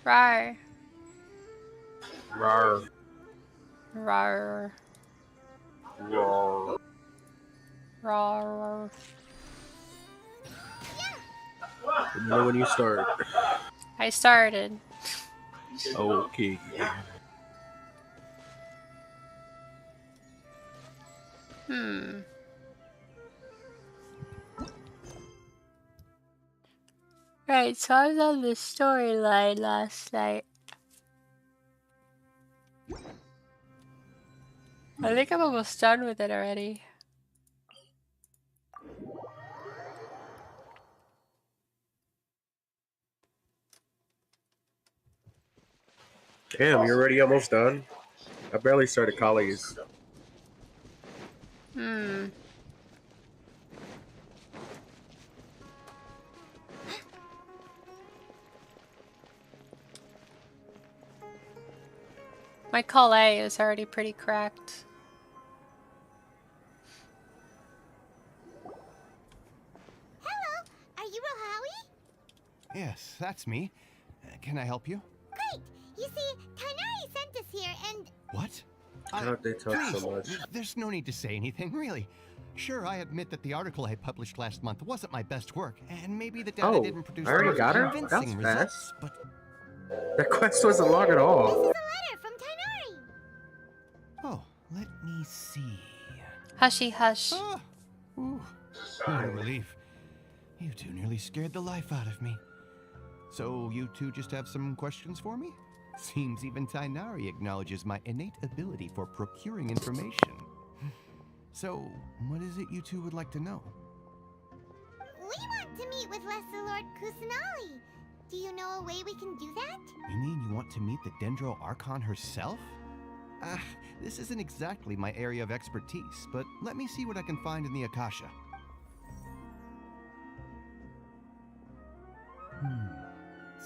Rar. Rar. Rar. Rar. Rar. You know when you start. I started. Okay. Right, so I was on the storyline last night. I think I'm almost done with it already. Damn, you're already almost done? I barely started collies. My call A is already pretty cracked. Hello, are you Rohawi? Yes, that's me. Can I help you? Great! You see, Tainari sent us here and... What? God, they talk Please, so much. there's no need to say anything, really. Sure, I admit that the article I published last month wasn't my best work, and maybe the data didn't produce I already the got her? convincing That was results, fast. but... That quest wasn't long at all. This is a letter from Tainari! Oh, let me see... Hushy hush. Ah! Ooh, what a relief. You two nearly scared the life out of me. So, you two just have some questions for me? Seems even Tainari acknowledges my innate ability for procuring information. So, what is it you two would like to know? We want to meet with Lesser Lord Kusanali. Do you know a way we can do that? You mean you want to meet the Dendro Archon herself? This isn't exactly my area of expertise, but let me see what I can find in the Akasha.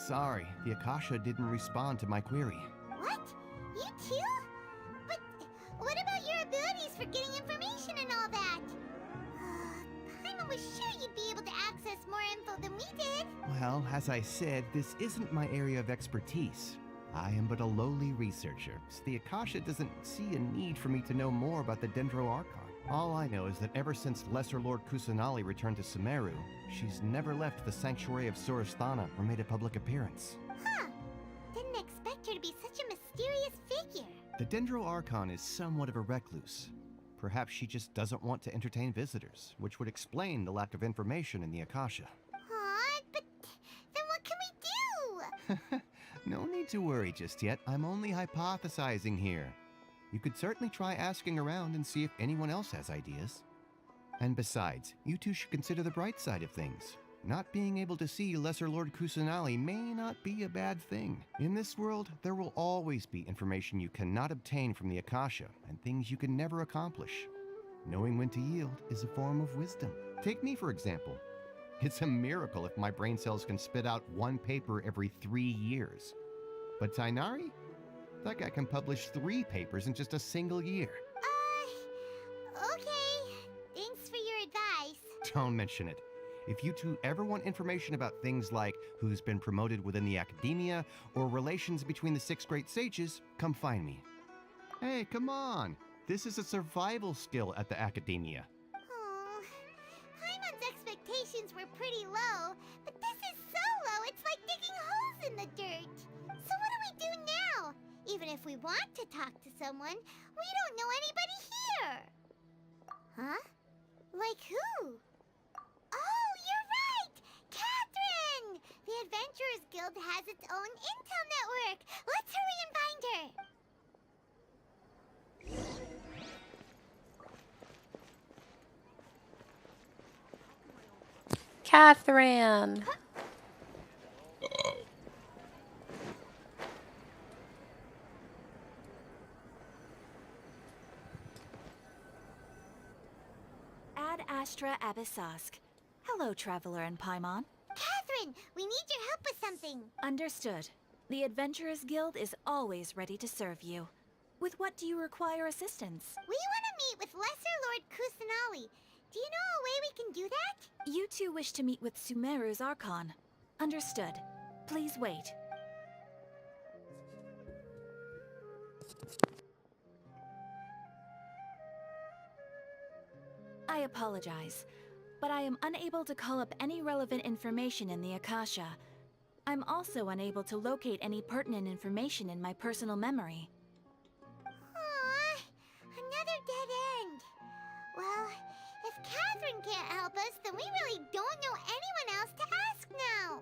Sorry, the Akasha didn't respond to my query. What? You too? But what about your abilities for getting information and all that? Paimon was sure you'd be able to access more info than we did. Well, as I said, this isn't my area of expertise. I am but a lowly researcher, so the Akasha doesn't see a need for me to know more about the Dendro Archon. All I know is that ever since Lesser Lord Kusanali returned to Sumeru, she's never left the Sanctuary of Surasthana or made a public appearance. Huh. Didn't expect her to be such a mysterious figure. The Dendro Archon is somewhat of a recluse. Perhaps she just doesn't want to entertain visitors, which would explain the lack of information in the Akasha. Aw, but then what can we do? No need to worry just yet. I'm only hypothesizing here. You could certainly try asking around and see if anyone else has ideas. And besides, you two should consider the bright side of things. Not being able to see Lesser Lord Kusanali may not be a bad thing. In this world, there will always be information you cannot obtain from the Akasha, and things you can never accomplish. Knowing when to yield is a form of wisdom. Take me, for example. It's a miracle if my brain cells can spit out one paper every 3 years. But Tainari? That guy can publish 3 papers in just a single year. Okay. Thanks for your advice. Don't mention it. If you two ever want information about things like who's been promoted within the academia or relations between the 6 great sages, come find me. Hey, come on. This is a survival skill at the academia. Oh, Paimon's expectations were pretty low, but this is so low it's like digging holes in the dirt. So what do we do now? Even if we want to talk to someone, we don't know anybody here. Huh? Like who? Oh, you're right! Catherine! The Adventurers Guild has its own intel network. Let's hurry and find her. Catherine. Ad Astra Abyssask. Hello, Traveler and Paimon. Catherine, we need your help with something. Understood. The Adventurers Guild is always ready to serve you. With what do you require assistance? We want to meet with Lesser Lord Kusanali. Do you know a way we can do that? You two wish to meet with Sumeru's Archon. Understood. Please wait. I apologize, but I am unable to call up any relevant information in the Akasha. I'm also unable to locate any pertinent information in my personal memory. Aww, another dead end. Well, if Catherine can't help us, then we really don't know anyone else to ask now.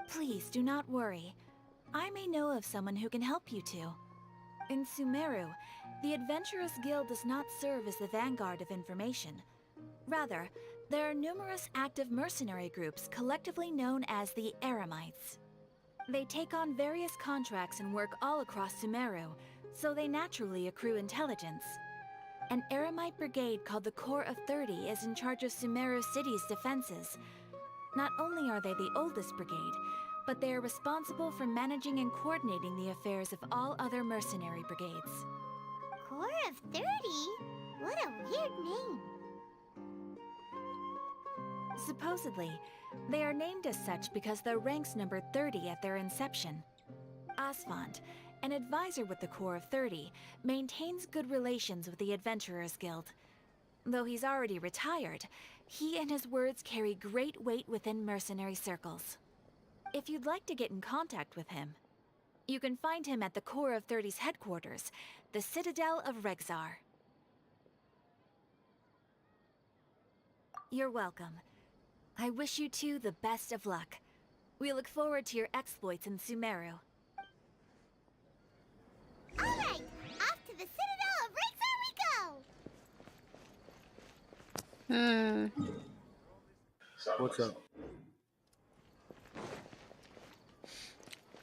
Please do not worry. I may know of someone who can help you two. In Sumeru, the Adventurers Guild does not serve as the vanguard of information. Rather, there are numerous active mercenary groups collectively known as the Eremites. They take on various contracts and work all across Sumeru, so they naturally accrue intelligence. An Eremite brigade called the Corps of 30 is in charge of Sumeru City's defenses. Not only are they the oldest brigade, but they are responsible for managing and coordinating the affairs of all other mercenary brigades. Corps of 30? What a weird name. Supposedly, they are named as such because their ranks numbered 30 at their inception. Asphalt, an advisor with the Corps of 30, maintains good relations with the Adventurers Guild. Though he's already retired, he and his words carry great weight within mercenary circles. If you'd like to get in contact with him, you can find him at the Corps of 30's headquarters, the Citadel of Rexar. You're welcome. I wish you two the best of luck. We look forward to your exploits in Sumeru. Alright, off to the Citadel of Rexar we go! What's up?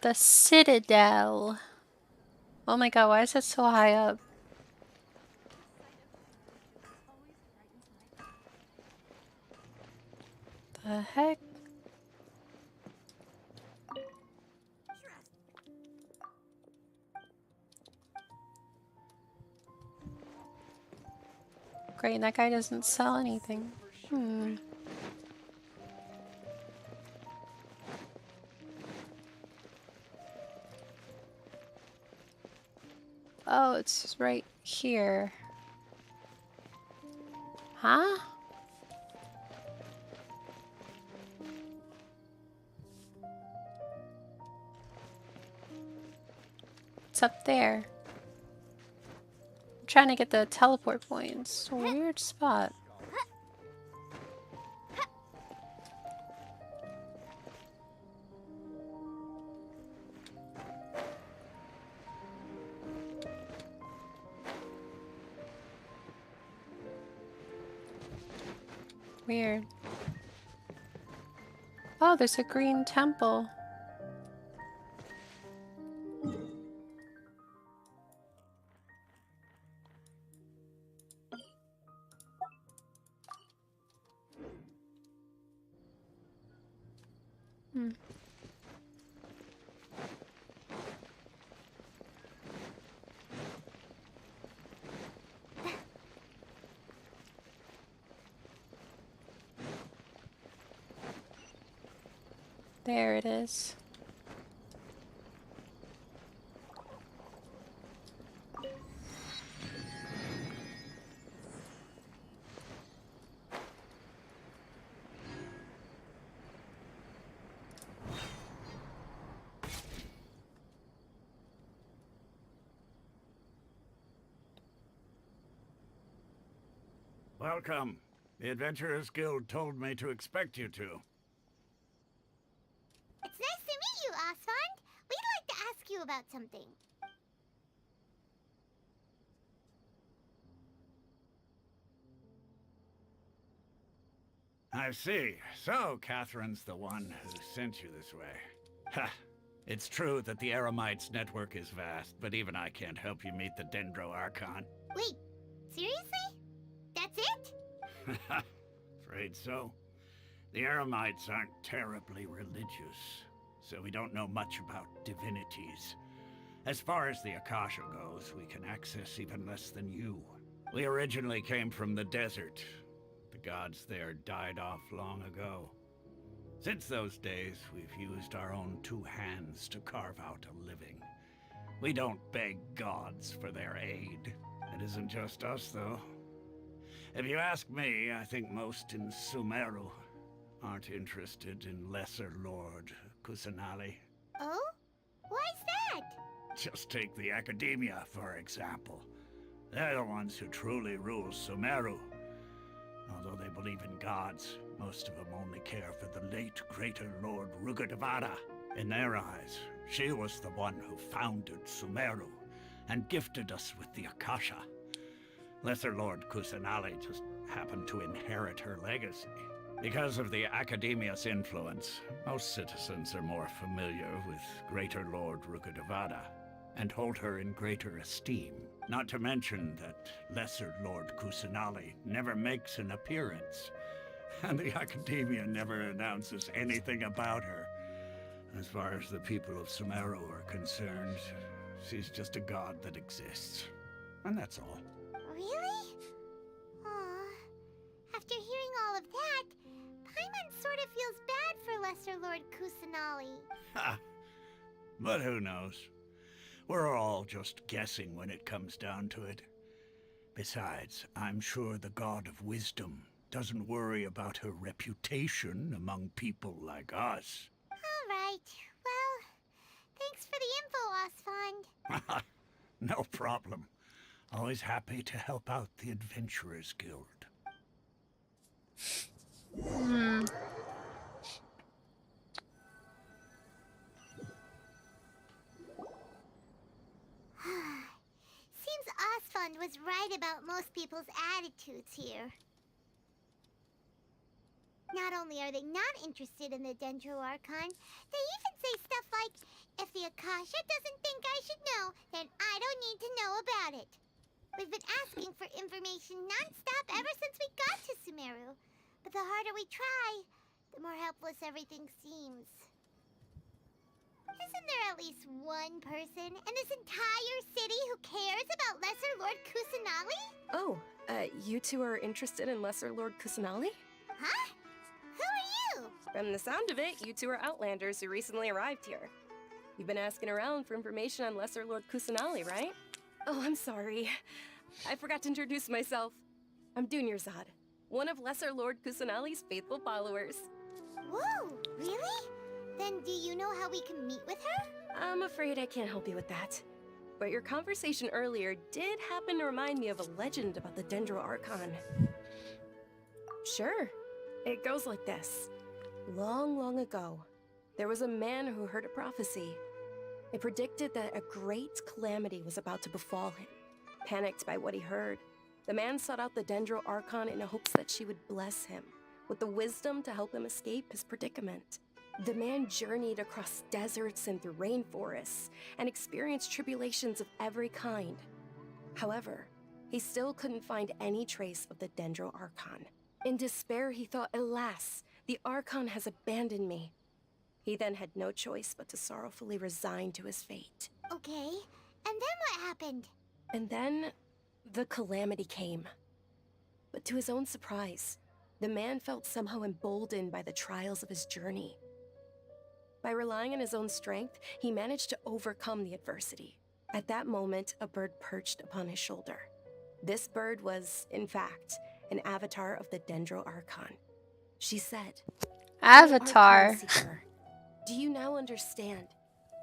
The Citadel. Oh my god, why is it so high up? The heck? Great, that guy doesn't sell anything. Oh, it's right here. Huh? It's up there. I'm trying to get the teleport points. Weird spot. Weird. Oh, there's a green temple. There it is. Welcome. The Adventurers Guild told me to expect you two. It's nice to meet you, Asphalt. We'd like to ask you about something. I see. So, Catherine's the one who sent you this way. Ha! It's true that the Eremites' network is vast, but even I can't help you meet the Dendro Archon. Wait, seriously? That's it? Afraid so. The Eremites aren't terribly religious, so we don't know much about divinities. As far as the Akasha goes, we can access even less than you. We originally came from the desert. The gods there died off long ago. Since those days, we've used our own two hands to carve out a living. We don't beg gods for their aid. It isn't just us, though. If you ask me, I think most in Sumeru aren't interested in Lesser Lord Kusanali. Oh? Why's that? Just take the Academia, for example. They're the ones who truly rule Sumeru. Although they believe in gods, most of them only care for the late Greater Lord Rugadavada. In their eyes, she was the one who founded Sumeru and gifted us with the Akasha. Lesser Lord Kusanali just happened to inherit her legacy. Because of the Academia's influence, most citizens are more familiar with Greater Lord Rugadavada and hold her in greater esteem. Not to mention that Lesser Lord Kusanali never makes an appearance, and the Academia never announces anything about her. As far as the people of Sumeru are concerned, she's just a god that exists. And that's all. Really? Aw. After hearing all of that, Paimon sort of feels bad for Lesser Lord Kusanali. Ha! But who knows? We're all just guessing when it comes down to it. Besides, I'm sure the God of Wisdom doesn't worry about her reputation among people like us. Alright, well, thanks for the info, Osfond. No problem. Always happy to help out the Adventurers Guild. Seems Osfond was right about most people's attitudes here. Not only are they not interested in the Dendro Archon, they even say stuff like, if the Akasha doesn't think I should know, then I don't need to know about it. We've been asking for information non-stop ever since we got to Sumeru. But the harder we try, the more helpless everything seems. Isn't there at least one person in this entire city who cares about Lesser Lord Kusanali? Oh, you two are interested in Lesser Lord Kusanali? Huh? Who are you? From the sound of it, you two are Outlanders who recently arrived here. You've been asking around for information on Lesser Lord Kusanali, right? Oh, I'm sorry. I forgot to introduce myself. I'm Dunyarzad, one of Lesser Lord Kusanali's faithful followers. Whoa, really? Then do you know how we can meet with her? I'm afraid I can't help you with that. But your conversation earlier did happen to remind me of a legend about the Dendro Archon. Sure. It goes like this. Long, long ago, there was a man who heard a prophecy. It predicted that a great calamity was about to befall him. Panicked by what he heard, the man sought out the Dendro Archon in hopes that she would bless him with the wisdom to help him escape his predicament. The man journeyed across deserts and through rainforests and experienced tribulations of every kind. However, he still couldn't find any trace of the Dendro Archon. In despair, he thought, alas, the Archon has abandoned me. He then had no choice but to sorrowfully resign to his fate. Okay, and then what happened? And then, the calamity came. But to his own surprise, the man felt somehow emboldened by the trials of his journey. By relying on his own strength, he managed to overcome the adversity. At that moment, a bird perched upon his shoulder. This bird was, in fact, an avatar of the Dendro Archon. She said, Avatar. Archon seeker, do you now understand?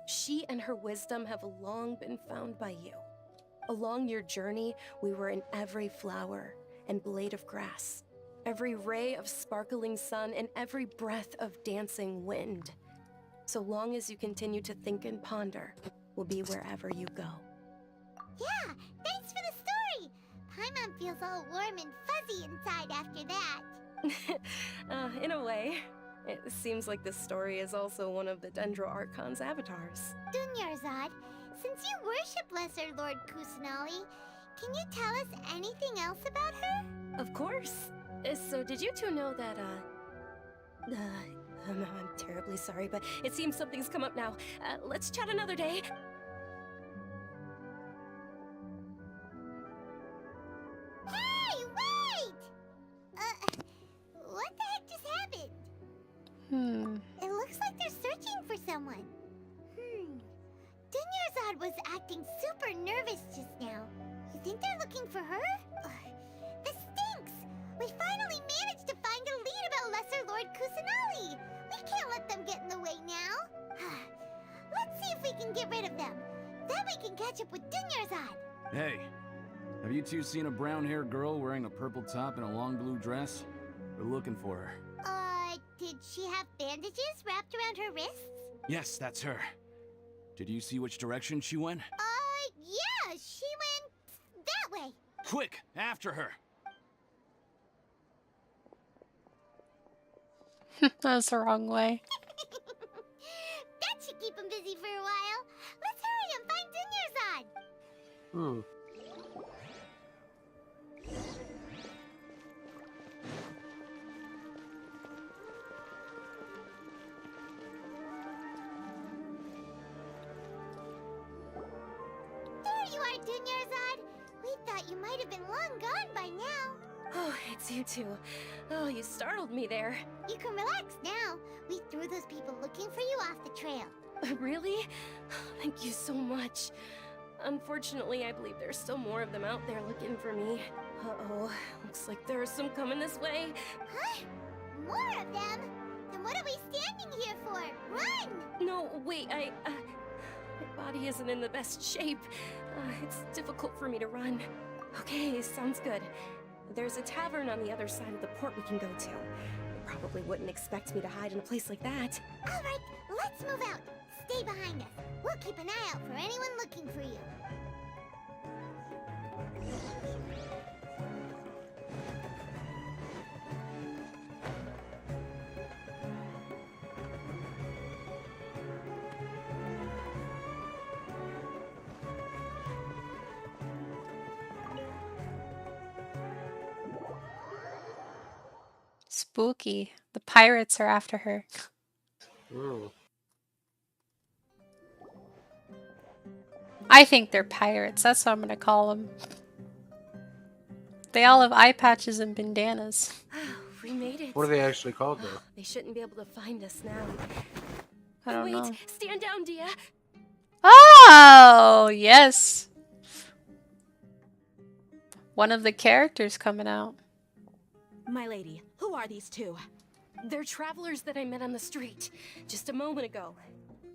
She and her wisdom have long been found by you. Along your journey, we were in every flower and blade of grass, every ray of sparkling sun, and every breath of dancing wind. So long as you continue to think and ponder, we'll be wherever you go. Yeah, thanks for the story! Paimon feels all warm and fuzzy inside after that. In a way. It seems like this story is also one of the Dendro Archon's avatars. Dunyarzad, since you worship Lesser Lord Kusanali, can you tell us anything else about her? Of course. So did you two know that, I'm terribly sorry, but it seems something's come up now. Let's chat another day. Hey, wait! What the heck just happened? It looks like they're searching for someone. Dunyarzad was acting super nervous just now. You think they're looking for her? This stinks! We finally managed to find a lead about Lesser Lord Kusanali! We can't let them get in the way now! Let's see if we can get rid of them. Then we can catch up with Dunyarzad! Hey, have you two seen a brown-haired girl wearing a purple top and a long blue dress? We're looking for her. Did she have bandages wrapped around her wrists? Yes, that's her. Did you see which direction she went? Yeah, she went that way. Quick, after her! That's the wrong way. That should keep him busy for a while. Let's hurry and find Dunyarzad. There you are, Dunyarzad. We thought you might have been long gone by now. Oh, it's you two. Oh, you startled me there. You can relax now. We threw those people looking for you off the trail. Really? Thank you so much. Unfortunately, I believe there's still more of them out there looking for me. Uh-oh, looks like there are some coming this way. Huh? More of them? Then what are we standing here for? Run! No, wait, my body isn't in the best shape. It's difficult for me to run. Okay, sounds good. There's a tavern on the other side of the port we can go to. They probably wouldn't expect me to hide in a place like that. All right, let's move out. Stay behind us. We'll keep an eye out for anyone looking for you. Spooky. The pirates are after her. I think they're pirates. That's what I'm gonna call them. They all have eye patches and bandanas. We made it. What are they actually called, though? They shouldn't be able to find us now. I don't Wait, know. stand down, Dia. Oh, yes. One of the characters coming out. My lady, who are these two? They're travelers that I met on the street just a moment ago.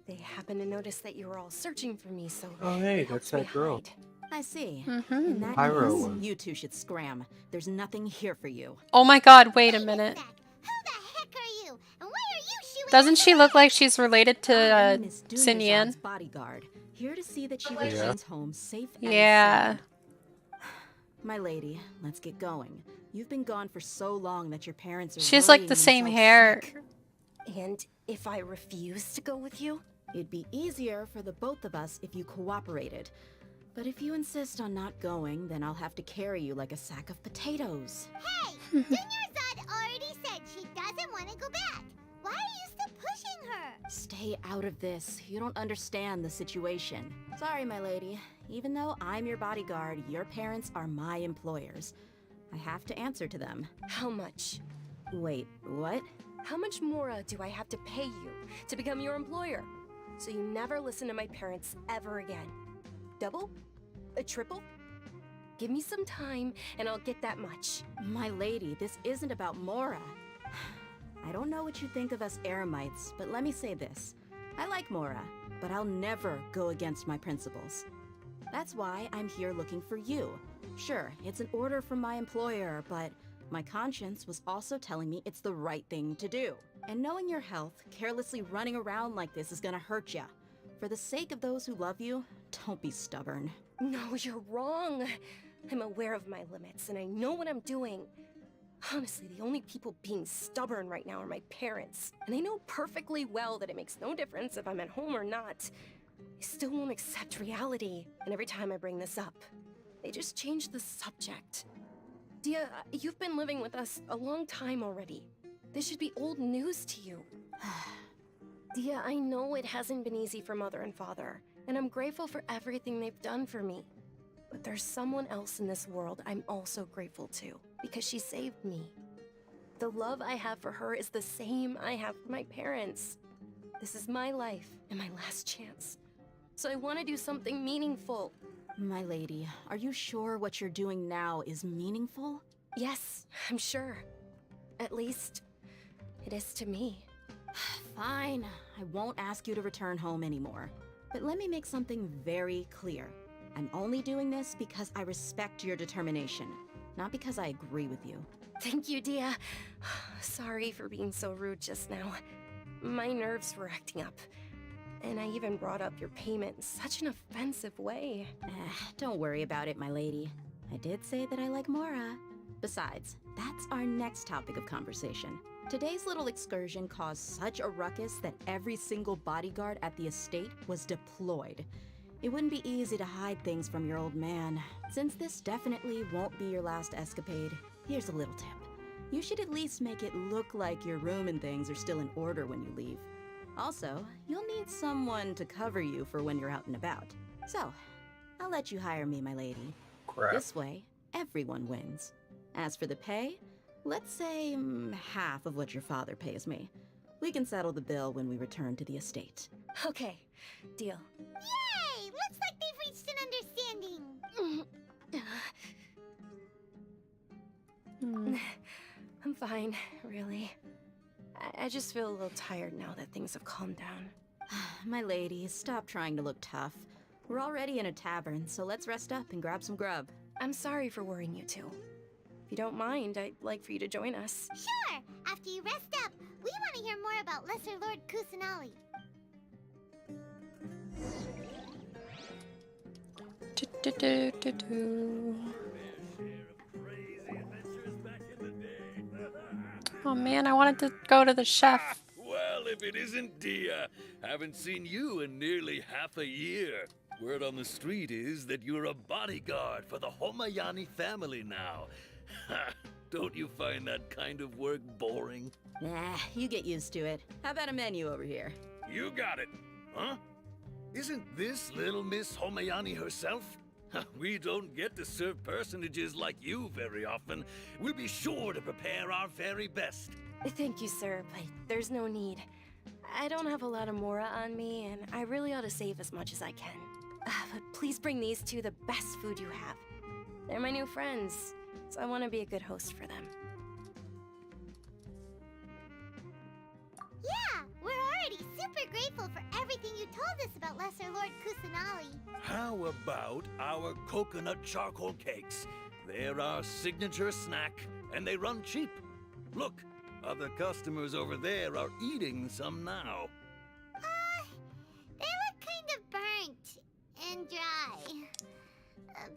They happened to notice that you were all searching for me, so... Oh, hey, that's that girl. hide. I see. Mm-hmm. In that Pyro case, one. you two should scram. There's nothing here for you. Oh my god, wait a minute. Back. Who the heck are you? And why are you shooing Doesn't at she the look way? like she's related to I am Miss Sin Yan? Dunyarzad's bodyguard, here to see that she Yeah. returns home safe and Yeah. sound. My lady, let's get going. You've been gone for so long that your parents are She's like worrying the same themselves hair. sick. And if I refuse to go with you? It'd be easier for the both of us if you cooperated. But if you insist on not going, then I'll have to carry you like a sack of potatoes. Hey, Dunyarzad already said she doesn't want to go back. Why are you still pushing her? Stay out of this. You don't understand the situation. Sorry, my lady. Even though I'm your bodyguard, your parents are my employers. I have to answer to them. How much? Wait, what? How much more do I have to pay you to become your employer? So you never listen to my parents ever again. Double? A triple? Give me some time and I'll get that much. My lady, this isn't about Mora. I don't know what you think of us Eremites, but let me say this. I like Mora, but I'll never go against my principles. That's why I'm here looking for you. Sure, it's an order from my employer, but my conscience was also telling me it's the right thing to do. And knowing your health, carelessly running around like this is gonna hurt ya. For the sake of those who love you, don't be stubborn. No, you're wrong. I'm aware of my limits and I know what I'm doing. Honestly, the only people being stubborn right now are my parents. And they know perfectly well that it makes no difference if I'm at home or not. They still won't accept reality. And every time I bring this up, they just change the subject. Dia, you've been living with us a long time already. This should be old news to you. Dia, I know it hasn't been easy for Mother and Father, and I'm grateful for everything they've done for me. But there's someone else in this world I'm also grateful to, because she saved me. The love I have for her is the same I have for my parents. This is my life and my last chance. so I want to do something meaningful. My lady, are you sure what you're doing now is meaningful? Yes, I'm sure. At least, it is to me. Fine, I won't ask you to return home anymore. But let me make something very clear. I'm only doing this because I respect your determination, not because I agree with you. Thank you, Dia. Sorry for being so rude just now. My nerves were acting up. And I even brought up your payment in such an offensive way. Don't worry about it, my lady. I did say that I like Mora. Besides, that's our next topic of conversation. Today's little excursion caused such a ruckus that every single bodyguard at the estate was deployed. It wouldn't be easy to hide things from your old man. Since this definitely won't be your last escapade, here's a little tip. You should at least make it look like your room and things are still in order when you leave. Also, you'll need someone to cover you for when you're out and about. So, I'll let you hire me, my lady. Crap. This way, everyone wins. As for the pay, let's say half of what your father pays me. We can settle the bill when we return to the estate. Okay, deal. Yay! Looks like they've reached an understanding. I'm fine, really. I just feel a little tired now that things have calmed down. My lady, stop trying to look tough. We're already in a tavern, so let's rest up and grab some grub. I'm sorry for worrying you two. If you don't mind, I'd like for you to join us. Sure! After you rest up, we want to hear more about Lesser Lord Kusanali. Oh man, I wanted to go to the chef. Well, if it isn't Dia, haven't seen you in nearly half a year. Word on the street is that you're a bodyguard for the Homayani family now. Don't you find that kind of work boring? Nah, you get used to it. How about a menu over here? You got it. Huh? Isn't this little Miss Homayani herself? We don't get to serve personages like you very often. We'll be sure to prepare our very best. Thank you, sir, but there's no need. I don't have a lot of Mora on me, and I really ought to save as much as I can. But please bring these two the best food you have. They're my new friends, so I want to be a good host for them. Yeah, we're already super grateful for everything you told us about Lesser Lord Kusanali. How about our coconut charcoal cakes? They're our signature snack, and they run cheap. Look, other customers over there are eating some now. They look kind of burnt and dry.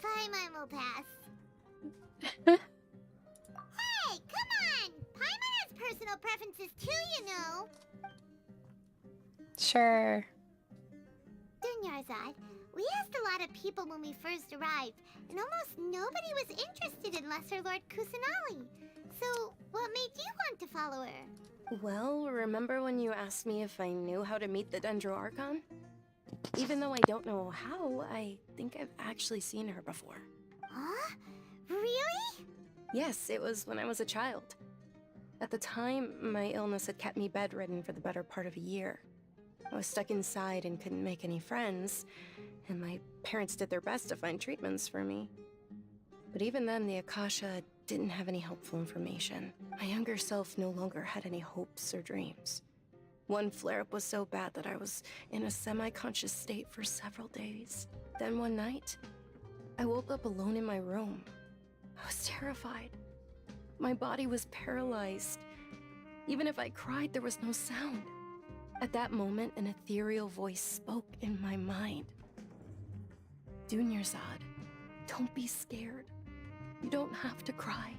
Paimon will pass. Hey, come on! Paimon has personal preferences too, you know. Sure. Dunyarzad, we asked a lot of people when we first arrived, and almost nobody was interested in Lesser Lord Kusanali. So, what made you want to follow her? Well, remember when you asked me if I knew how to meet the Dendro Archon? Even though I don't know how, I think I've actually seen her before. Huh? Really? Yes, it was when I was a child. At the time, my illness had kept me bedridden for the better part of a year. I was stuck inside and couldn't make any friends, and my parents did their best to find treatments for me. But even then, the Akasha didn't have any helpful information. My younger self no longer had any hopes or dreams. One flare-up was so bad that I was in a semi-conscious state for several days. Then one night, I woke up alone in my room. I was terrified. My body was paralyzed. Even if I cried, there was no sound. At that moment, an ethereal voice spoke in my mind. Dunyarzad, don't be scared. You don't have to cry.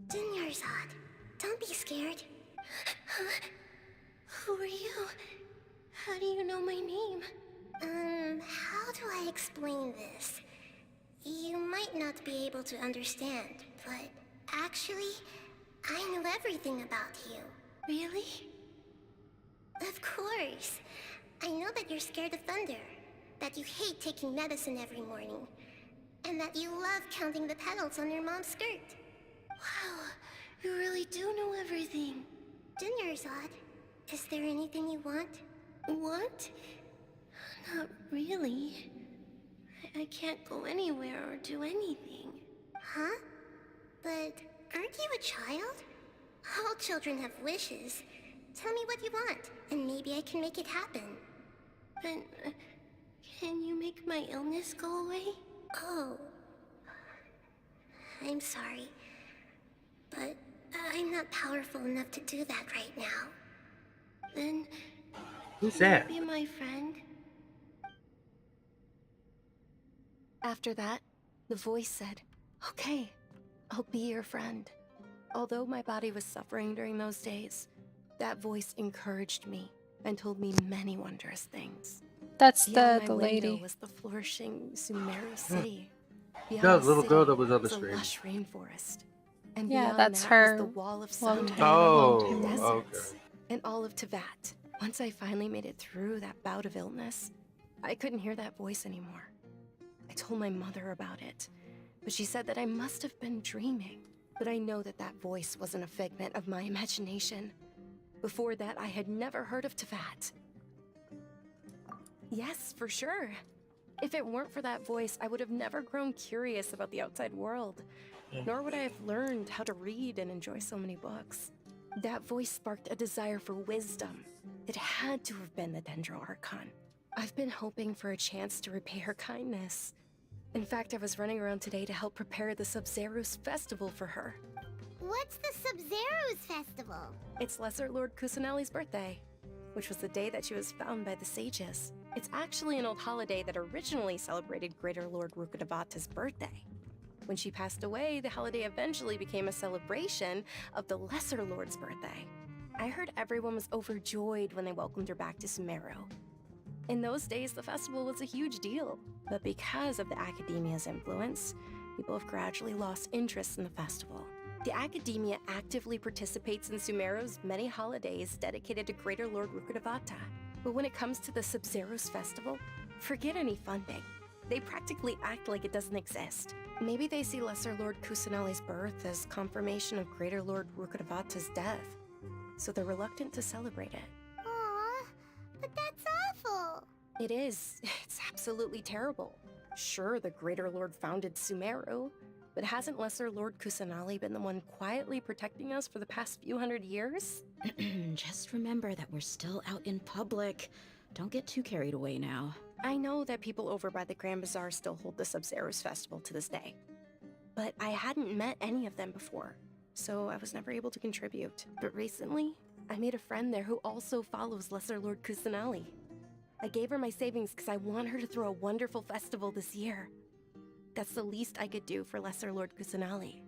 Dunyarzad, don't be scared. Who are you? How do you know my name? How do I explain this? You might not be able to understand, but actually, I know everything about you. Really? Of course. I know that you're scared of thunder, that you hate taking medicine every morning, and that you love counting the petals on your mom's skirt. Wow, you really do know everything. Dunyarzad, is there anything you want? What? Not really. I can't go anywhere or do anything. Huh? But aren't you a child? All children have wishes. Tell me what you want, and maybe I can make it happen. But can you make my illness go away? Oh. I'm sorry. But I'm not powerful enough to do that right now. Then Who's can that? you be my friend? After that, the voice said, "Okay, I'll be your friend." Although my body was suffering during those days, that voice encouraged me and told me many wondrous things. That's Beyond the my window lady. was the flourishing Sumeru city. That Beyond was the little girl city that was on the was a stream. lush rainforest. And Yeah, beyond that's that her was the wall of long sun time Oh, ago. deserts, okay. and all of Teyvat. Once I finally made it through that bout of illness, I couldn't hear that voice anymore. I told my mother about it, but she said that I must have been dreaming. But I know that that voice wasn't a figment of my imagination. Before that, I had never heard of Teyvat. Yes, for sure. If it weren't for that voice, I would have never grown curious about the outside world, nor would I have learned how to read and enjoy so many books. That voice sparked a desire for wisdom. It had to have been the Dendro Archon. I've been hoping for a chance to repay her kindness. In fact, I was running around today to help prepare the Subzeros Festival for her. What's the Subzeros Festival? It's Lesser Lord Kusanali's birthday, which was the day that she was found by the sages. It's actually an old holiday that originally celebrated Greater Lord Rukkhadevata's birthday. When she passed away, the holiday eventually became a celebration of the Lesser Lord's birthday. I heard everyone was overjoyed when they welcomed her back to Sumeru. In those days, the festival was a huge deal, but because of the Academia's influence, people have gradually lost interest in the festival. The Academia actively participates in Sumeru's many holidays dedicated to Greater Lord Rukkhadevata. But when it comes to the Subzeros Festival, forget any funding. They practically act like it doesn't exist. Maybe they see Lesser Lord Kusanali's birth as confirmation of Greater Lord Rukkhadevata's death, so they're reluctant to celebrate it. Aw, but that's awful. It is. It's absolutely terrible. Sure, the Greater Lord founded Sumeru, but hasn't Lesser Lord Kusanali been the one quietly protecting us for the past few hundred years? Just remember that we're still out in public. Don't get too carried away now. I know that people over by the Grand Bazaar still hold the Subzeros Festival to this day, but I hadn't met any of them before, so I was never able to contribute. But recently, I made a friend there who also follows Lesser Lord Kusanali. I gave her my savings because I want her to throw a wonderful festival this year. That's the least I could do for Lesser Lord Kusanali.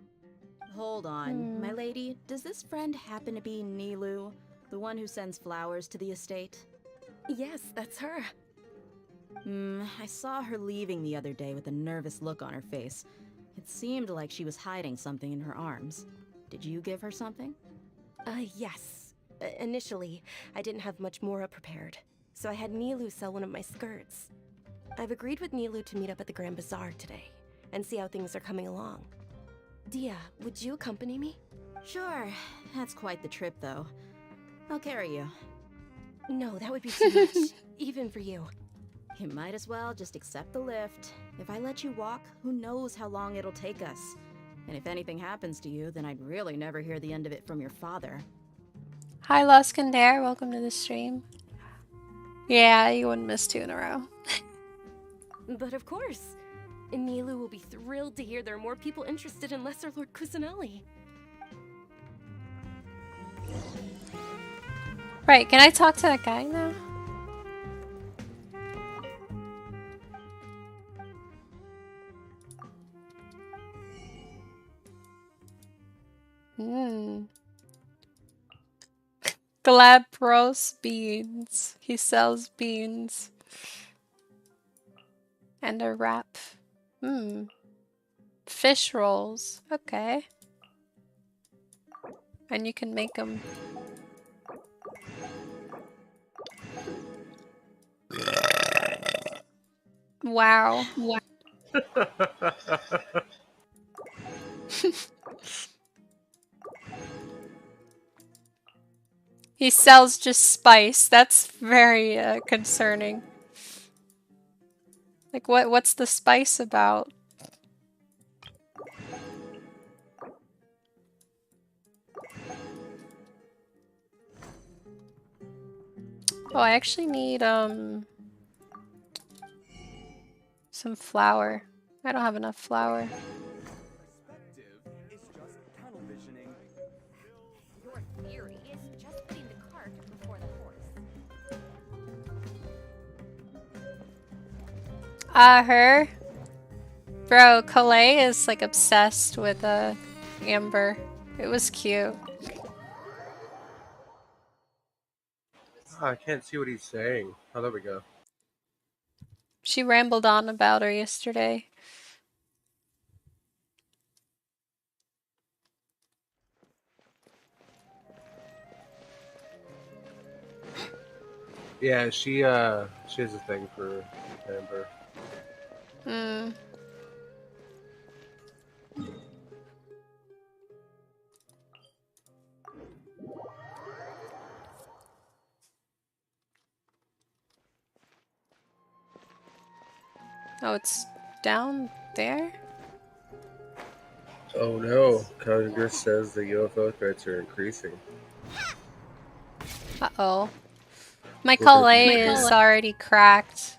Hold on, my lady. Does this friend happen to be Nilu, the one who sends flowers to the estate? Yes, that's her. I saw her leaving the other day with a nervous look on her face. It seemed like she was hiding something in her arms. Did you give her something? Yes. Initially, I didn't have much more prepared, so I had Nilu sell one of my skirts. I've agreed with Nilu to meet up at the Grand Bazaar today, and see how things are coming along. Dia, would you accompany me? Sure. That's quite the trip, though. I'll carry you. No, that would be too much, even for you. You might as well just accept the lift. If I let you walk, who knows how long it'll take us. And if anything happens to you, then I'd really never hear the end of it from your father. Hi, Luskandare. Welcome to the stream. Yeah, you wouldn't miss 2 in a row. But of course. Nilu will be thrilled to hear there are more people interested in Lesser Lord Kusanali. Right, can I talk to that guy now? Glabros beans. He sells beans. And a wrap. Fish rolls. Okay. And you can make them. Wow. He sells just spice. That's very concerning. Like, what's the spice about? Oh, I actually need, some flour. I don't have enough flour. Your theory is just putting the cart before the horse. Her? Bro, Calais is like obsessed with Amber. It was cute. Oh, I can't see what he's saying. Oh, there we go. She rambled on about her yesterday. Yeah, she has a thing for Amber. Hmm. Oh, it's down there? Oh no, Congress says the UFO threats are increasing. Uh-oh. My Look at Calais you. is already cracked.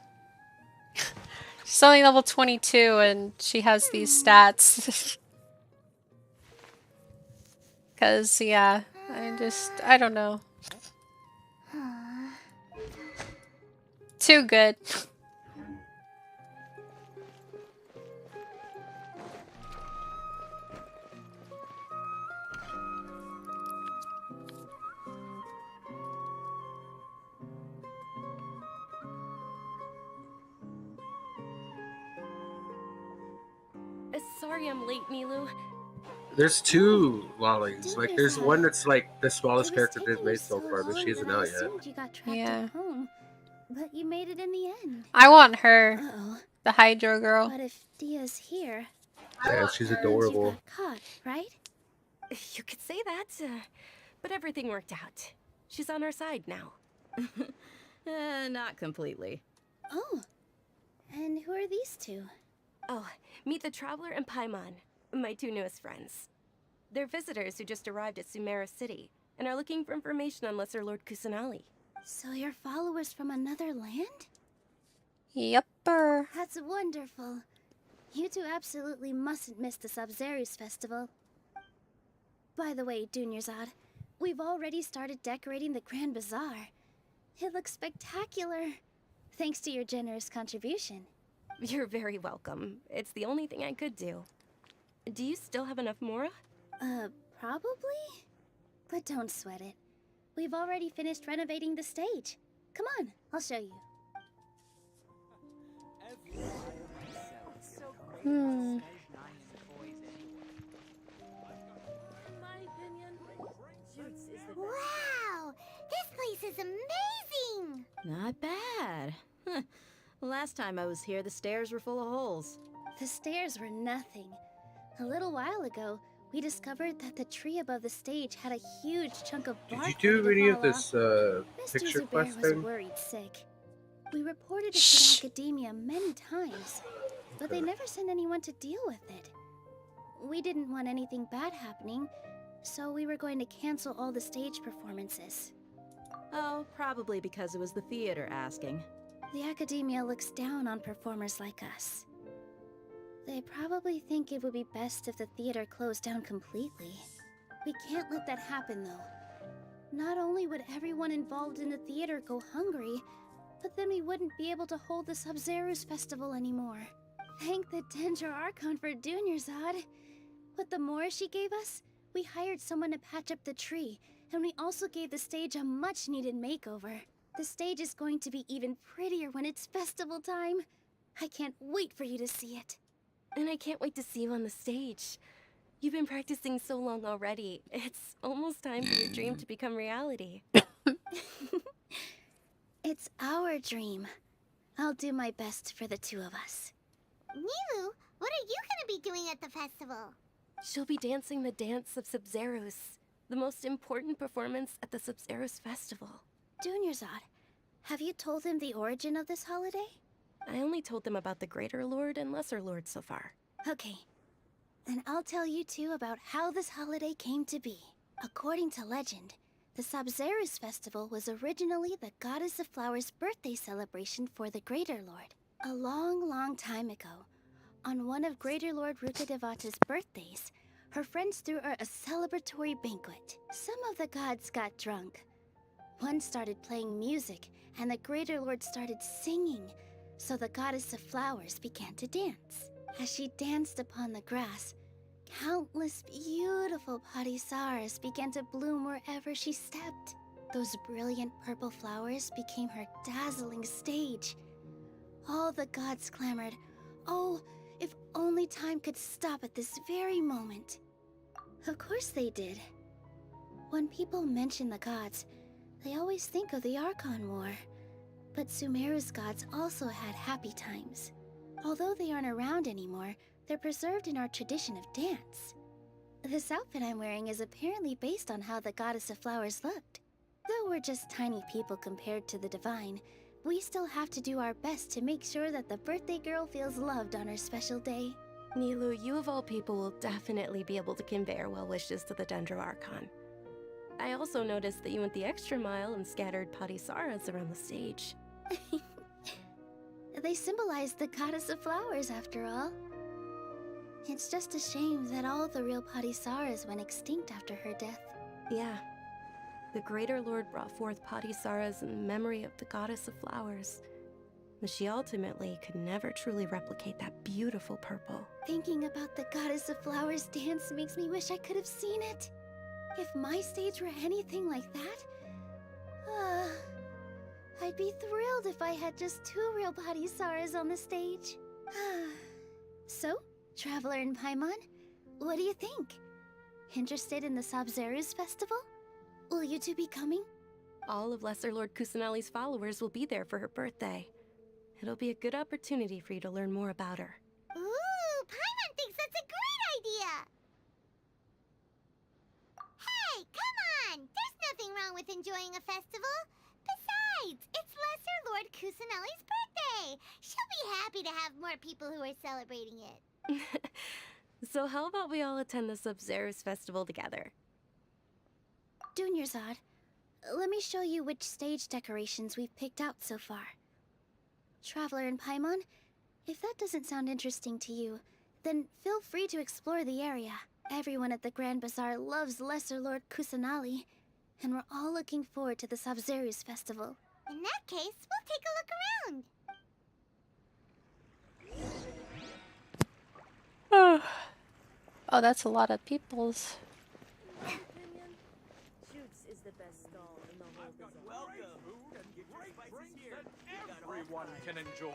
She's only level 22 and she has these stats. Cause, yeah, I don't know. Too good. Sorry I'm late, Milu. There's two lollies. Like, there's one that's like the smallest character they've made so far, but she isn't out yet. You got trapped Yeah. at home, but you made it in the end. I want her. Uh-oh. The Hydro girl. But if Dia's here, Yeah, she's you adorable. got caught, right? You could say that, but everything worked out. She's on our side now. Not completely. Oh, and who are these two? Oh, meet the Traveler and Paimon, my two newest friends. They're visitors who just arrived at Sumeru City and are looking for information on Lesser Lord Kusanali. So you're followers from another land? Yepper. That's wonderful. You two absolutely mustn't miss the Subzeros Festival. By the way, Dunyarzad, we've already started decorating the Grand Bazaar. It looks spectacular, thanks to your generous contribution. You're very welcome. It's the only thing I could do. Do you still have enough Mora? Probably? But don't sweat it. We've already finished renovating the stage. Come on, I'll show you. Hmm. Wow! This place is amazing! Not bad. Huh. Last time I was here, the stairs were full of holes. The stairs were nothing. A little while ago, we discovered that the tree above the stage had a huge chunk of bark. Did you do ready to any of fall this off. picture Mr. Zubair quest was thing? worried sick. We reported it to academia many times, but they never sent anyone to deal with it. We didn't want anything bad happening, so we were going to cancel all the stage performances. Oh, probably because it was the theater asking. The academia looks down on performers like us. They probably think it would be best if the theater closed down completely. We can't let that happen, though. Not only would everyone involved in the theater go hungry, but then we wouldn't be able to hold the Subzeros Festival anymore. Thank the Dendro Archon for Dunyarzad. With the Mora she gave us, we hired someone to patch up the tree, and we also gave the stage a much-needed makeover. The stage is going to be even prettier when it's festival time. I can't wait for you to see it. And I can't wait to see you on the stage. You've been practicing so long already. It's almost time for your dream to become reality. It's our dream. I'll do my best for the two of us. Milu, what are you gonna be doing at the festival? She'll be dancing the dance of Subzeros. The most important performance at the Subzeros Festival. Dunyarzad, have you told them the origin of this holiday? I only told them about the Greater Lord and Lesser Lord so far. Okay. Then I'll tell you two about how this holiday came to be. According to legend, the Subzeros Festival was originally the Goddess of Flowers' birthday celebration for the Greater Lord. A long, long time ago, on one of Greater Lord Rukadevata's birthdays, her friends threw her a celebratory banquet. Some of the gods got drunk. One started playing music, and the Greater Lord started singing, so the Goddess of Flowers began to dance. As she danced upon the grass, countless beautiful parisaras began to bloom wherever she stepped. Those brilliant purple flowers became her dazzling stage. All the gods clamored, "Oh, if only time could stop at this very moment." Of course they did. When people mention the gods, they always think of the Archon War. But Sumeru's gods also had happy times. Although they aren't around anymore, they're preserved in our tradition of dance. This outfit I'm wearing is apparently based on how the Goddess of Flowers looked. Though we're just tiny people compared to the divine, we still have to do our best to make sure that the birthday girl feels loved on her special day. Nilu, you of all people will definitely be able to convey our well wishes to the Dendro Archon. I also noticed that you went the extra mile and scattered parisaras around the stage. They symbolize the Goddess of Flowers, after all. It's just a shame that all the real parisaras went extinct after her death. Yeah. The Greater Lord brought forth parisaras in memory of the Goddess of Flowers. But she ultimately could never truly replicate that beautiful purple. Thinking about the Goddess of Flowers dance makes me wish I could have seen it. If my stage were anything like that, I'd be thrilled if I had just 2 real parisaras on the stage. So, Traveler and Paimon, what do you think? Interested in the Subzeros Festival? Will you two be coming? All of Lesser Lord Kusanali's followers will be there for her birthday. It'll be a good opportunity for you to learn more about her. Ooh, Paimon thinks that's a great idea! Hey, come on! There's nothing wrong with enjoying a festival. Besides, it's Lesser Lord Kusanali's birthday! She'll be happy to have more people who are celebrating it. So how about we all attend the Subzeros Festival together? Dunyarzad, let me show you which stage decorations we've picked out so far. Traveler and Paimon, if that doesn't sound interesting to you, then feel free to explore the area. Everyone at the Grand Bazaar loves Lesser Lord Kusanali, and we're all looking forward to the Subzeros Festival. In that case, we'll take a look around. Oh, that's a lot of peoples. Shoots is the best stall in the whole bazaar. Welcome. Food and great drinks that everyone can enjoy.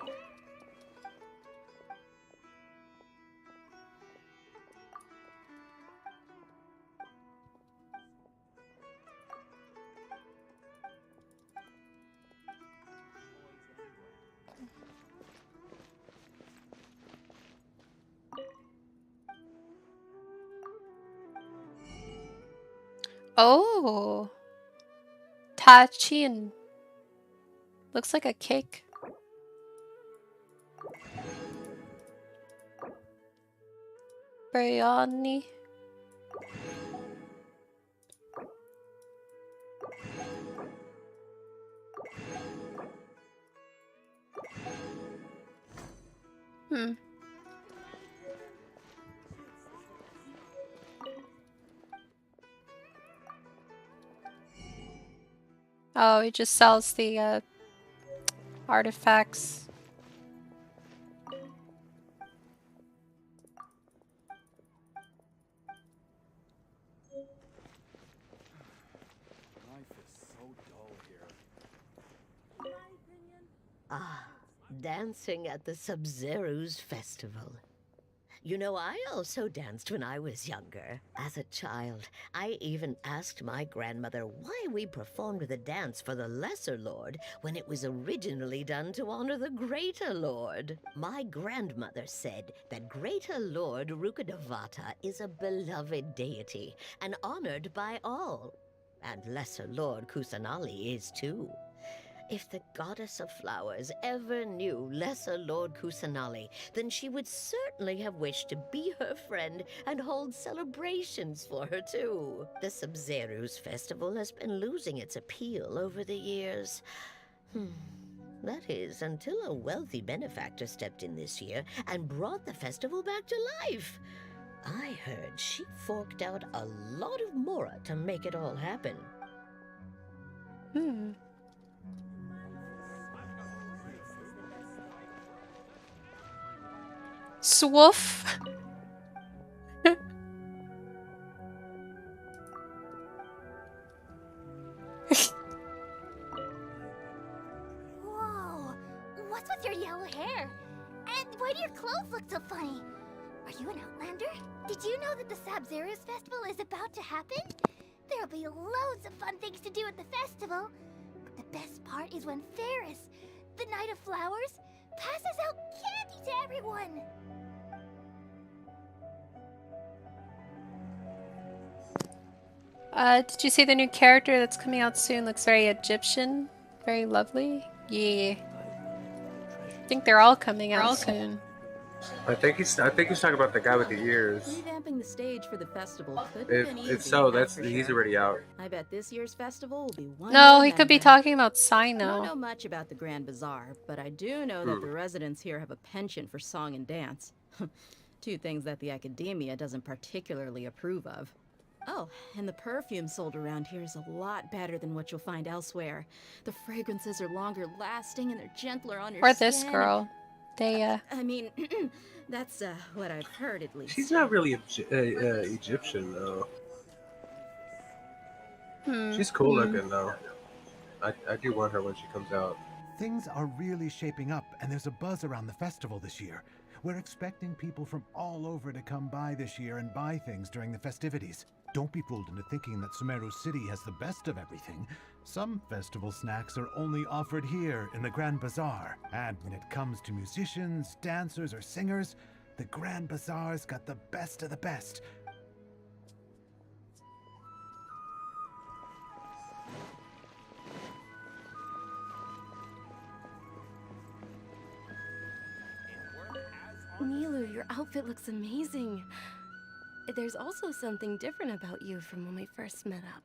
Oh, Tachin. Looks like a cake. Biryani. Oh, he just sells the artifacts. Life is so dull here. Ah, dancing at the Subzeros Festival. You know, I also danced when I was younger. As a child, I even asked my grandmother why we performed the dance for the Lesser Lord when it was originally done to honor the Greater Lord. My grandmother said that Greater Lord Rukkhadevata is a beloved deity and honored by all. And Lesser Lord Kusanali is too. If the Goddess of Flowers ever knew Lesser Lord Kusanali, then she would certainly have wished to be her friend and hold celebrations for her too. The Subzeros Festival has been losing its appeal over the years. That is, until a wealthy benefactor stepped in this year and brought the festival back to life. I heard she forked out a lot of mora to make it all happen. Swoof. Whoa! What's with your yellow hair? And why do your clothes look so funny? Are you an outlander? Did you know that the Subzeros Festival is about to happen? There'll be loads of fun things to do at the festival. But the best part is when Ferris, the Knight of Flowers, passes out candy to everyone. Did you see the new character that's coming out soon? Looks very Egyptian, very lovely. Yeah. I think they're all coming out soon. I think he's talking about the guy with the ears. Revamping the stage for the festival could have been easy. If so, that's he's already out. I bet this year's festival will be one. No, he could be talking about I don't Sino. know much about the Grand Bazaar, but I do know that the residents here have a penchant for song and dance. Two things that the academia doesn't particularly approve of. Oh, and the perfume sold around here is a lot better than what you'll find elsewhere. The fragrances are longer lasting and they're gentler on your Or skin. this girl. They, I mean, that's what I've heard at least. She's not really Egyptian though. She's cool looking though. I do want her when she comes out. Things are really shaping up, and there's a buzz around the festival this year. We're expecting people from all over to come by this year and buy things during the festivities. Don't be fooled into thinking that Sumeru City has the best of everything. Some festival snacks are only offered here in the Grand Bazaar. And when it comes to musicians, dancers, or singers, the Grand Bazaar's got the best of the best. Nilu, your outfit looks amazing. There's also something different about you from when we first met up.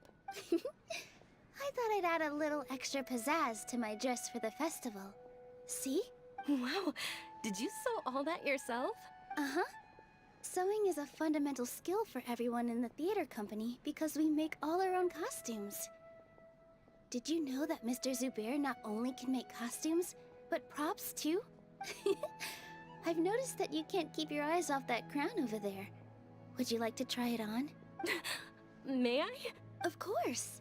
I thought I'd add a little extra pizzazz to my dress for the festival. See? Wow, did you sew all that yourself? Uh-huh. Sewing is a fundamental skill for everyone in the theater company because we make all our own costumes. Did you know that Mr. Zubair not only can make costumes, but props too? I've noticed that you can't keep your eyes off that crown over there. Would you like to try it on? May I? Of course.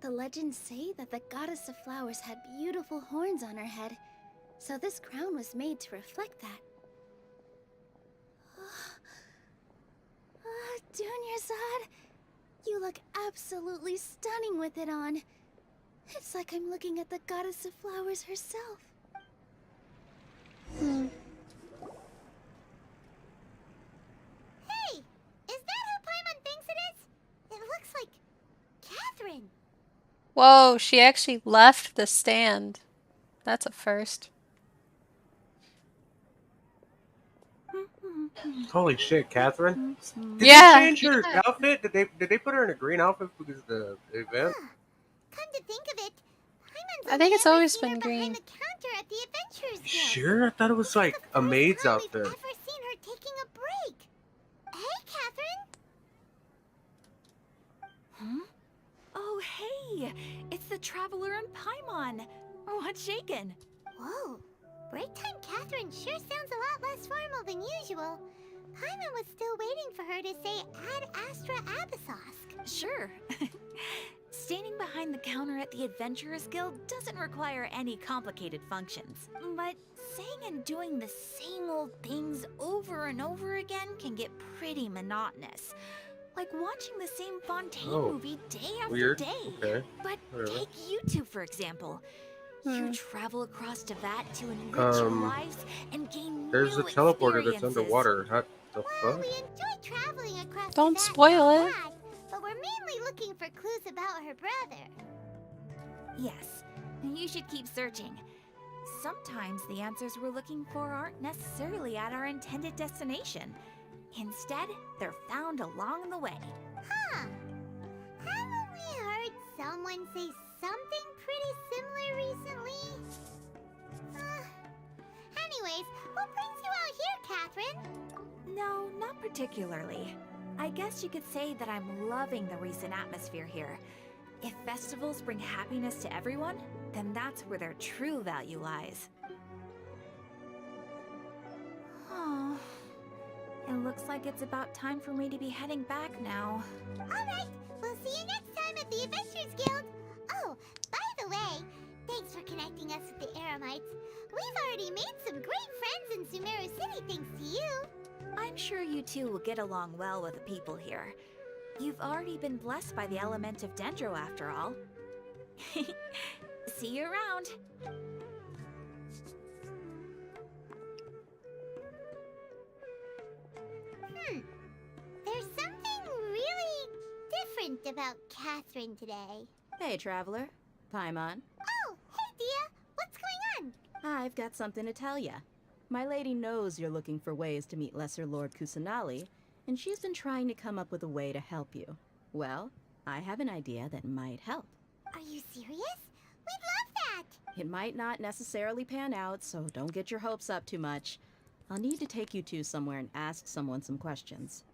The legends say that the Goddess of Flowers had beautiful horns on her head, so this crown was made to reflect that. Dunyarzad, you look absolutely stunning with it on. It's like I'm looking at the Goddess of Flowers herself. Hey! Is that who Paimon thinks it is? It looks like Catherine. Whoa, she actually left the stand. That's a first. Holy shit, Catherine! Did Yeah. they change her outfit? Did they put her in a green outfit because of the event? Come to think of it, I think it's always been green. the counter at the Adventurers Guild. Sure, I thought it was like a maid's outfit. I've never seen her taking a break. Hey, Catherine. Huh? Oh, hey! It's the Traveler and Paimon! What's shaken? Whoa. Break time Catherine sure sounds a lot less formal than usual. Hyman was still waiting for her to say Ad Astra Abyssosk. Sure. Standing behind the counter at the Adventurers Guild doesn't require any complicated functions. But saying and doing the same old things over and over again can get pretty monotonous. Like watching the same Fontaine movie day after day. Okay. But Whatever. take you two, for example. You travel across Teyvat to enrich your lives and gain There's new a teleporter that's experiences. underwater. What the Well, fuck? we enjoy traveling across Don't Teyvat spoil a it. lot, but we're mainly looking for clues about her brother. Yes, you should keep searching. Sometimes the answers we're looking for aren't necessarily at our intended destination. Instead, they're found along the way. Huh. Haven't we heard someone say something pretty similar recently? Anyways, what brings you out here, Catherine? No, not particularly. I guess you could say that I'm loving the recent atmosphere here. If festivals bring happiness to everyone, then that's where their true value lies. Oh, it looks like it's about time for me to be heading back now. Alright, we'll see you next time at the Adventurers Guild. Oh, by the way, thanks for connecting us with the Eremites. We've already made some great friends in Sumeru City thanks to you. I'm sure you two will get along well with the people here. You've already been blessed by the element of Dendro after all. See you around. There's something really different about Catherine today. Hey, traveler. Paimon. Oh, hey, Dia. What's going on? I've got something to tell ya. My lady knows you're looking for ways to meet Lesser Lord Kusanali, and she's been trying to come up with a way to help you. Well, I have an idea that might help. Are you serious? We'd love that. It might not necessarily pan out, so don't get your hopes up too much. I'll need to take you two somewhere and ask someone some questions.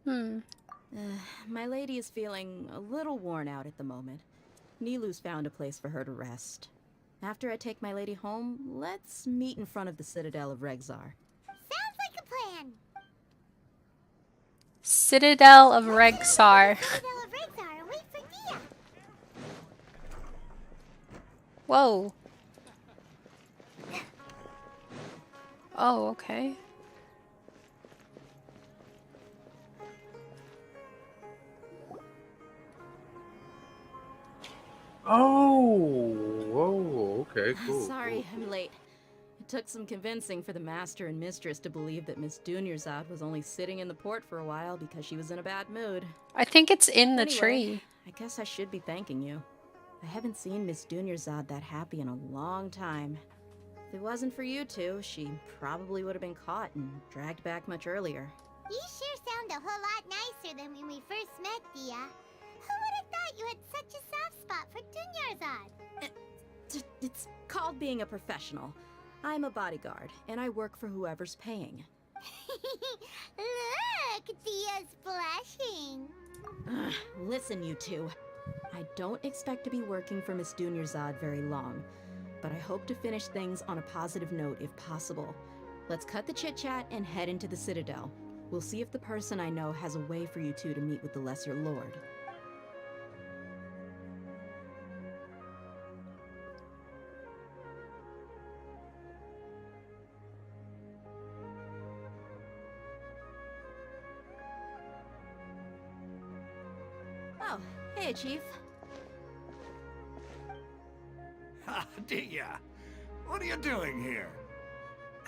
My lady is feeling a little worn out at the moment. Nilu's found a place for her to rest. After I take my lady home, let's meet in front of the Citadel of Regzar. Sounds like a plan. Citadel of Regzar. Citadel of Regzar, wait for Dia. Whoa. Oh, okay. Oh, whoa, okay, cool. Sorry, I'm late. It took some convincing for the master and mistress to believe that Miss Dunyarzad was only sitting in the port for a while because she was in a bad mood. I think it's in the Anyway, tree. I guess I should be thanking you. I haven't seen Miss Dunyarzad that happy in a long time. If it wasn't for you two, she probably would have been caught and dragged back much earlier. You sure sound a whole lot nicer than when we first met, Dia. Who would have thought you had such a soft spot for Dunyarzad? It's called being a professional. I'm a bodyguard, and I work for whoever's paying. Look, Dia's blushing. Listen, you two. I don't expect to be working for Miss Dunyarzad very long, but I hope to finish things on a positive note if possible. Let's cut the chit-chat and head into the Citadel. We'll see if the person I know has a way for you two to meet with the Lesser Lord. Oh, hey, Chief. Ha, Dia! What are you doing here?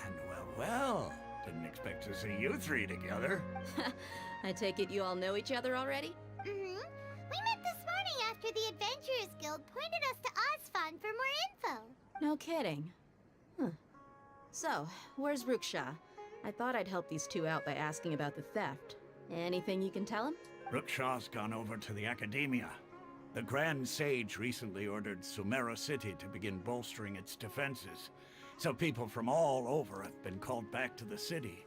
And well, didn't expect to see you three together. I take it you all know each other already? We met this morning after the Adventurers Guild pointed us to Ozfon for more info. No kidding. So, where's Ruksha? I thought I'd help these two out by asking about the theft. Anything you can tell him? Rukshaw's gone over to the Academia. The Grand Sage recently ordered Sumeru City to begin bolstering its defenses, so people from all over have been called back to the city.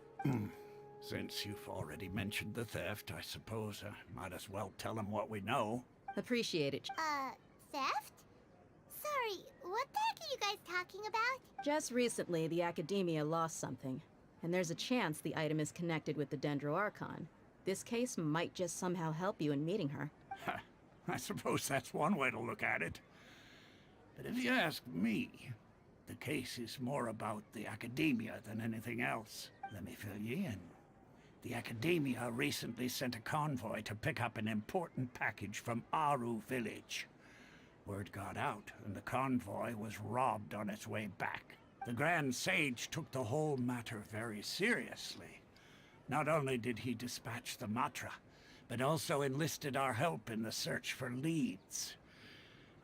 Since you've already mentioned the theft, I suppose I might as well tell them what we know. Appreciate it. Theft? Sorry, what the heck are you guys talking about? Just recently, the Academia lost something. and there's a chance the item is connected with the Dendro Archon. This case might just somehow help you in meeting her. I suppose that's one way to look at it. But if you ask me, the case is more about the Academia than anything else. Let me fill you in. The Academia recently sent a convoy to pick up an important package from Aru village. Word got out, and the convoy was robbed on its way back. The Grand Sage took the whole matter very seriously. Not only did he dispatch the Matra, but also enlisted our help in the search for leads.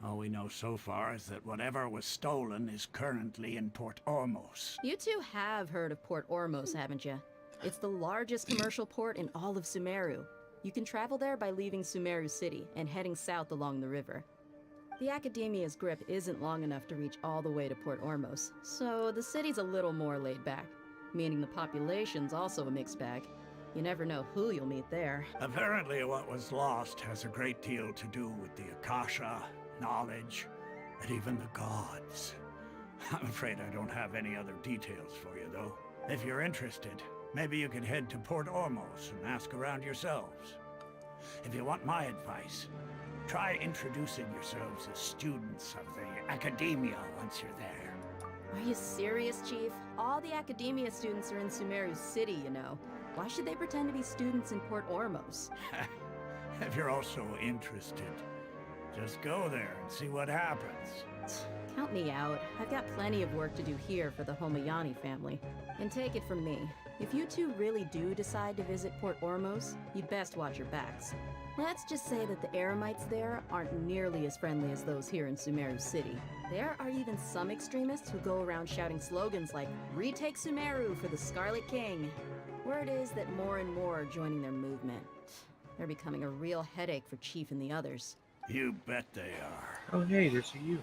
All we know so far is that whatever was stolen is currently in Port Ormos. You two have heard of Port Ormos, haven't you? It's the largest commercial port in all of Sumeru. You can travel there by leaving Sumeru City and heading south along the river. The Academia's grip isn't long enough to reach all the way to Port Ormos, so the city's a little more laid back, meaning the population's also a mixed bag. You never know who you'll meet there. Apparently what was lost has a great deal to do with the Akasha, knowledge, and even the gods. I'm afraid I don't have any other details for you, though. If you're interested, maybe you can head to Port Ormos and ask around yourselves. If you want my advice, try introducing yourselves as students of the Academia once you're there. Are you serious, Chief? All the Academia students are in Sumeru City, you know. Why should they pretend to be students in Port Ormos? If you're also interested, just go there and see what happens. Count me out. I've got plenty of work to do here for the Homayani family. And take it from me, if you two really do decide to visit Port Ormos, you'd best watch your backs. Let's just say that the Eremites there aren't nearly as friendly as those here in Sumeru City. There are even some extremists who go around shouting slogans like, "Retake Sumeru for the Scarlet King." Word is that more and more are joining their movement. They're becoming a real headache for Chief and the others. You bet they are. Oh, hey, there's you.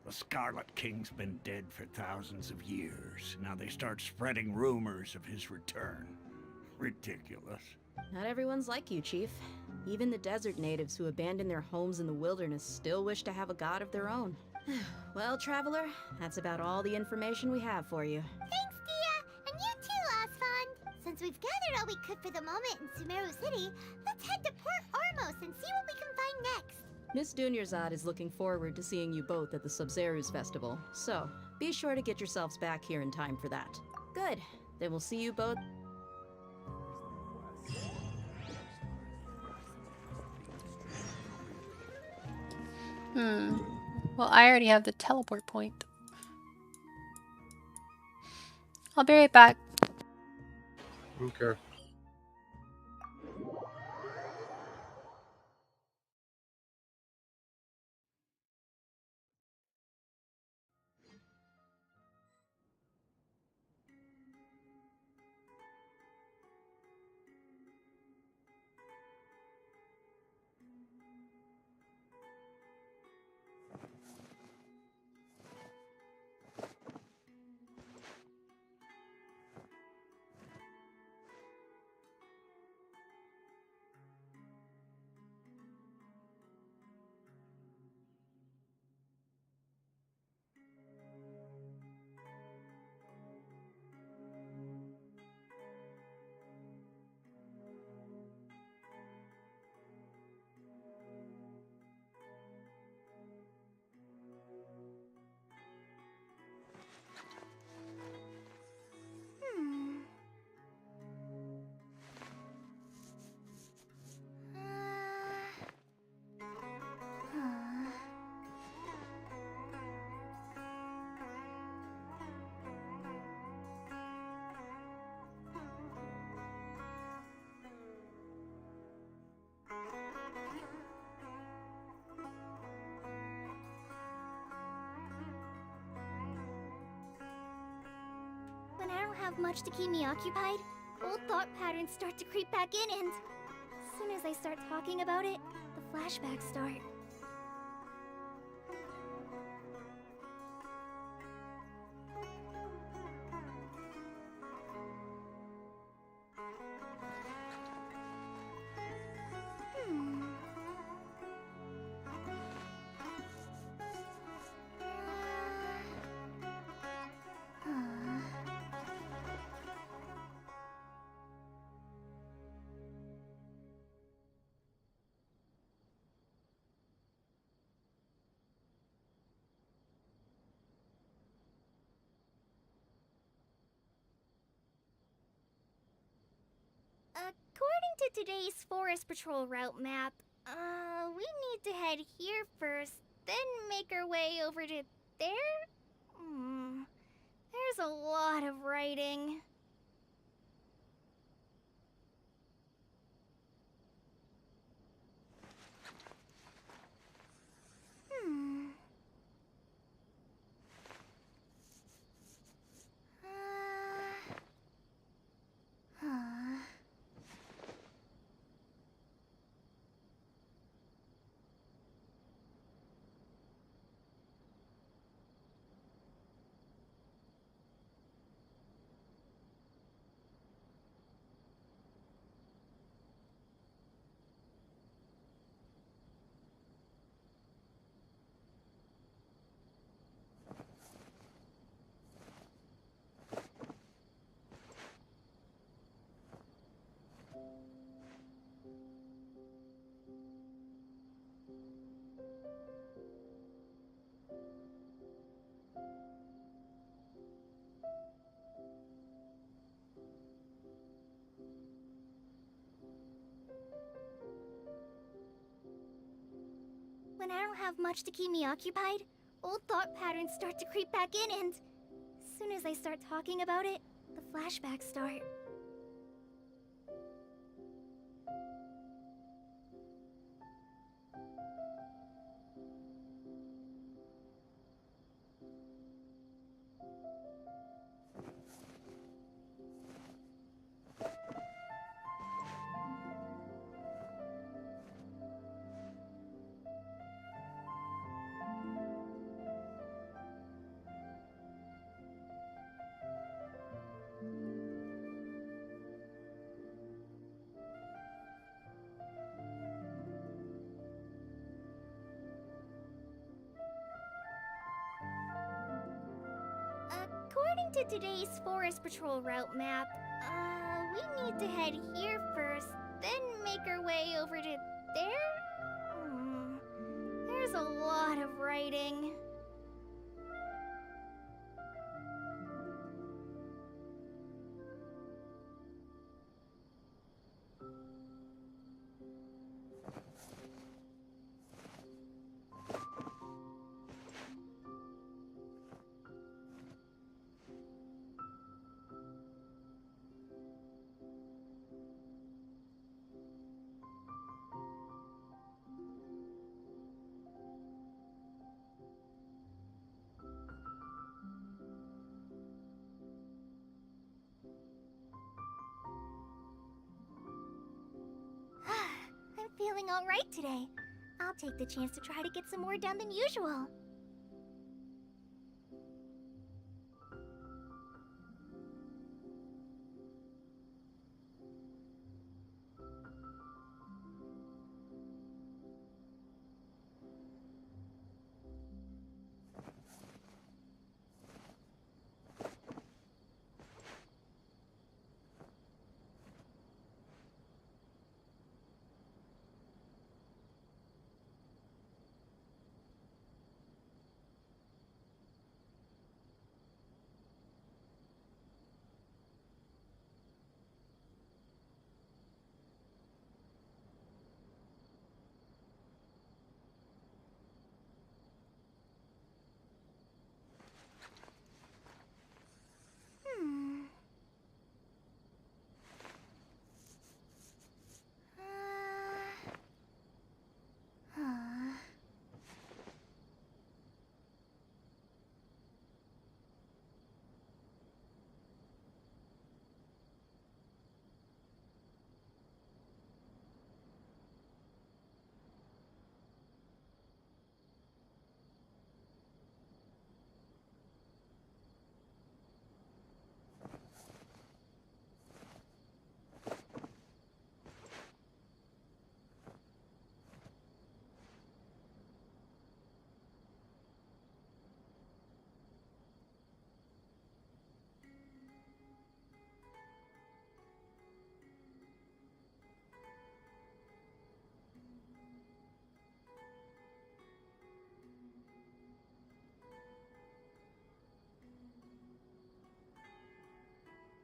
The Scarlet King's been dead for thousands of years. Now they start spreading rumors of his return. Ridiculous. Not everyone's like you, Chief. Even the desert natives who abandoned their homes in the wilderness still wish to have a god of their own. Well, Traveler, that's about all the information we have for you. Thanks, Dia! And you too, Osfond! Since we've gathered all we could for the moment in Sumeru City, let's head to Port Ormos and see what we can find next. Miss Dunyarzad is looking forward to seeing you both at the Subzeros Festival, so be sure to get yourselves back here in time for that. Good. Then we'll see you both. Well, I already have the teleport point. I'll be right back. Okay. When I don't have much to keep me occupied, old thought patterns start to creep back in, and as soon as I start talking about it, the flashbacks start. to today's Forest Patrol route map, we need to head here first, then make our way over to there? There's a lot of writing. When I don't have much to keep me occupied, old thought patterns start to creep back in, and as soon as I start talking about it, the flashbacks start. According to today's Forest Patrol route map, we need to head here first, then make our way over to there? There's a lot of writing. I'm feeling alright today. I'll take the chance to try to get some more done than usual.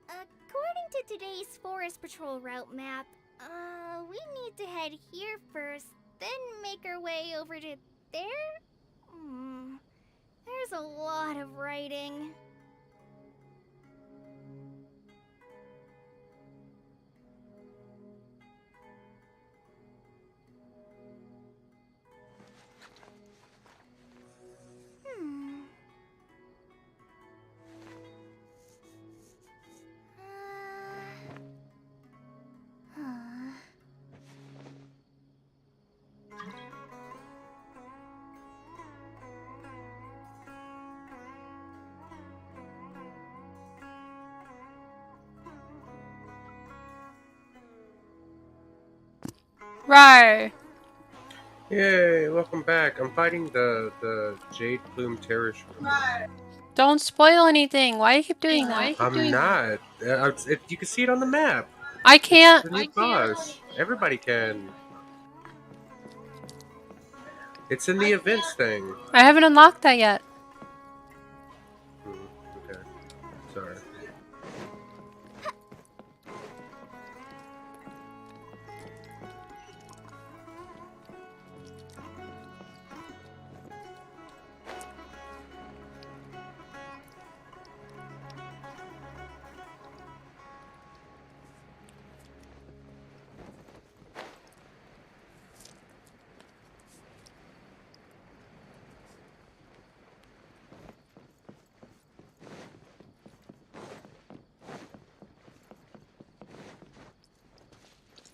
According to today's Forest Patrol route map, We need to head here first, then make our way over to there? There's a lot of writing. Rawr. Yay, welcome back. I'm fighting the Jade Plume Terrorist. Don't spoil anything. Why do you keep doing that? I'm not. You can see it on the map. I can't. The new boss. Everybody can. It's in the events thing. I haven't unlocked that yet. Okay. Sorry.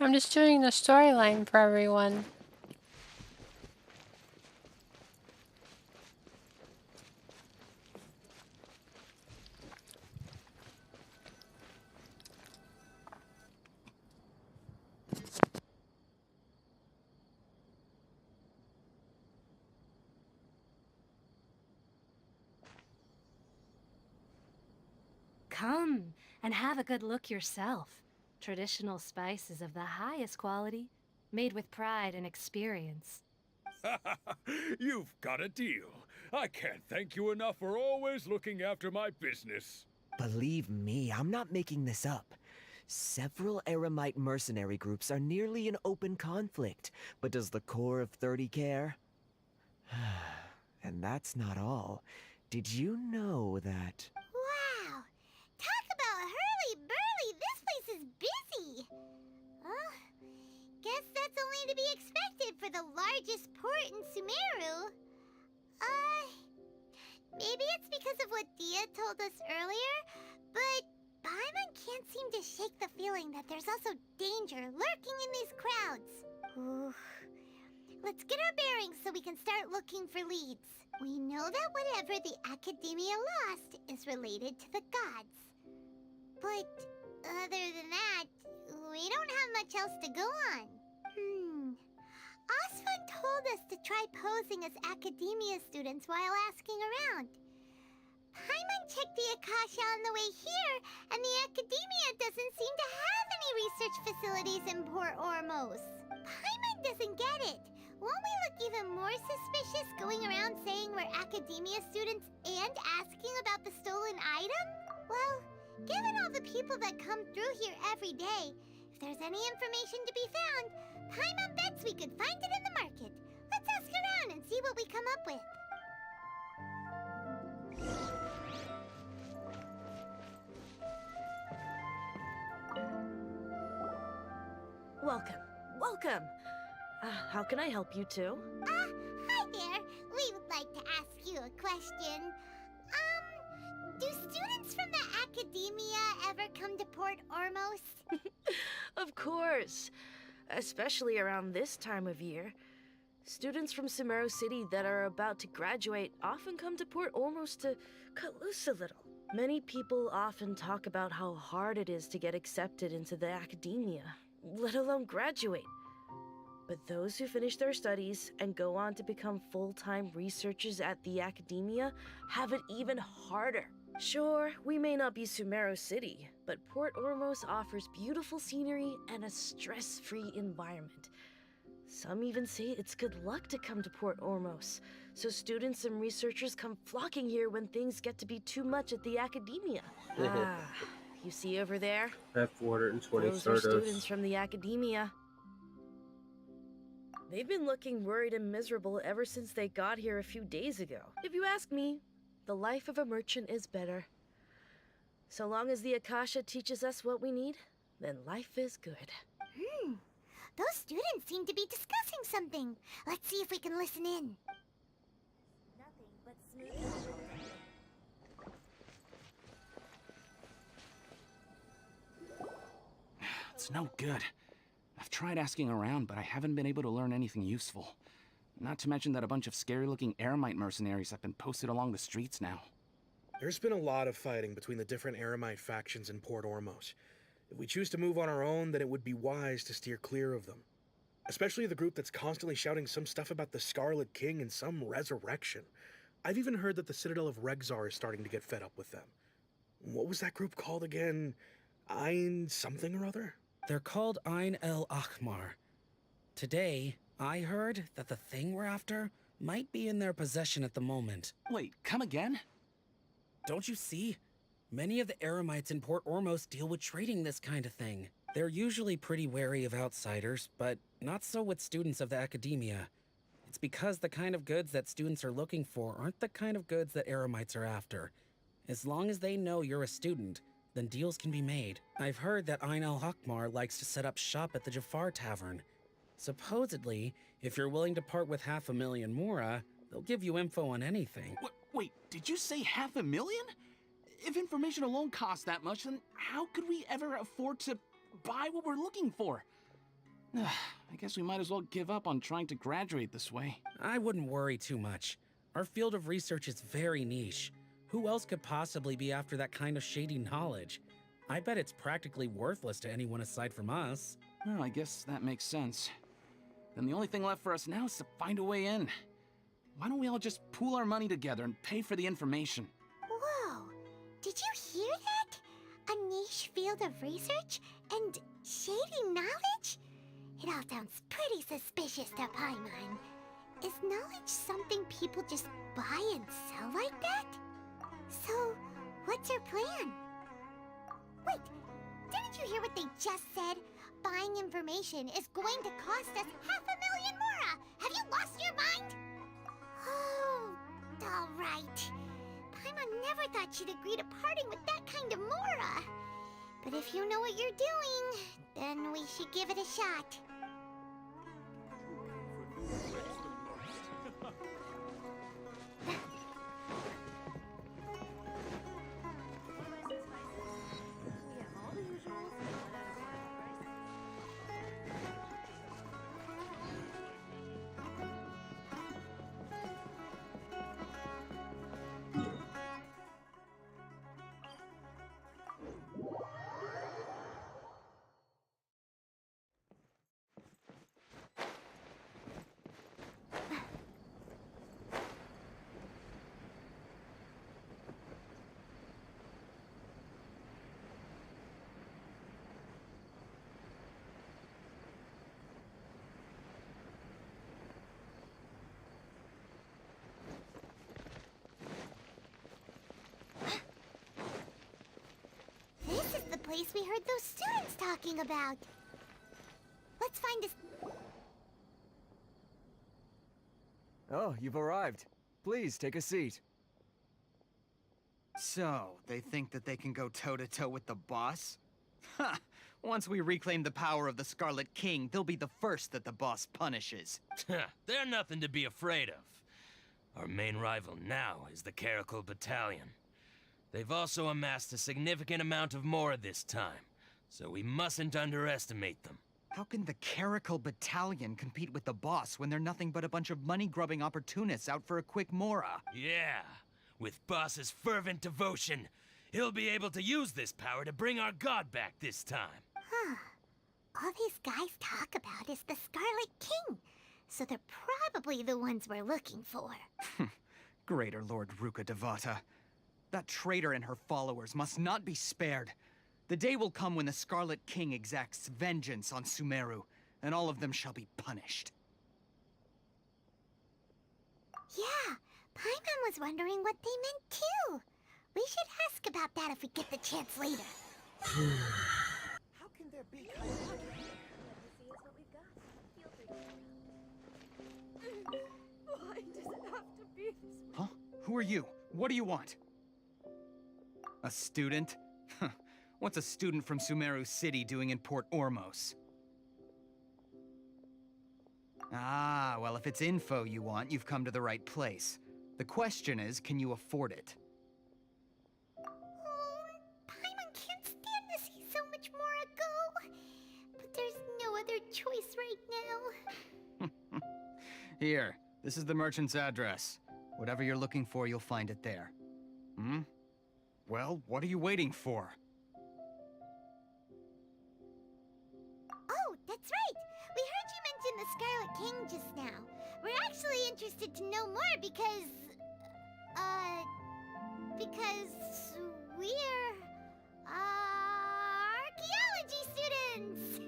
I'm just doing the storyline for everyone. Come and have a good look yourself. Traditional spices of the highest quality, made with pride and experience. You've got a deal. I can't thank you enough for always looking after my business. Believe me, I'm not making this up. Several Eremite mercenary groups are nearly in open conflict, but does the core of 30 care? And that's not all. Did you know that... Wow! Talk about hurly-burly! This place is busy! Well, guess that's only to be expected for the largest port in Sumeru. Maybe it's because of what Dia told us earlier, but Paimon can't seem to shake the feeling that there's also danger lurking in these crowds. Ooh. Let's get our bearings so we can start looking for leads. We know that whatever the Academia lost is related to the gods. But other than that, we don't have much else to go on. Osfun told us to try posing as Academia students while asking around. Paimon checked the Akasha on the way here, and the Academia doesn't seem to have any research facilities in Port Ormos. Paimon doesn't get it. Won't we look even more suspicious going around saying we're Academia students and asking about the stolen item? Well, given all the people that come through here every day, if there's any information to be found, Paimon bets we could find it in the market. Let's ask around and see what we come up with. Welcome, welcome. How can I help you two? Hi there. We would like to ask you a question. Do students from the Academia ever come to Port Ormos? Of course. Especially around this time of year. Students from Sumeru City that are about to graduate often come to Port Ormos to cut loose a little. Many people often talk about how hard it is to get accepted into the Academia, let alone graduate. But those who finish their studies and go on to become full-time researchers at the Academia have it even harder. Sure, we may not be Sumeru City, but Port Ormos offers beautiful scenery and a stress-free environment. Some even say it's good luck to come to Port Ormos, so students and researchers come flocking here when things get to be too much at the Academia. you see over there? I have 420 Those are students Stardust. from the academia. They've been looking worried and miserable ever since they got here a few days ago. If you ask me, the life of a merchant is better. So long as the Akasha teaches us what we need, then life is good. Those students seem to be discussing something. Let's see if we can listen in. Nothing but smooth. It's no good. I've tried asking around, but I haven't been able to learn anything useful. Not to mention that a bunch of scary-looking Eremite mercenaries have been posted along the streets now. There's been a lot of fighting between the different Eremite factions in Port Ormos. If we choose to move on our own, then it would be wise to steer clear of them. Especially the group that's constantly shouting some stuff about the Scarlet King and some resurrection. I've even heard that the Citadel of Regzar is starting to get fed up with them. What was that group called again? Ein something or other? They're called Ein El Ahmar. Today, I heard that the thing we're after might be in their possession at the moment. Wait, come again? Don't you see? Many of the Eremites in Port Ormos deal with trading this kind of thing. They're usually pretty wary of outsiders, but not so with students of the academia. It's because the kind of goods that students are looking for aren't the kind of goods that Eremites are after. As long as they know you're a student, then deals can be made. I've heard that Ein El Hakmar likes to set up shop at the Jafar Tavern. Supposedly, if you're willing to part with 500,000 Mora, they'll give you info on anything. Wait, did you say 500,000? If information alone costs that much, then how could we ever afford to buy what we're looking for? I guess we might as well give up on trying to graduate this way. I wouldn't worry too much. Our field of research is very niche. Who else could possibly be after that kind of shady knowledge? I bet it's practically worthless to anyone aside from us. Well, I guess that makes sense. Then the only thing left for us now is to find a way in. Why don't we all just pool our money together and pay for the information? Whoa! Did you hear that? A niche field of research and shady knowledge? It all sounds pretty suspicious to Paimon. Is knowledge something people just buy and sell like that? So, what's your plan? Wait, didn't you hear what they just said? Buying information is going to cost us 500,000 Mora! Have you lost your mind? Oh, alright. Paimon never thought she'd agree to parting with that kind of Mora. But if you know what you're doing, then we should give it a shot. This is the place we heard those students talking about. Let's find this. Oh, you've arrived. Please, take a seat. So, they think that they can go toe-to-toe with the boss? Ha! Once we reclaim the power of the Scarlet King, they'll be the first that the boss punishes. They're nothing to be afraid of. Our main rival now is the Caracal Battalion. They've also amassed a significant amount of Mora this time, so we mustn't underestimate them. How can the Caracal Battalion compete with the boss when they're nothing but a bunch of money-grubbing opportunists out for a quick Mora? Yeah, with boss's fervent devotion, he'll be able to use this power to bring our god back this time. Huh. All these guys talk about is the Scarlet King, so they're probably the ones we're looking for. Greater Lord Ruka Devata. That traitor and her followers must not be spared. The day will come when the Scarlet King exacts vengeance on Sumeru, and all of them shall be punished. Yeah, Paimon was wondering what they meant too. We should ask about that if we get the chance later. How can there be kind of luck here? Why does it have to be this way? Huh? Who are you? What do you want? A student? What's a student from Sumeru City doing in Port Ormos? Ah, well, if it's info you want, you've come to the right place. The question is, can you afford it? Paimon can't stand to see so much more go. But there's no other choice right now. Here, this is the merchant's address. Whatever you're looking for, you'll find it there. Hmm? Well, what are you waiting for? Oh, that's right. We heard you mention the Scarlet King just now. We're actually interested to know more because we're archaeology students.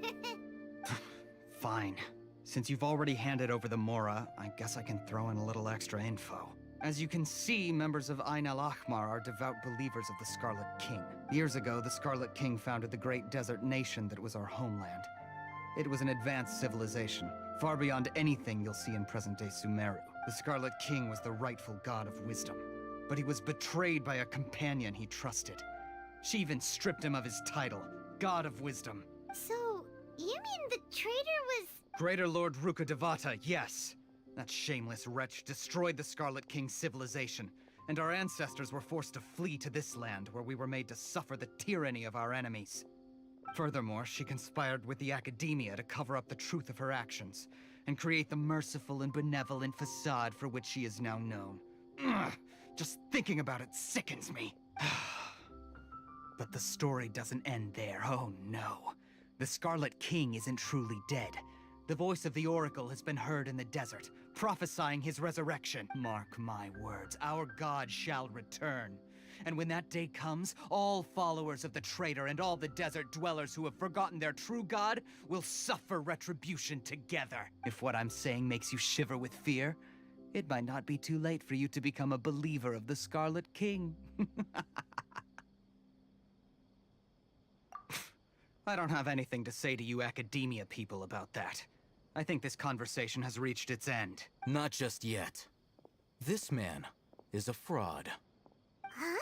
Fine. Since you've already handed over the Mora, I guess I can throw in a little extra info. As you can see, members of Ain al-Ahmar are devout believers of the Scarlet King. Years ago, the Scarlet King founded the great desert nation that was our homeland. It was an advanced civilization, far beyond anything you'll see in present-day Sumeru. The Scarlet King was the rightful god of wisdom, but he was betrayed by a companion he trusted. She even stripped him of his title, God of Wisdom. So, you mean the traitor was... Greater Lord Ruka Devata, yes. That shameless wretch destroyed the Scarlet King's civilization, and our ancestors were forced to flee to this land where we were made to suffer the tyranny of our enemies. Furthermore, she conspired with the Academia to cover up the truth of her actions, and create the merciful and benevolent facade for which she is now known. Ugh, just thinking about it sickens me. But the story doesn't end there, oh no. The Scarlet King isn't truly dead. The voice of the Oracle has been heard in the desert, prophesying his resurrection. Mark my words, our god shall return. And when that day comes, all followers of the traitor and all the desert dwellers who have forgotten their true god will suffer retribution together. If what I'm saying makes you shiver with fear, it might not be too late for you to become a believer of the Scarlet King. I don't have anything to say to you Academia people about that. I think this conversation has reached its end. Not just yet. This man is a fraud. Huh?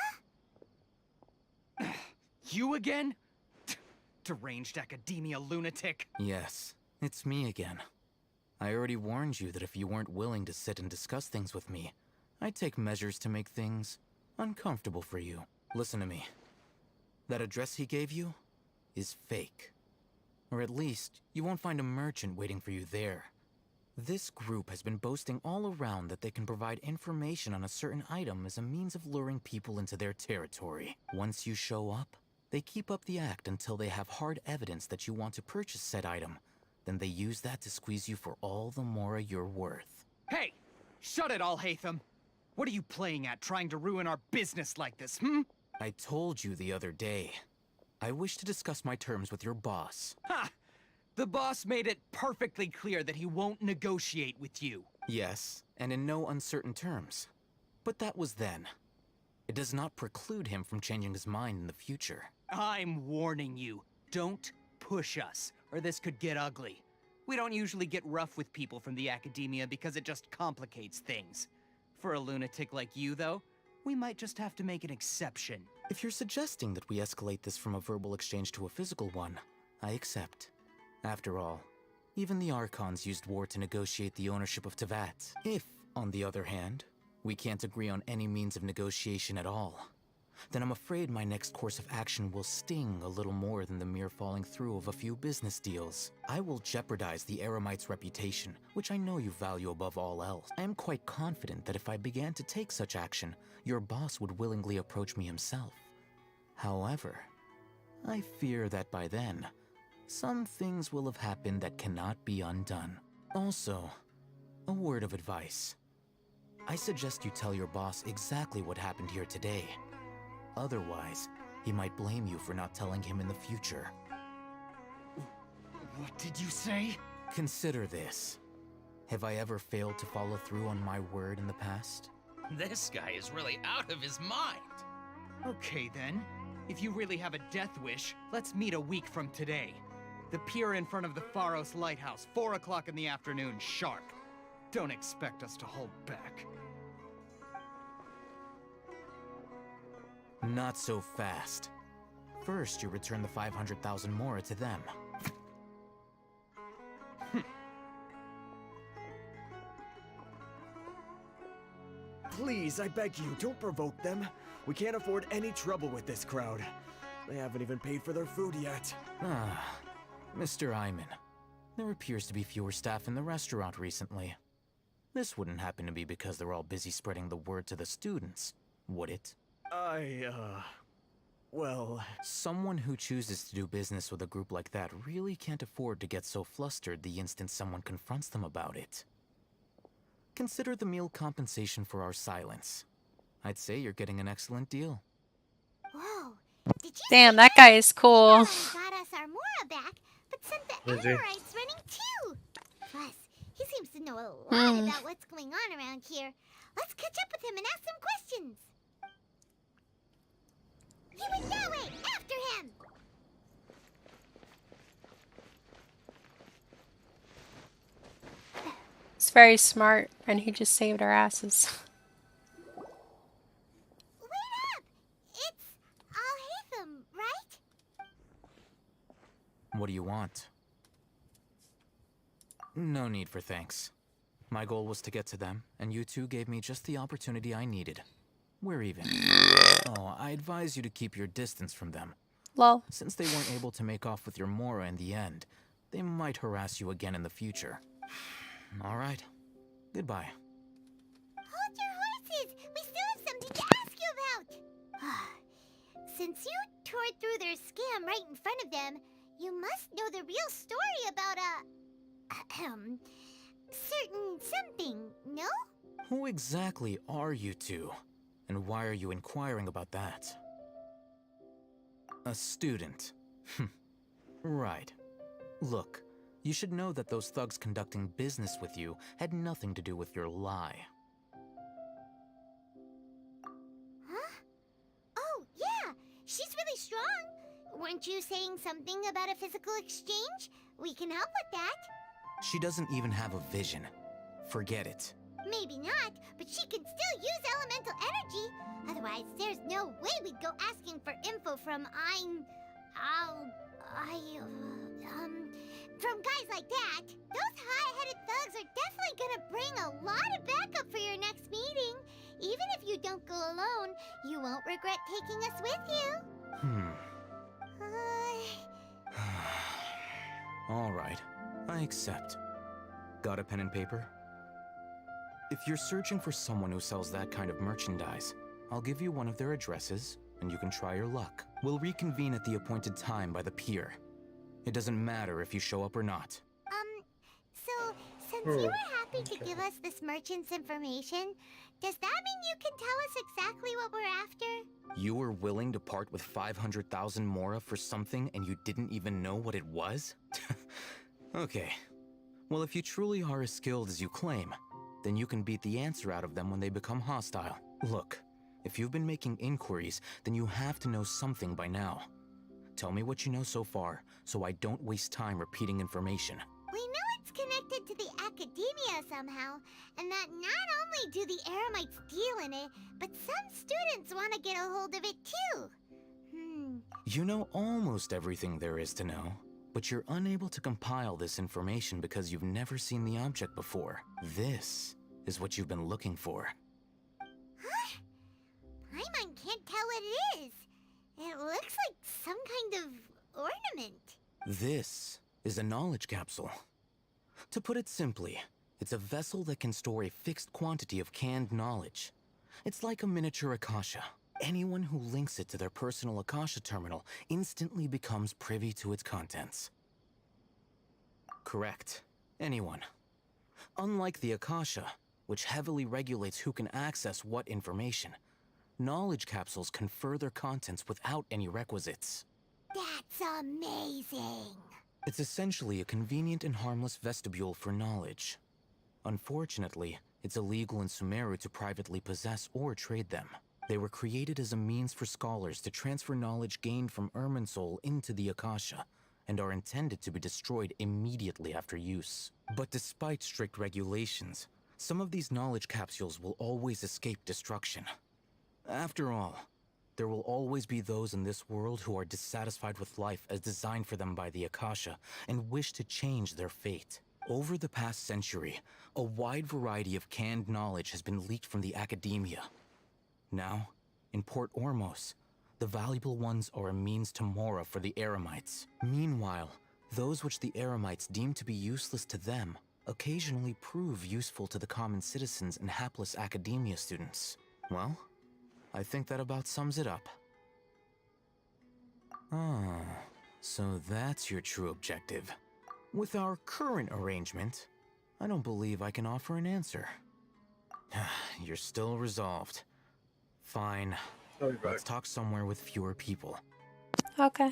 You again? Deranged Academia lunatic? Yes, it's me again. I already warned you that if you weren't willing to sit and discuss things with me, I'd take measures to make things uncomfortable for you. Listen to me. That address he gave you is fake. Or at least, you won't find a merchant waiting for you there. This group has been boasting all around that they can provide information on a certain item as a means of luring people into their territory. Once you show up, they keep up the act until they have hard evidence that you want to purchase said item. Then they use that to squeeze you for all the more you're worth. Hey! Shut it all, Hatham! What are you playing at, trying to ruin our business like this, hmm? I told you the other day. I wish to discuss my terms with your boss. Ha! The boss made it perfectly clear that he won't negotiate with you. Yes, and in no uncertain terms. But that was then. It does not preclude him from changing his mind in the future. I'm warning you. Don't push us, or this could get ugly. We don't usually get rough with people from the Academia because it just complicates things. For a lunatic like you, though, we might just have to make an exception. If you're suggesting that we escalate this from a verbal exchange to a physical one, I accept. After all, even the Archons used war to negotiate the ownership of Teyvat. If, on the other hand, we can't agree on any means of negotiation at all, then I'm afraid my next course of action will sting a little more than the mere falling through of a few business deals. I will jeopardize the Eremite's reputation, which I know you value above all else. I am quite confident that if I began to take such action, your boss would willingly approach me himself. However, I fear that by then, some things will have happened that cannot be undone. Also, a word of advice. I suggest you tell your boss exactly what happened here today. Otherwise, he might blame you for not telling him in the future. What did you say? Consider this. Have I ever failed to follow through on my word in the past? This guy is really out of his mind. Okay then. If you really have a death wish, let's meet a week from today. The pier in front of the Pharos Lighthouse, 4 o'clock in the afternoon, sharp. Don't expect us to hold back. Not so fast. First, you return the 500,000 mora to them. Please, I beg you, don't provoke them. We can't afford any trouble with this crowd. They haven't even paid for their food yet. Ah, Mr. Iman. There appears to be fewer staff in the restaurant recently. This wouldn't happen to be because they're all busy spreading the word to the students, would it? Well... Someone who chooses to do business with a group like that really can't afford to get so flustered the instant someone confronts them about it. Consider the meal compensation for our silence. I'd say you're getting an excellent deal. Whoa. Did you Damn, that guy is cool. got us our Mora back, but sent the Is he? Amorites running too. Plus, he seems to know a lot about what's going on around here. Let's catch up with him and ask some questions. He went that way! After him! It's very smart, and he just saved our asses. Wait up! It's Al-Haytham, right? What do you want? No need for thanks. My goal was to get to them, and you two gave me just the opportunity I needed. We're even. Oh, I advise you to keep your distance from them. Lol. Since they weren't able to make off with your Mora in the end, they might harass you again in the future. All right. Goodbye. Hold your horses! We still have something to ask you about! Since you tore through their scam right in front of them, you must know the real story about certain something, no? Who exactly are you two? And why are you inquiring about that? A student. Right. Look, you should know that those thugs conducting business with you had nothing to do with your lie. Huh? Oh, yeah! She's really strong! Weren't you saying something about a physical exchange? We can help with that. She doesn't even have a vision. Forget it. Maybe not, but she can still use elemental energy. Otherwise, there's no way we'd go asking for info from from guys like that. Those high-headed thugs are definitely gonna bring a lot of backup for your next meeting. Even if you don't go alone, you won't regret taking us with you. All right, I accept. Got a pen and paper? If you're searching for someone who sells that kind of merchandise, I'll give you one of their addresses, and you can try your luck. We'll reconvene at the appointed time by the pier. It doesn't matter if you show up or not. So, since you were happy to give us this merchant's information, does that mean you can tell us exactly what we're after? You were willing to part with 500,000 mora for something and you didn't even know what it was? Okay. Well, if you truly are as skilled as you claim, then you can beat the answer out of them when they become hostile. Look, if you've been making inquiries, then you have to know something by now. Tell me what you know so far, so I don't waste time repeating information. We know it's connected to the academia somehow, and that not only do the Eremites deal in it, but some students want to get a hold of it too. You know almost everything there is to know, but you're unable to compile this information because you've never seen the object before. This is what you've been looking for. Huh? Paimon can't tell what it is. It looks like some kind of ornament. This is a knowledge capsule. To put it simply, it's a vessel that can store a fixed quantity of canned knowledge. It's like a miniature Akasha. Anyone who links it to their personal Akasha terminal instantly becomes privy to its contents. Correct. Anyone. Unlike the Akasha, which heavily regulates who can access what information, knowledge capsules confer their contents without any requisites. That's amazing! It's essentially a convenient and harmless vestibule for knowledge. Unfortunately, it's illegal in Sumeru to privately possess or trade them. They were created as a means for scholars to transfer knowledge gained from Irminsul into the Akasha, and are intended to be destroyed immediately after use. But despite strict regulations, some of these knowledge capsules will always escape destruction. After all, there will always be those in this world who are dissatisfied with life as designed for them by the Akasha and wish to change their fate. Over the past century, a wide variety of canned knowledge has been leaked from the academia. Now, in Port Ormos, the valuable ones are a means to Mora for the Eremites. Meanwhile, those which the Eremites deem to be useless to them occasionally prove useful to the common citizens and hapless academia students. Well, I think that about sums it up. Ah, so that's your true objective. With our current arrangement, I don't believe I can offer an answer. You're still resolved. Fine. Let's talk somewhere with fewer people. Okay.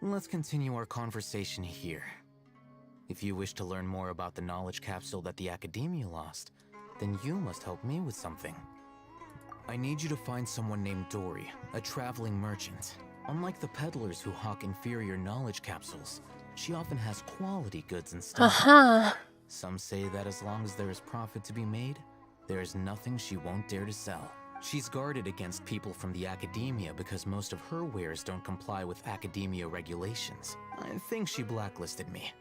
Let's continue our conversation here. If you wish to learn more about the knowledge capsule that the Academia lost, then you must help me with something. I need you to find someone named Dory, a traveling merchant. Unlike the peddlers who hawk inferior knowledge capsules, she often has quality goods in stock. Some say that as long as there is profit to be made, there is nothing she won't dare to sell. She's guarded against people from the Academia because most of her wares don't comply with Academia regulations. I think she blacklisted me.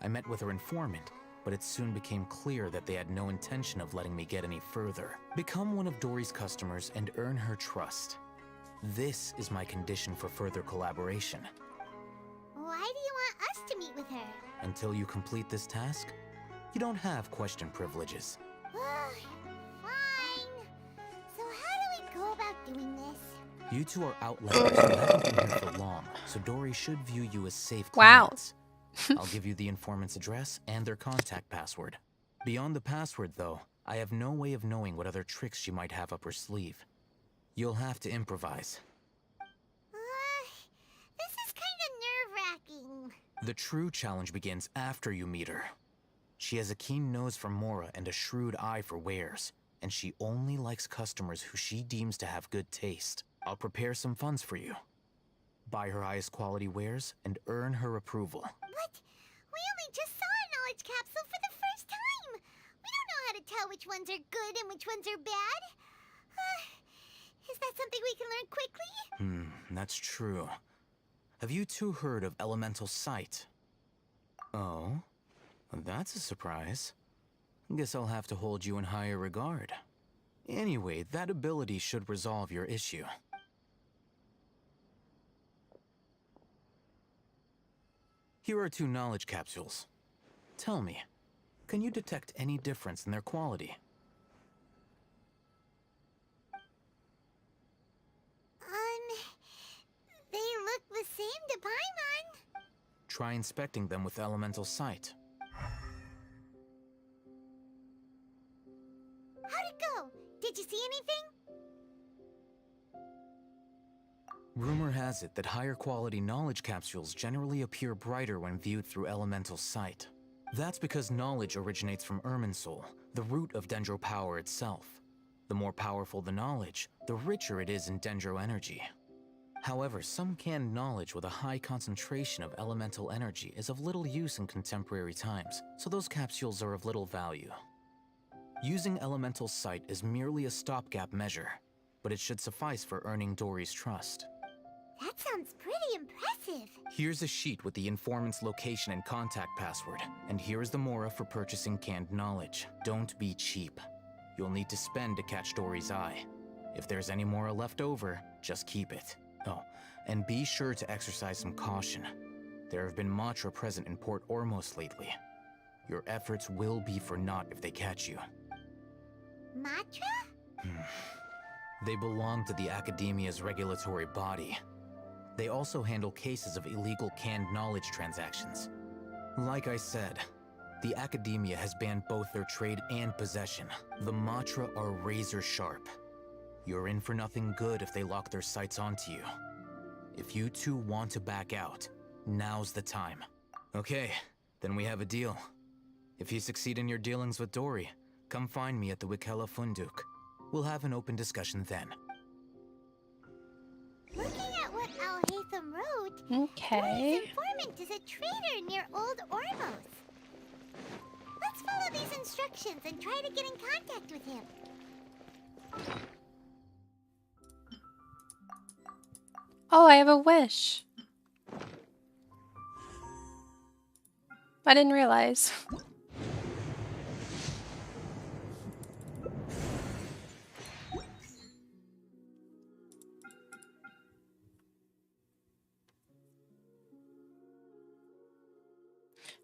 I met with her informant, but it soon became clear that they had no intention of letting me get any further. Become one of Dory's customers and earn her trust. This is my condition for further collaboration. Why do you want us to meet with her? Until you complete this task, you don't have question privileges. Fine. So how do we go about doing this? You two are outlanders who haven't been here for long, so Dory should view you as safe Wow. clients. I'll give you the informant's address and their contact password. Beyond the password, though, I have no way of knowing what other tricks she might have up her sleeve. You'll have to improvise. This is kind of nerve-wracking. The true challenge begins after you meet her. She has a keen nose for Mora and a shrewd eye for wares, and she only likes customers who she deems to have good taste. I'll prepare some funds for you. Buy her highest quality wares and earn her approval. What? We only just saw a knowledge capsule for the first time. We don't know how to tell which ones are good and which ones are bad. Is that something we can learn quickly? That's true. Have you two heard of elemental sight? Oh, that's a surprise. Guess I'll have to hold you in higher regard. Anyway, that ability should resolve your issue. Here are 2 knowledge capsules. Tell me, can you detect any difference in their quality? They look the same to Paimon. Try inspecting them with elemental sight. How'd it go? Did you see anything? Rumor has it that higher quality knowledge capsules generally appear brighter when viewed through elemental sight. That's because knowledge originates from Irminsul, the root of Dendro power itself. The more powerful the knowledge, the richer it is in Dendro energy. However, some canned knowledge with a high concentration of elemental energy is of little use in contemporary times, so those capsules are of little value. Using elemental sight is merely a stopgap measure, but it should suffice for earning Dory's trust. That sounds pretty impressive. Here's a sheet with the informant's location and contact password, and here is the Mora for purchasing canned knowledge. Don't be cheap. You'll need to spend to catch Dory's eye. If there's any Mora left over, just keep it. Oh, and be sure to exercise some caution. There have been Matra present in Port Ormos lately. Your efforts will be for naught if they catch you. Matra? They belong to the Academia's regulatory body. They also handle cases of illegal canned knowledge transactions. Like I said, the Academia has banned both their trade and possession. The Matra are razor sharp. You're in for nothing good if they lock their sights onto you. If you two want to back out, now's the time. Okay, then we have a deal. If you succeed in your dealings with Dory, come find me at the Wikella Funduk. We'll have an open discussion then. Looking at what Al-Haytham wrote, Okay. Dory's informant is a traitor near Old Ormos. Let's follow these instructions and try to get in contact with him. Oh, I have a wish. I didn't realize.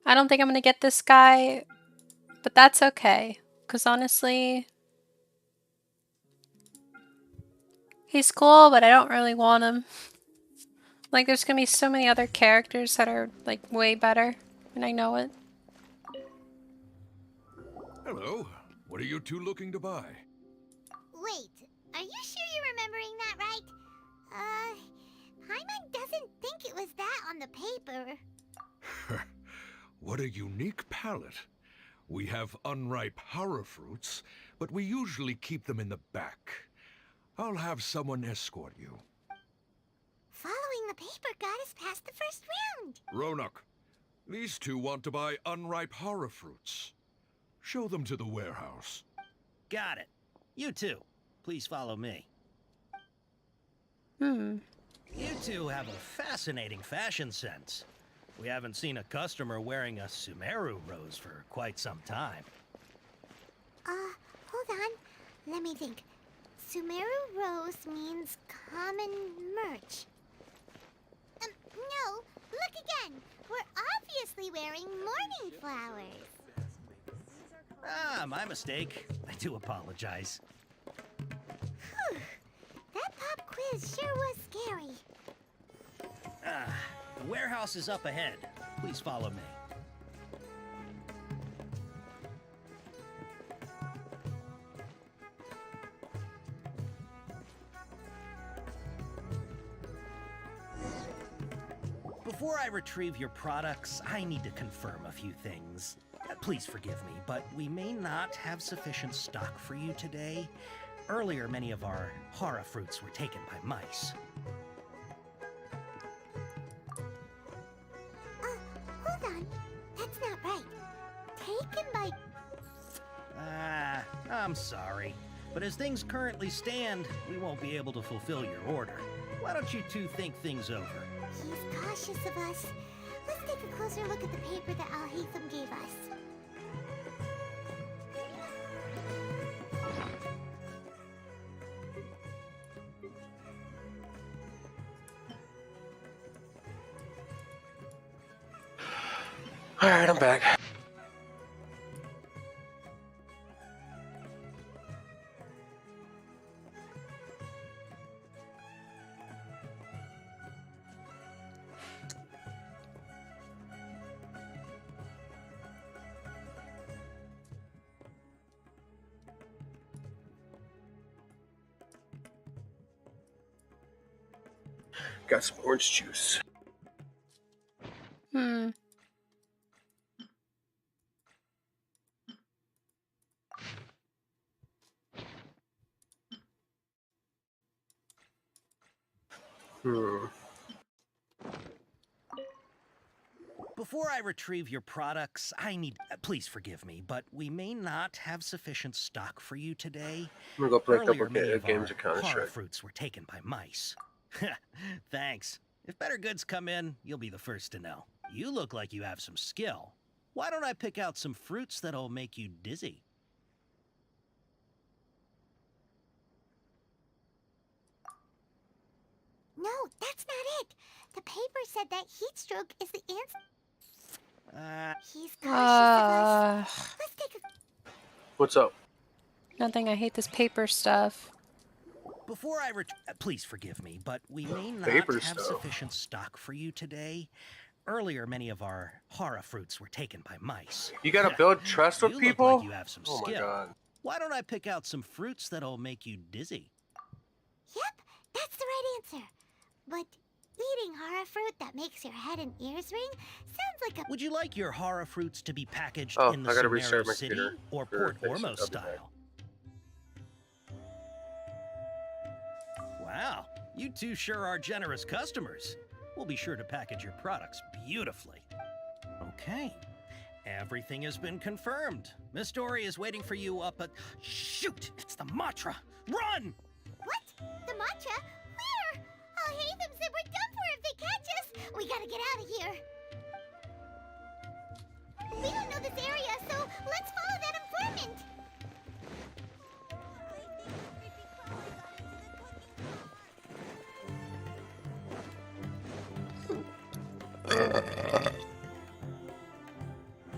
I don't think I'm gonna get this guy, but that's okay. Because honestly, he's cool, but I don't really want him. Like, there's gonna be so many other characters that are, like, way better, and I know it. Hello. What are you two looking to buy? Wait, are you sure you're remembering that right? Paimon doesn't think it was that on the paper. What a unique palette. We have unripe horror fruits, but we usually keep them in the back. I'll have someone escort you. Following the paper got us past the first round. Ronak, these two want to buy unripe horror fruits. Show them to the warehouse. Got it. You two, please follow me. Hmm. You two have a fascinating fashion sense. We haven't seen a customer wearing a Sumeru rose for quite some time. Hold on. Let me think. Sumeru rose means common merch. No, look again. We're obviously wearing morning flowers. Ah, my mistake. I do apologize. Whew. That pop quiz sure was scary. Ah, the warehouse is up ahead. Please follow me. Before I retrieve your products, I need to confirm a few things. Please forgive me, but we may not have sufficient stock for you today. Earlier, many of our hara fruits were taken by mice. Hold on. That's not right. Taken by... Ah, I'm sorry. But as things currently stand, we won't be able to fulfill your order. Why don't you two think things over? He's cautious of us. Let's take a closer look at the paper that Al-Haytham gave us. Alright, I'm back. Got some orange juice. Hmm. Before I retrieve your products, I need... please forgive me, but we may not have sufficient stock for you today. I'm gonna go play a couple Earlier, many of games our of Counter-Strike. hara fruits were taken by mice. Thanks. If better goods come in, you'll be the first to know. You look like you have some skill. Why don't I pick out some fruits that'll make you dizzy? No, that's not it. The paper said that heat stroke is the answer. He's cautious of us. Let's take a... What's up? Nothing. I hate this paper stuff. Before I please forgive me, but we may not Paper have stuff. sufficient stock for you today. Earlier, many of our hara fruits were taken by mice. You gotta build trust with You people? Look like you have some Oh my skill. god. Why don't I pick out some fruits that'll make you dizzy? That's the right answer. But eating horror fruit that makes your head and ears ring sounds like a... Would you like your horror fruits to be packaged Oh, in the I gotta Sumero restart my City computer or for Port fixing Ormos up style? Wow, you two sure are generous customers. We'll be sure to package your products beautifully. Okay, everything has been confirmed. Miss Dory is waiting for you up at... Shoot, it's the Matra! Run! What? The matcha? Where? All Hatham said we're done for if they catch us. We gotta get out of here. We don't know this area, so let's follow that informant.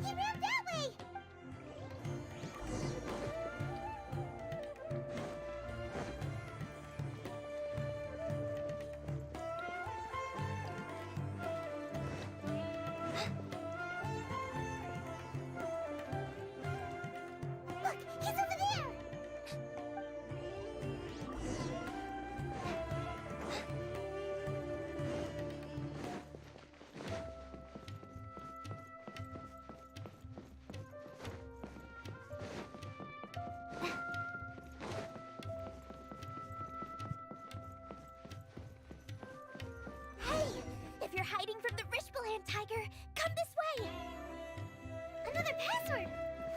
He ran that way. Look, he's over there. Hey, if you're hiding from the Rishbaland tiger, come this way. Another password.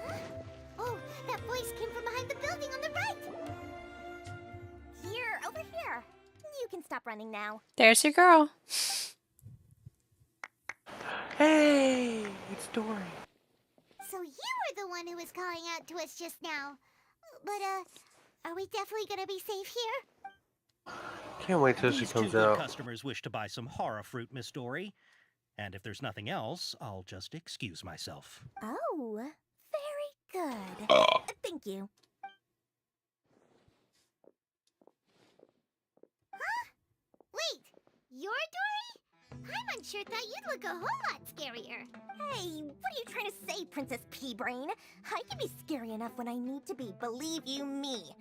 Huh? Oh, that voice came from behind the building on the right. Here, over here. You can stop running now. There's your girl. Hey, it's Dory. So you were the one who was calling out to us just now. But, are we definitely gonna be safe here? Can't wait till she These two comes good out. customers wish to buy some horror fruit, Miss Dory. And if there's nothing else, I'll just excuse myself. Oh, very good. Thank you. Huh? Wait, you're Dory? I'm unsure thought you'd look a whole lot scarier. Hey, what are you trying to say, Princess Pea-Brain? I can be scary enough when I need to be, believe you me.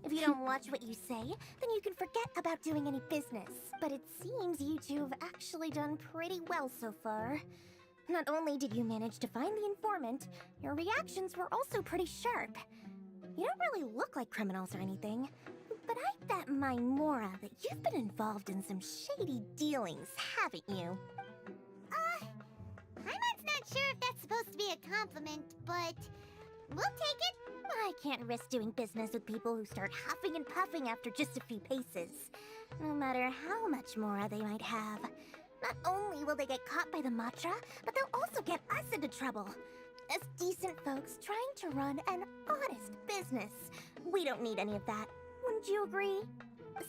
If you don't watch what you say, then you can forget about doing any business. But it seems you two have actually done pretty well so far. Not only did you manage to find the informant, your reactions were also pretty sharp. You don't really look like criminals or anything, but I bet my Mora that you've been involved in some shady dealings, haven't you? I'm not sure if that's supposed to be a compliment, but we'll take it. I can't risk doing business with people who start huffing and puffing after just a few paces, no matter how much Mora they might have. Not only will they get caught by the Matra, but they'll also get us into trouble. As decent folks trying to run an honest business, we don't need any of that. Wouldn't you agree?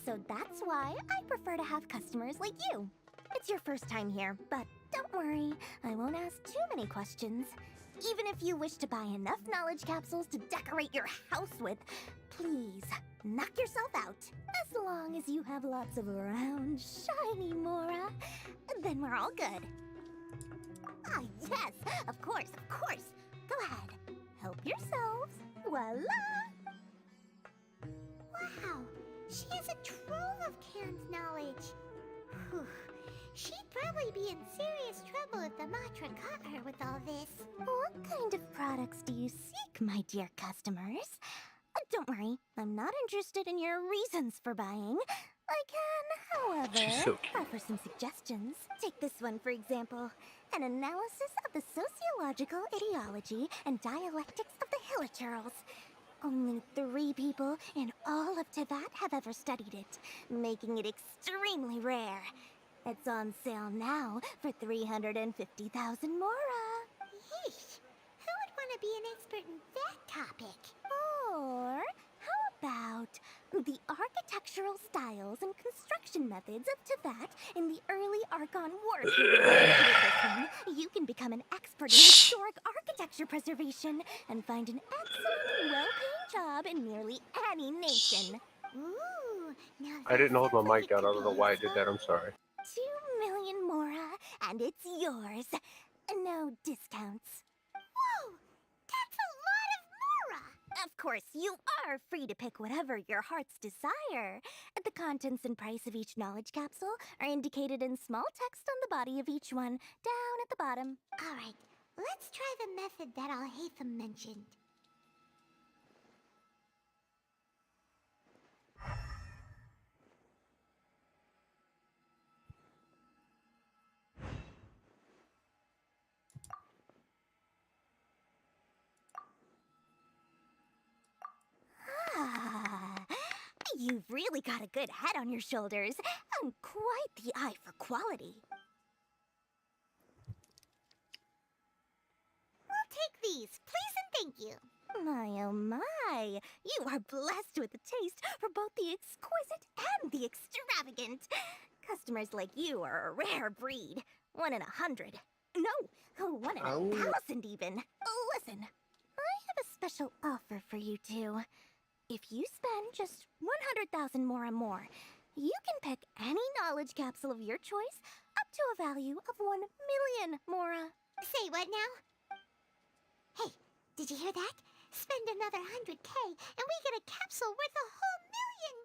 So that's why I prefer to have customers like you. It's your first time here, but don't worry, I won't ask too many questions. Even if you wish to buy enough knowledge capsules to decorate your house with, please knock yourself out. As long as you have lots of round, shiny Mora, then we're all good. Ah, yes, of course, of course. Go ahead, help yourselves. Voila! Wow, she has a trove of canned knowledge. Whew. She'd probably be in serious trouble if the Matra caught her with all this. What kind of products do you seek, my dear customers? Don't worry, I'm not interested in your reasons for buying. I can, She's however, so cute. offer some suggestions. Take this one, for example. An analysis of the sociological ideology and dialectics of the Hilichurls. Only 3 people in all of Teyvat have ever studied it, making it extremely rare. It's on sale now for 350,000 Mora. Yeesh, who would want to be an expert in that topic? Or how about the architectural styles and construction methods of Teyvat in the early Archon Wars? With this one, you can become an expert in historic architecture preservation and find an excellent, well-paying job in nearly any nation. Ooh, now I didn't hold my mic down. I don't know why I did that. I'm sorry. 2 million Mora, and it's yours. No discounts. Whoa, that's a lot of Mora! Of course, you are free to pick whatever your heart's desire. The contents and price of each knowledge capsule are indicated in small text on the body of each one, down at the bottom. Alright, let's try the method that Alhaitham mentioned. You've really got a good head on your shoulders, and quite the eye for quality. We'll take these, please and thank you. My oh my, you are blessed with a taste for both the exquisite and the extravagant. Customers like you are a rare breed. 1 in 100. No, 1 in 1,000 even. Listen, I have a special offer for you two. If you spend just 100,000 more, you can pick any knowledge capsule of your choice up to a value of 1 million mora. Say what now? Hey, did you hear that? Spend another 100K and we get a capsule worth a whole million!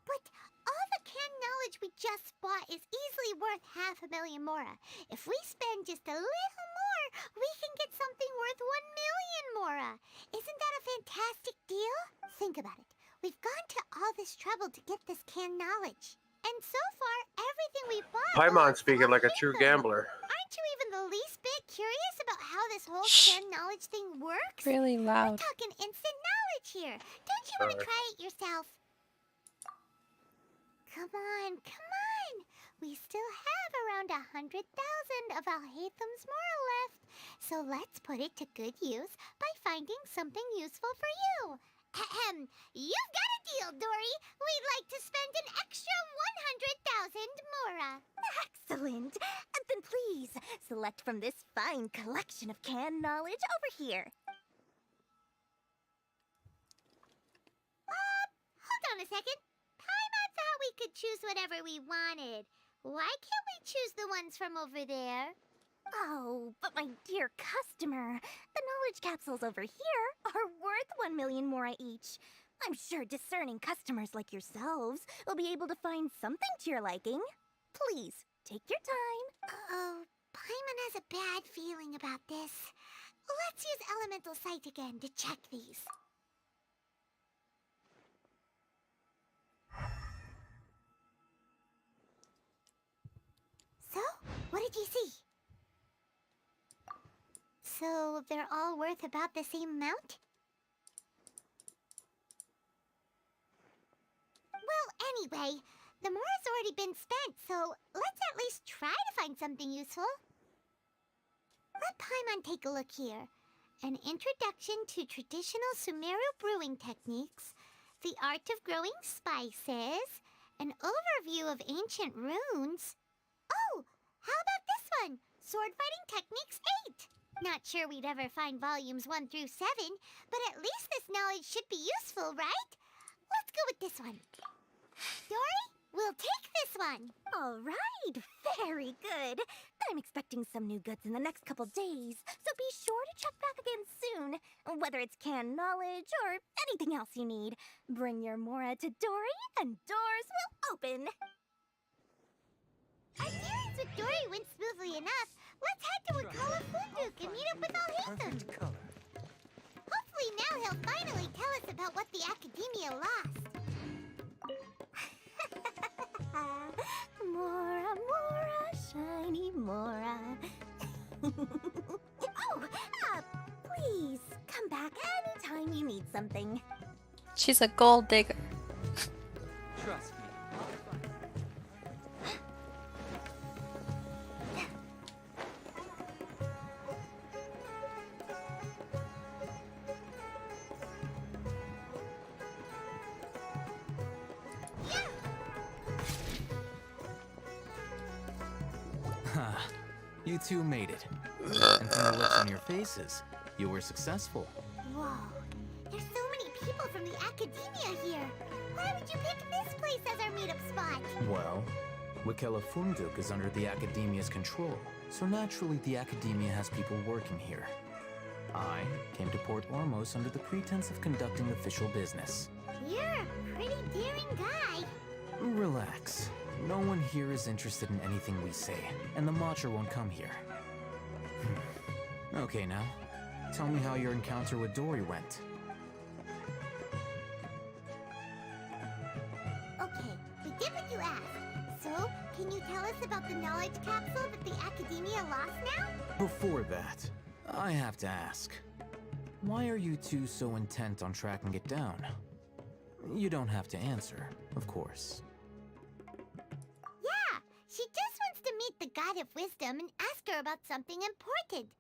But all the canned knowledge we just bought is easily worth 500,000 mora. If we spend just a little more, we can get something worth 1 million mora. Isn't that a fantastic deal? Think about it. We've gone to all this trouble to get this canned knowledge. And so far, everything we bought... Paimon speaking like a true gambler. Aren't you even the least bit curious about how this whole canned knowledge thing works? Really loud. We're talking instant knowledge here. Don't you want to try it yourself? Come on. We still have around 100,000 of Alhaitham's mora left. So let's put it to good use by finding something useful for you. Ahem. You've got a deal, Dory. We'd like to spend an extra 100,000 mora. Excellent. And then please, select from this fine collection of canned knowledge over here. Hold on a second. Paimon thought we could choose whatever we wanted. Why can't we choose the ones from over there? Oh, but my dear customer, the knowledge capsules over here are worth 1 million mora each. I'm sure discerning customers like yourselves will be able to find something to your liking. Please, take your time. Uh-oh, Paimon has a bad feeling about this. Let's use Elemental Sight again to check these. So, what did you see? So, they're all worth about the same amount? Well, anyway, the mora's already been spent, so let's at least try to find something useful. Let Paimon take a look here. An introduction to traditional Sumeru brewing techniques, the art of growing spices, an overview of ancient runes. Oh, how about this one? Sword Fighting Techniques 8. Not sure we'd ever find volumes 1 through 7, but at least this knowledge should be useful, right? Let's go with this one. Dory, we'll take this one. All right, very good. I'm expecting some new goods in the next couple days, so be sure to check back again soon. Whether it's canned knowledge or anything else you need, bring your mora to Dory and doors will open. Our dealings with Dory went smoothly enough. Let's head to Wakala Funduk and meet up with Alhaitham. Hopefully now he'll finally tell us about what the Academia lost. Mora, mora, shiny mora. Please, come back anytime you need something. She's a gold digger. Trust me. You two made it. And from the looks on your faces, you were successful. Whoa, there's so many people from the Academia here. Why would you pick this place as our meetup spot? Well, Wakela Funduk is under the Academia's control, so naturally the Academia has people working here. I came to Port Ormos under the pretense of conducting official business. You're a pretty daring guy. Relax. No one here is interested in anything we say, and the Matcha won't come here. Okay now, tell me how your encounter with Dory went. Okay, we did what you asked. So, can you tell us about the knowledge capsule that the Academia lost now? Before that, I have to ask, why are you two so intent on tracking it down? You don't have to answer, of course. Yeah, she just wants to meet the God of Wisdom and ask her about something important.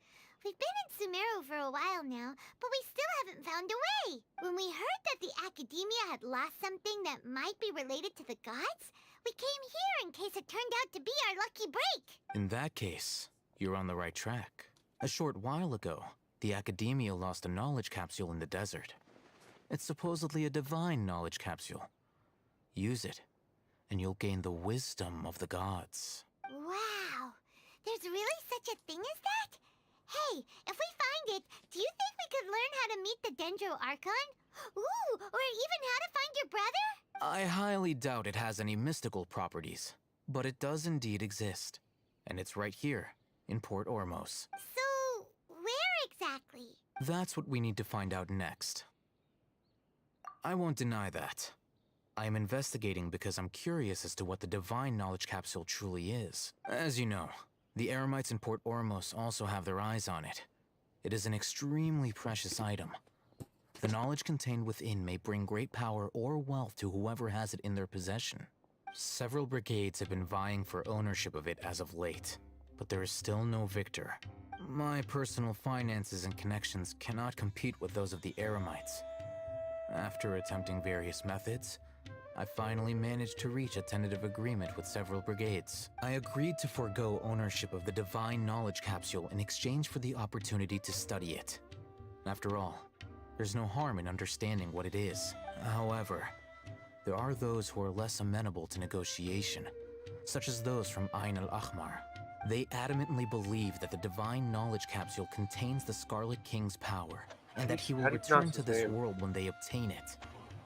We've been in Sumeru for a while now, but we still haven't found a way. When we heard that the Academia had lost something that might be related to the gods, we came here in case it turned out to be our lucky break. In that case, you're on the right track. A short while ago, the Academia lost a knowledge capsule in the desert. It's supposedly a divine knowledge capsule. Use it, and you'll gain the wisdom of the gods. Wow, there's really such a thing as that? Hey, if we find it, do you think we could learn how to meet the Dendro Archon? Ooh, or even how to find your brother? I highly doubt it has any mystical properties, but it does indeed exist. And it's right here, in Port Ormos. So, where exactly? That's what we need to find out next. I won't deny that. I am investigating because I'm curious as to what the divine knowledge capsule truly is. As you know, the Eremites in Port Ormos also have their eyes on it. It is an extremely precious item. The knowledge contained within may bring great power or wealth to whoever has it in their possession. Several brigades have been vying for ownership of it as of late, but there is still no victor. My personal finances and connections cannot compete with those of the Eremites. After attempting various methods, I finally managed to reach a tentative agreement with several brigades. I agreed to forego ownership of the divine knowledge capsule in exchange for the opportunity to study it. After all, there's no harm in understanding what it is. However, there are those who are less amenable to negotiation, such as those from Ain al-Ahmar. They adamantly believe that the divine knowledge capsule contains the Scarlet King's power, and that he will return to this world when they obtain it.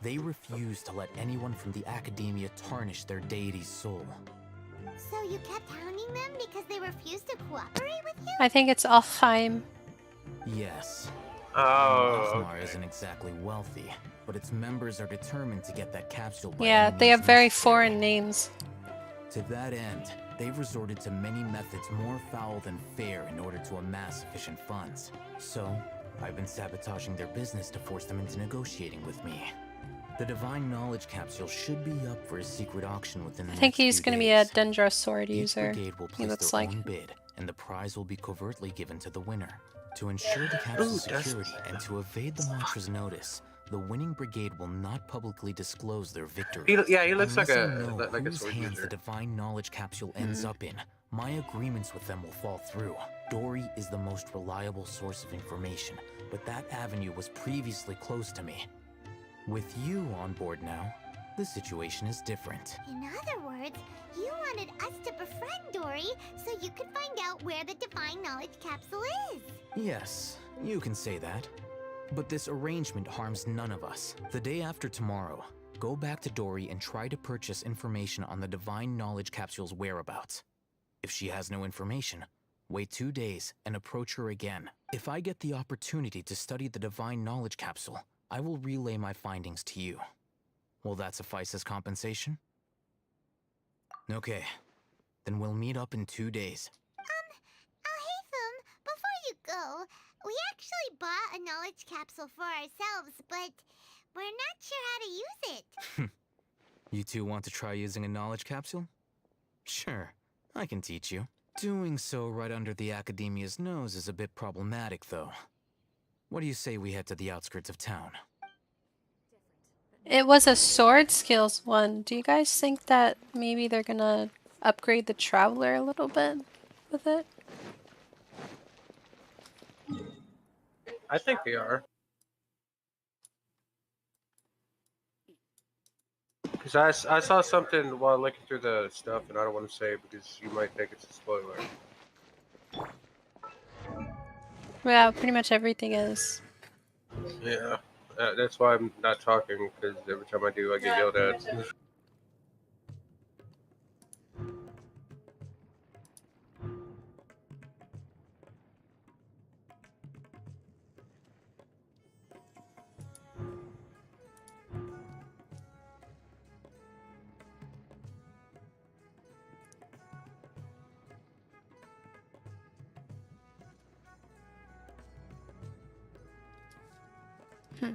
They refuse to let anyone from the Academia tarnish their deity's soul. So you kept hounding them because they refused to cooperate with you? I think it's Alfheim. Yes. Oh, Ahmar isn't exactly wealthy, but its members are determined to get that capsule by Yeah, any they means have very necessary. foreign names. To that end, they've resorted to many methods more foul than fair in order to amass sufficient funds. So, I've been sabotaging their business to force them into negotiating with me. The divine knowledge capsule should be up for a secret auction within the I think next he's few going to be days. a Dendro sword Each user. brigade will He place looks their like. own bid, and the prize will be covertly given to the winner. To ensure the capsule's security and to evade the Mantra's notice, the winning brigade will not publicly disclose their victory. He looks like Unless I a know like a whose sword hands user. the divine knowledge capsule ends up in, my agreements with them will fall through. Dory is the most reliable source of information, but that avenue was previously closed to me. With you on board now, the situation is different. In other words, you wanted us to befriend Dory so you could find out where the divine knowledge capsule is. Yes, you can say that. But this arrangement harms none of us. The day after tomorrow, go back to Dory and try to purchase information on the divine knowledge capsule's whereabouts. If she has no information, wait 2 days and approach her again. If I get the opportunity to study the divine knowledge capsule, I will relay my findings to you. Will that suffice as compensation? Okay, then we'll meet up in 2 days. Alhaitham, before you go, we actually bought a knowledge capsule for ourselves, but we're not sure how to use it. You two want to try using a knowledge capsule? Sure, I can teach you. Doing so right under the Academia's nose is a bit problematic, though. What do you say we head to the outskirts of town? It was a sword skills one. Do you guys think that maybe they're gonna upgrade the Traveler a little bit with it? I think they are. Because I saw something while looking through the stuff, and I don't want to say it because you might think it's a spoiler. Yeah, pretty much everything is. Yeah, that's why I'm not talking, because every time I do, I get yelled at. Hmm.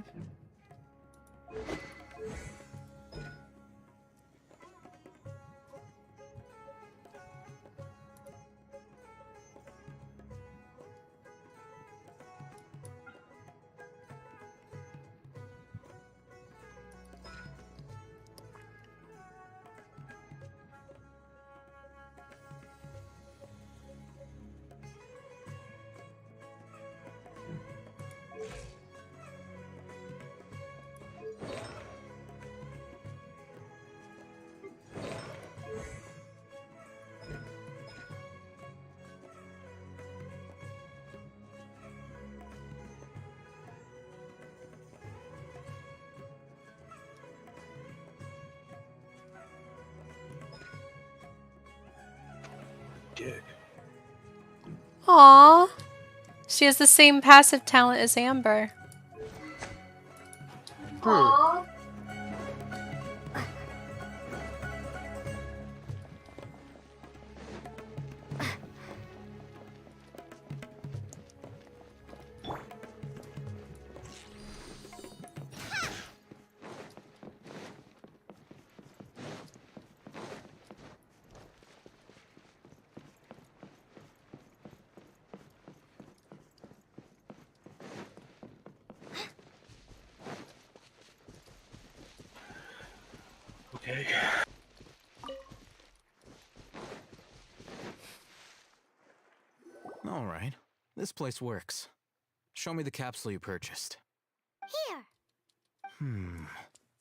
Dick. Aww. She has the same passive talent as Amber. Hmm. Okay. All right. This place works. Show me the capsule you purchased. Here.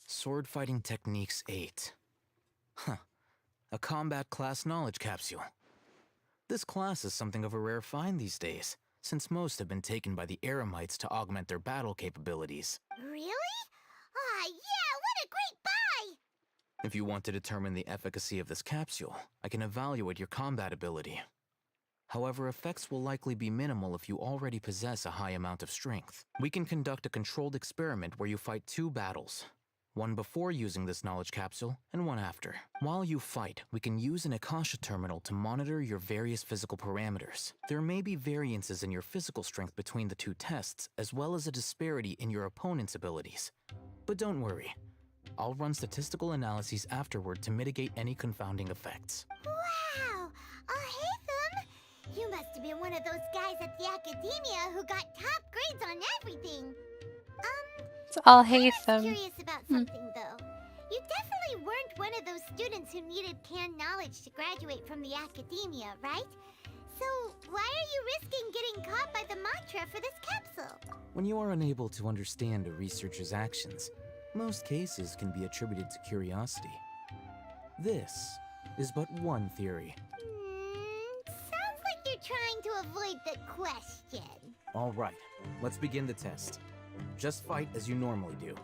Sword Fighting Techniques 8. Huh. A combat class knowledge capsule. This class is something of a rare find these days, since most have been taken by the Eremites to augment their battle capabilities. Really? Ah, yeah, what a great buy! If you want to determine the efficacy of this capsule, I can evaluate your combat ability. However, effects will likely be minimal if you already possess a high amount of strength. We can conduct a controlled experiment where you fight 2 battles. One before using this knowledge capsule, and one after. While you fight, we can use an Akasha terminal to monitor your various physical parameters. There may be variances in your physical strength between the 2 tests, as well as a disparity in your opponent's abilities. But don't worry. I'll run statistical analyses afterward to mitigate any confounding effects. Wow! Haytham! You must have been one of those guys at the academia who got top grades on everything. It's all I was Haytham. curious about something, though. You definitely weren't one of those students who needed canned knowledge to graduate from the academia, right? So, why are you risking getting caught by the mantra for this capsule? When you are unable to understand a researcher's actions, most cases can be attributed to curiosity. This is but one theory. Sounds like you're trying to avoid the question. All right, let's begin the test. Just fight as you normally do.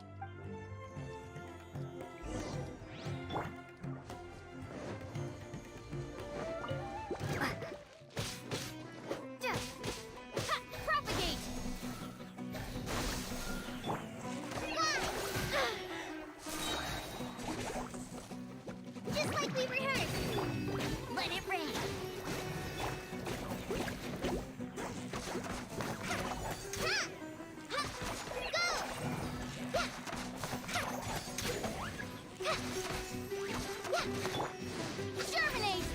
Propagate! Just like we rehearsed. Let it rain. Germinate!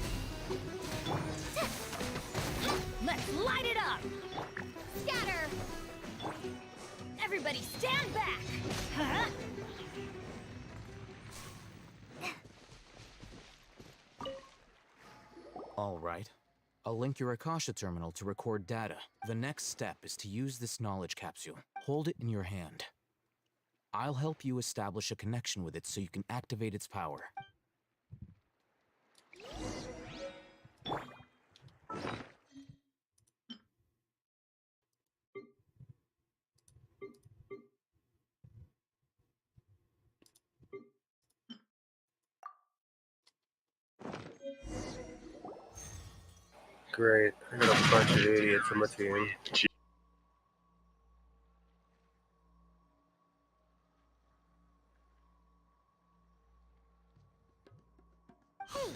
Let's light it up! Scatter! Everybody stand back! Huh? All right. I'll link your Akasha terminal to record data. The next step is to use this knowledge capsule. Hold it in your hand. I'll help you establish a connection with it so you can activate its power. Great. I got a bunch of idiots on my team. Hey,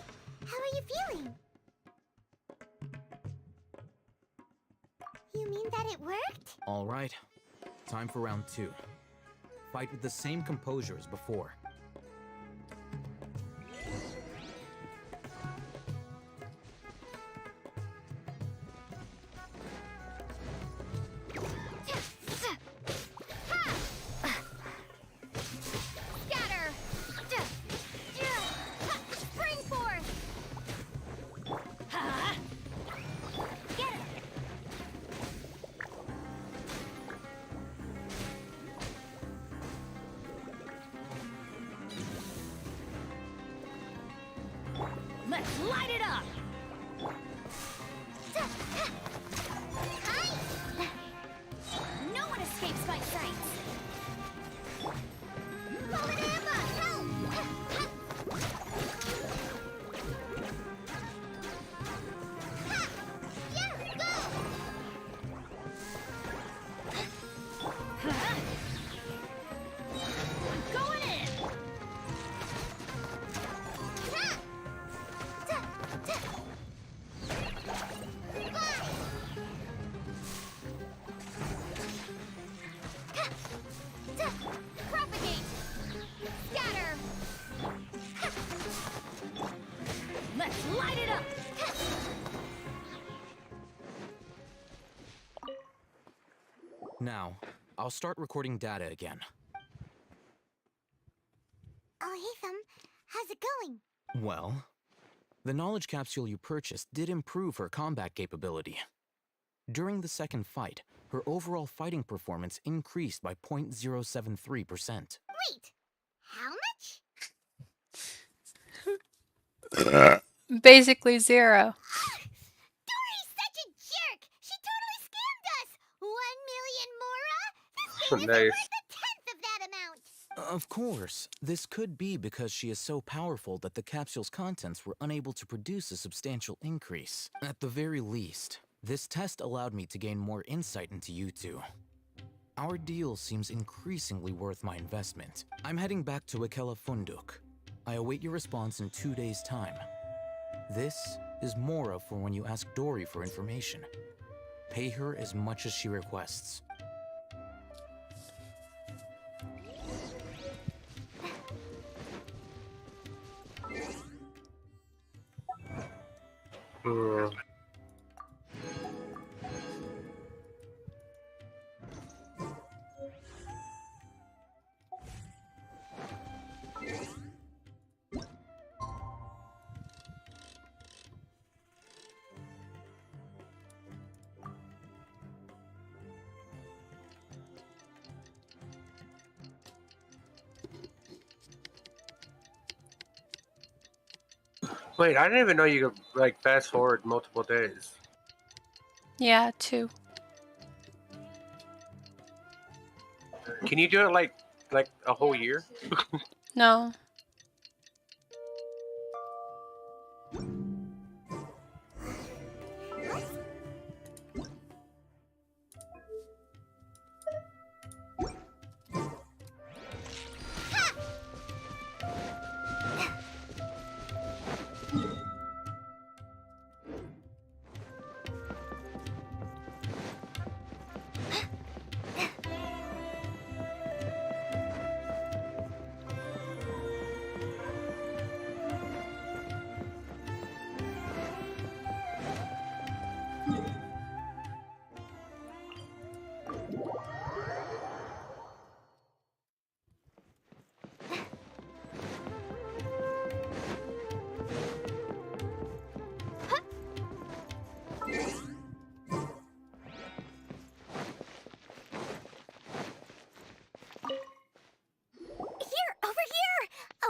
how are you feeling? You mean that it worked? All right. Time for round 2. Fight with the same composure as before. Scatter! Spring forth! Get it! Let's light it up! No one escapes my sight! Fallen Amber, help! Yeah, go! Going in! Propagate! Scatter! Let's light it up! Now, I'll start recording data again. Oh, hey, Thumb. How's it going? Well, the knowledge capsule you purchased did improve her combat capability. During the second fight, her overall fighting performance increased by 0.073%. Wait, how much? Basically 0. Dory's such a jerk! She totally scammed us! 1 million mora? This thing isn't Nice. worth a tenth of that amount! Of course, this could be because she is so powerful that the capsule's contents were unable to produce a substantial increase. At the very least, this test allowed me to gain more insight into you two. Our deal seems increasingly worth my investment. I'm heading back to Ikela Funduk. I await your response in 2 days' time. This is Mora for when you ask Dory for information. Pay her as much as she requests. Wait, I didn't even know you could like fast forward multiple days. Yeah, 2. Can you do it like a whole year? No.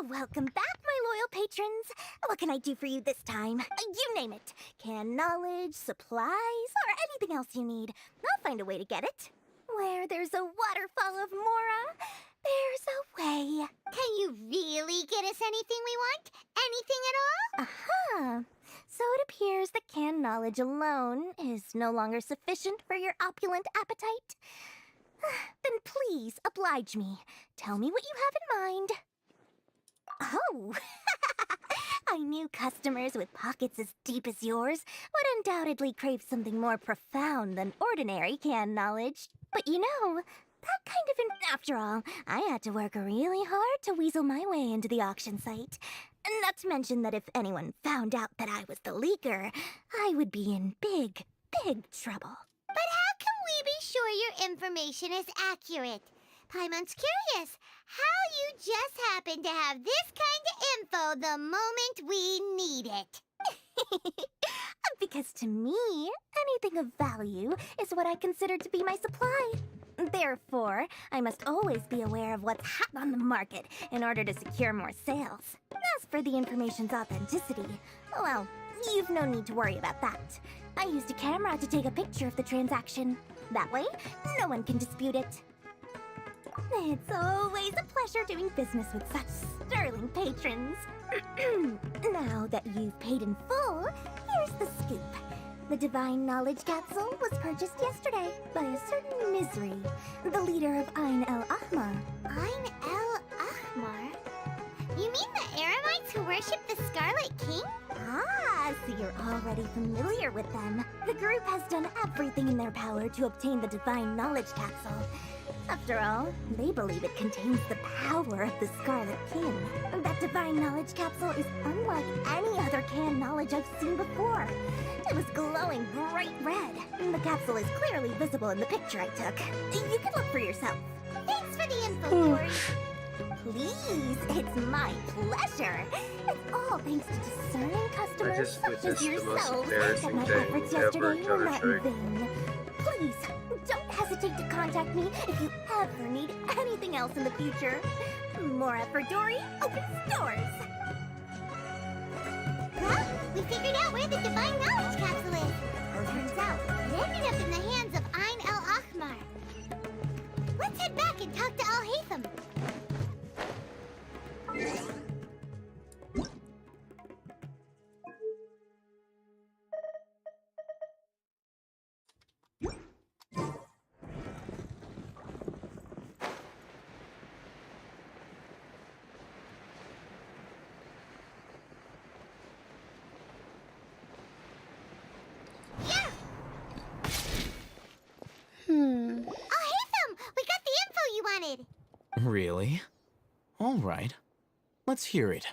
Welcome back, my loyal patrons. What can I do for you this time? You name it. Can knowledge, supplies, or anything else you need. I'll find a way to get it. Where there's a waterfall of Mora, there's a way. Can you really get us anything we want? Anything at all? Uh-huh. So it appears that canned knowledge alone is no longer sufficient for your opulent appetite? Then please oblige me. Tell me what you have in mind. Oh! I knew customers with pockets as deep as yours would undoubtedly crave something more profound than ordinary canned knowledge. But you know, that kind of after all, I had to work really hard to weasel my way into the auction site. Not to mention that if anyone found out that I was the leaker, I would be in big, big trouble. But how can we be sure your information is accurate? Paimon's curious how you just happen to have this kind of info the moment we need it. Because to me, anything of value is what I consider to be my supply. Therefore, I must always be aware of what's hot on the market in order to secure more sales. As for the information's authenticity, well, you've no need to worry about that. I used a camera to take a picture of the transaction. That way, no one can dispute it. It's always a pleasure doing business with such sterling patrons. Now that you've paid in full, here's the scoop. The Divine Knowledge Capsule was purchased yesterday by a certain Misery, the leader of Ain el Ahmar. Ain el Ahmar? You mean the Eremites who worship the Scarlet King? Ah, so you're already familiar with them. The group has done everything in their power to obtain the Divine Knowledge Capsule. After all, they believe it contains the power of the Scarlet King. That Divine Knowledge Capsule is unlike any other canned knowledge I've seen before. It was glowing bright red. The capsule is clearly visible in the picture I took. You can look for yourself. Thanks for the info, Dory. Please, it's my pleasure. It's all thanks to discerning customers such as yourselves that my efforts yesterday were not in vain. Please, don't hesitate to contact me if you ever need anything else in the future. More effort, Dory, opens doors. Well, we figured out where the Divine Knowledge Capsule is. Turns out, it ended up in the hands of Ain el Ahmar. Let's head back and talk to Al Haytham. Al Haytham, we got the info you wanted. Really? All right. Let's hear it.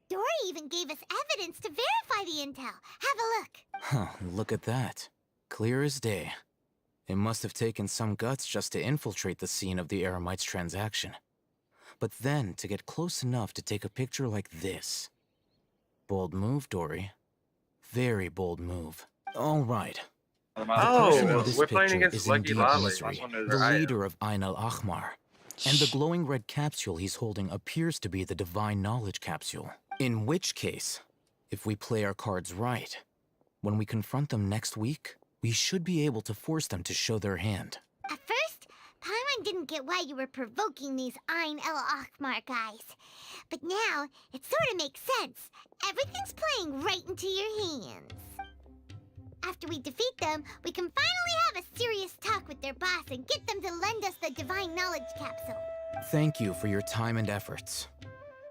Dory even gave us evidence to verify the intel. Have a look. Huh, look at that. Clear as day. It must have taken some guts just to infiltrate the scene of the Eremites transaction. But then to get close enough to take a picture like this. Bold move, Dory. Very bold move. All right. The person in this we're playing picture against is Lucky indeed Lolly. Misery, the leader of Ain el Ahmar. And the glowing red capsule he's holding appears to be the Divine Knowledge Capsule. In which case, if we play our cards right, when we confront them next week, we should be able to force them to show their hand. At first, Paimon didn't get why you were provoking these Ain el Ahmar guys. But now, it sort of makes sense. Everything's playing right into your hands. After we defeat them, we can finally have a serious talk with their boss and get them to lend us the Divine Knowledge Capsule. Thank you for your time and efforts.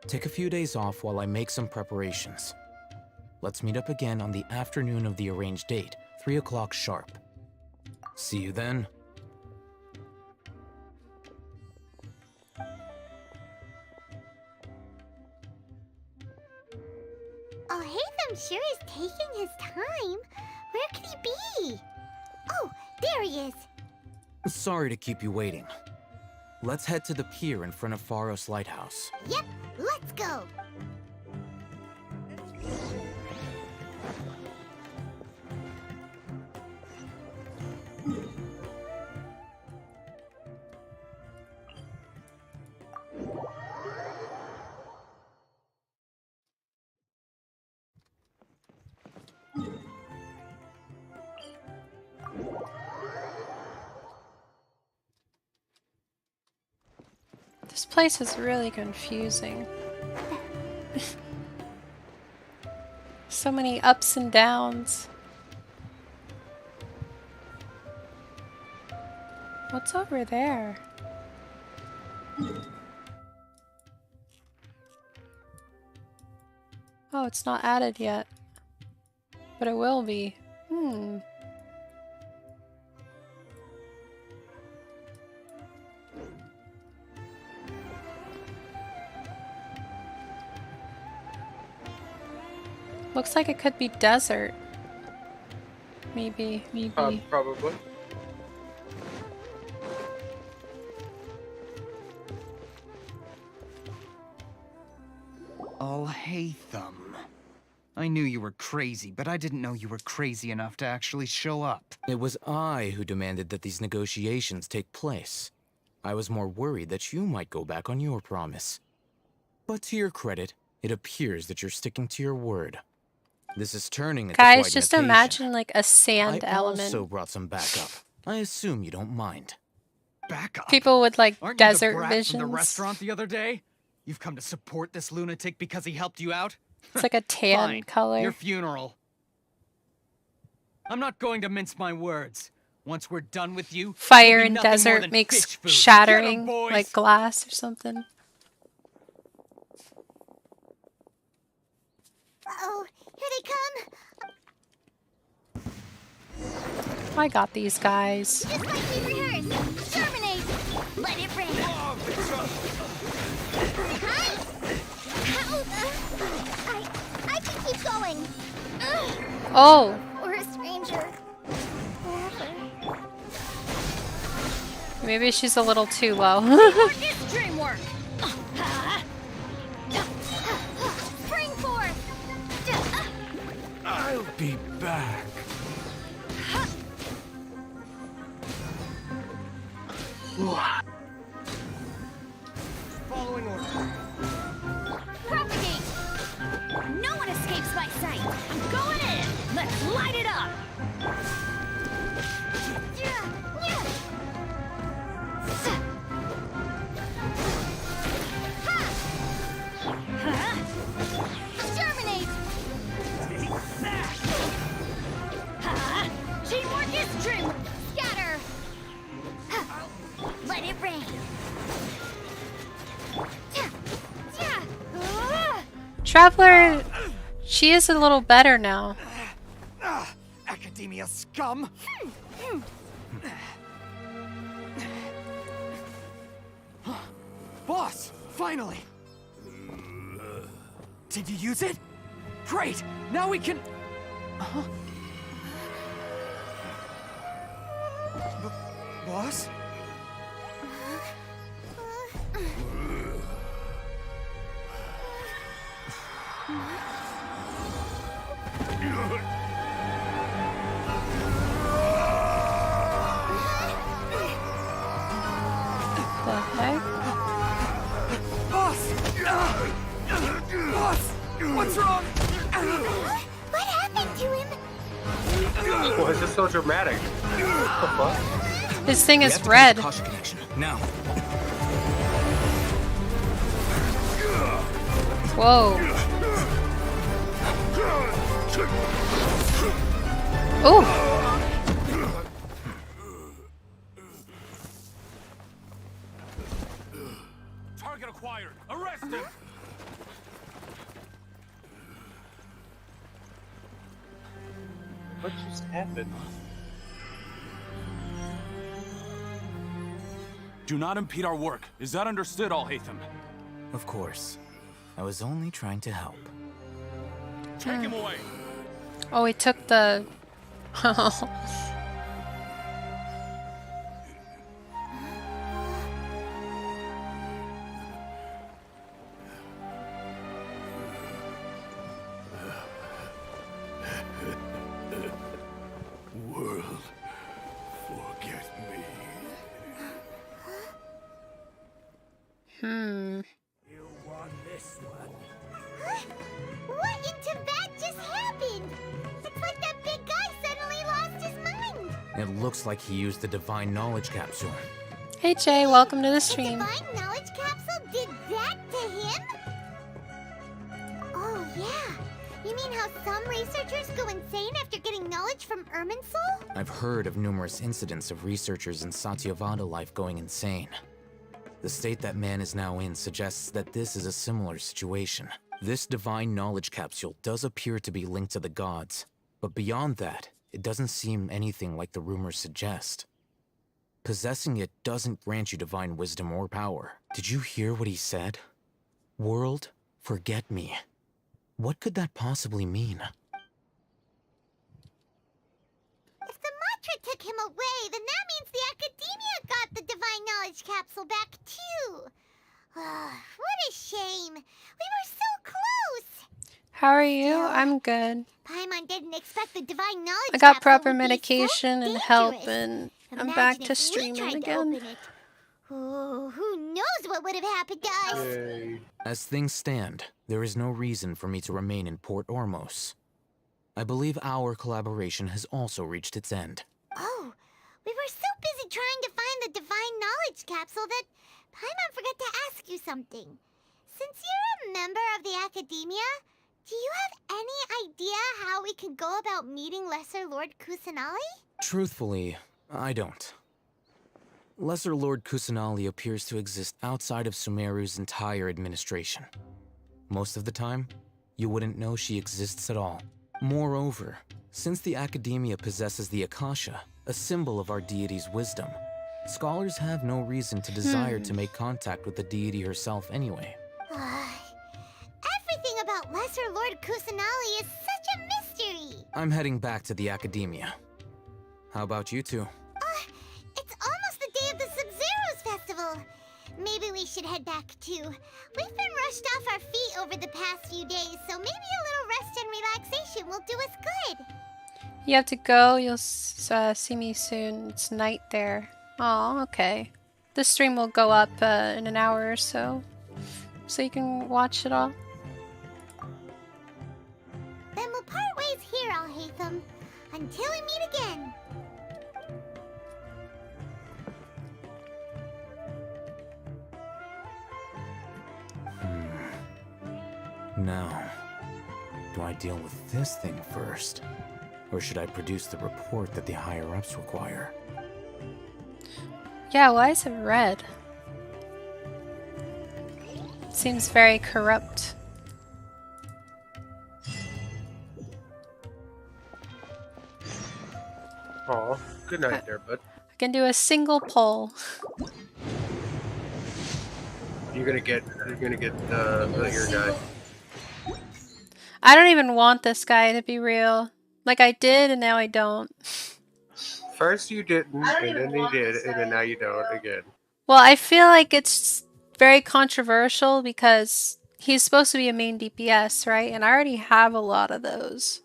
Take a few days off while I make some preparations. Let's meet up again on the afternoon of the arranged date, 3 o'clock sharp. See you then. Al Haytham sure is taking his time. Where could he be? Oh, there he is. Sorry to keep you waiting. Let's head to the pier in front of Pharos Lighthouse. Yep, let's go. This place is really confusing. So many ups and downs. What's over there? Oh, it's not added yet. But it will be. Looks like it could be desert. Maybe. Probably. Alhaitham. I knew you were crazy, but I didn't know you were crazy enough to actually show up. It was I who demanded that these negotiations take place. I was more worried that you might go back on your promise. But to your credit, it appears that you're sticking to your word. This is turning into Guys, quite just an occasion. imagine like a sand I element. also brought some backup. I assume you don't mind. Backup? People with like Aren't you desert the brat visions. from the restaurant the other day? You've come to support this lunatic because he helped you out? It's like a tan Fine. color. Your funeral. I'm not going to mince my words. Once we're done with you, Fire it'll be in nothing more desert than makes fish food. shattering Get 'em, boys! like glass or something. Uh-oh, here they come. I got these guys. Just like we rehearsed. Terminate. Let it rain. Hi. I can keep going. Oh. Or a stranger. Wherever. Maybe she's a little too low. This dream work. Spring forth. I'll be back. Following order. Propagate. No one escapes my sight. I'm going in. Let's light it up. Exterminate. Teamwork is trim. Scatter. Let it rain. Traveler, she is a little better now. Academia scum! Boss! Finally! Did you use it? Great! Now we can... Boss? The heck? Boss! Boss! What's wrong? What happened to him? Why is this so dramatic? What the fuck? This thing is red. Now. Whoa. Oh. Target acquired. Arrest him. What just happened? Do not impede our work. Is that understood, Alhaitham? Of course. I was only trying to help. Take him away. Oh, he took the... World, forget me. You won this one. What in Tibet just happened? It's like that big guy suddenly lost his mind. It looks like he used the divine knowledge capsule. Hey Jay, welcome to the stream. Divine knowledge capsule did that to him? Oh yeah. You mean how some researchers go insane after getting knowledge from Irminsul? I've heard of numerous incidents of researchers in Satyavada life going insane. The state that man is now in suggests that this is a similar situation. This divine knowledge capsule does appear to be linked to the gods, but beyond that, it doesn't seem anything like the rumors suggest. Possessing it doesn't grant you divine wisdom or power. Did you hear what he said? World, forget me. What could that possibly mean? If the mantra took him away, then that means the Academia got the divine knowledge capsule back too. What a shame. We were so close. How are you? I'm good. Paimon didn't expect the divine knowledge I got capsule proper would be medication so and help, dangerous. and I'm Imagine back if to we streaming tried to again. open it. Oh, who knows what would have happened to us? Yay. As things stand, there is no reason for me to remain in Port Ormos. I believe our collaboration has also reached its end. Oh, we were so busy trying to find the divine knowledge capsule that Paimon forgot to ask you something. Since you're a member of the Academia, do you have any idea how we can go about meeting Lesser Lord Kusanali? Truthfully, I don't. Lesser Lord Kusanali appears to exist outside of Sumeru's entire administration. Most of the time, you wouldn't know she exists at all. Moreover, since the Academia possesses the Akasha, a symbol of our deity's wisdom, scholars have no reason to desire to make contact with the deity herself anyway. Everything about Lesser Lord Kusanali is such a mystery! I'm heading back to the Academia. How about you two? It's almost the day of the Subzeros Festival. Maybe we should head back too. We've been rushed off our feet over the past few days, so maybe a little rest and relaxation will do us good. You have to go. You'll see me soon. It's night there. Oh, okay. This stream will go up in an hour or so you can watch it all. Then we'll part ways here, Alhaitham, until we meet again. Now, do I deal with this thing first? Or should I produce the report that the higher-ups require? Yeah, why is it red? It seems very corrupt. Aw, good night there, bud. I can do a single poll. You're gonna get your guy. I don't even want this guy to be real. Like I did and now I don't. First you didn't, and then you did, and then now you don't again. Well, I feel like it's very controversial because he's supposed to be a main DPS, right? And I already have a lot of those.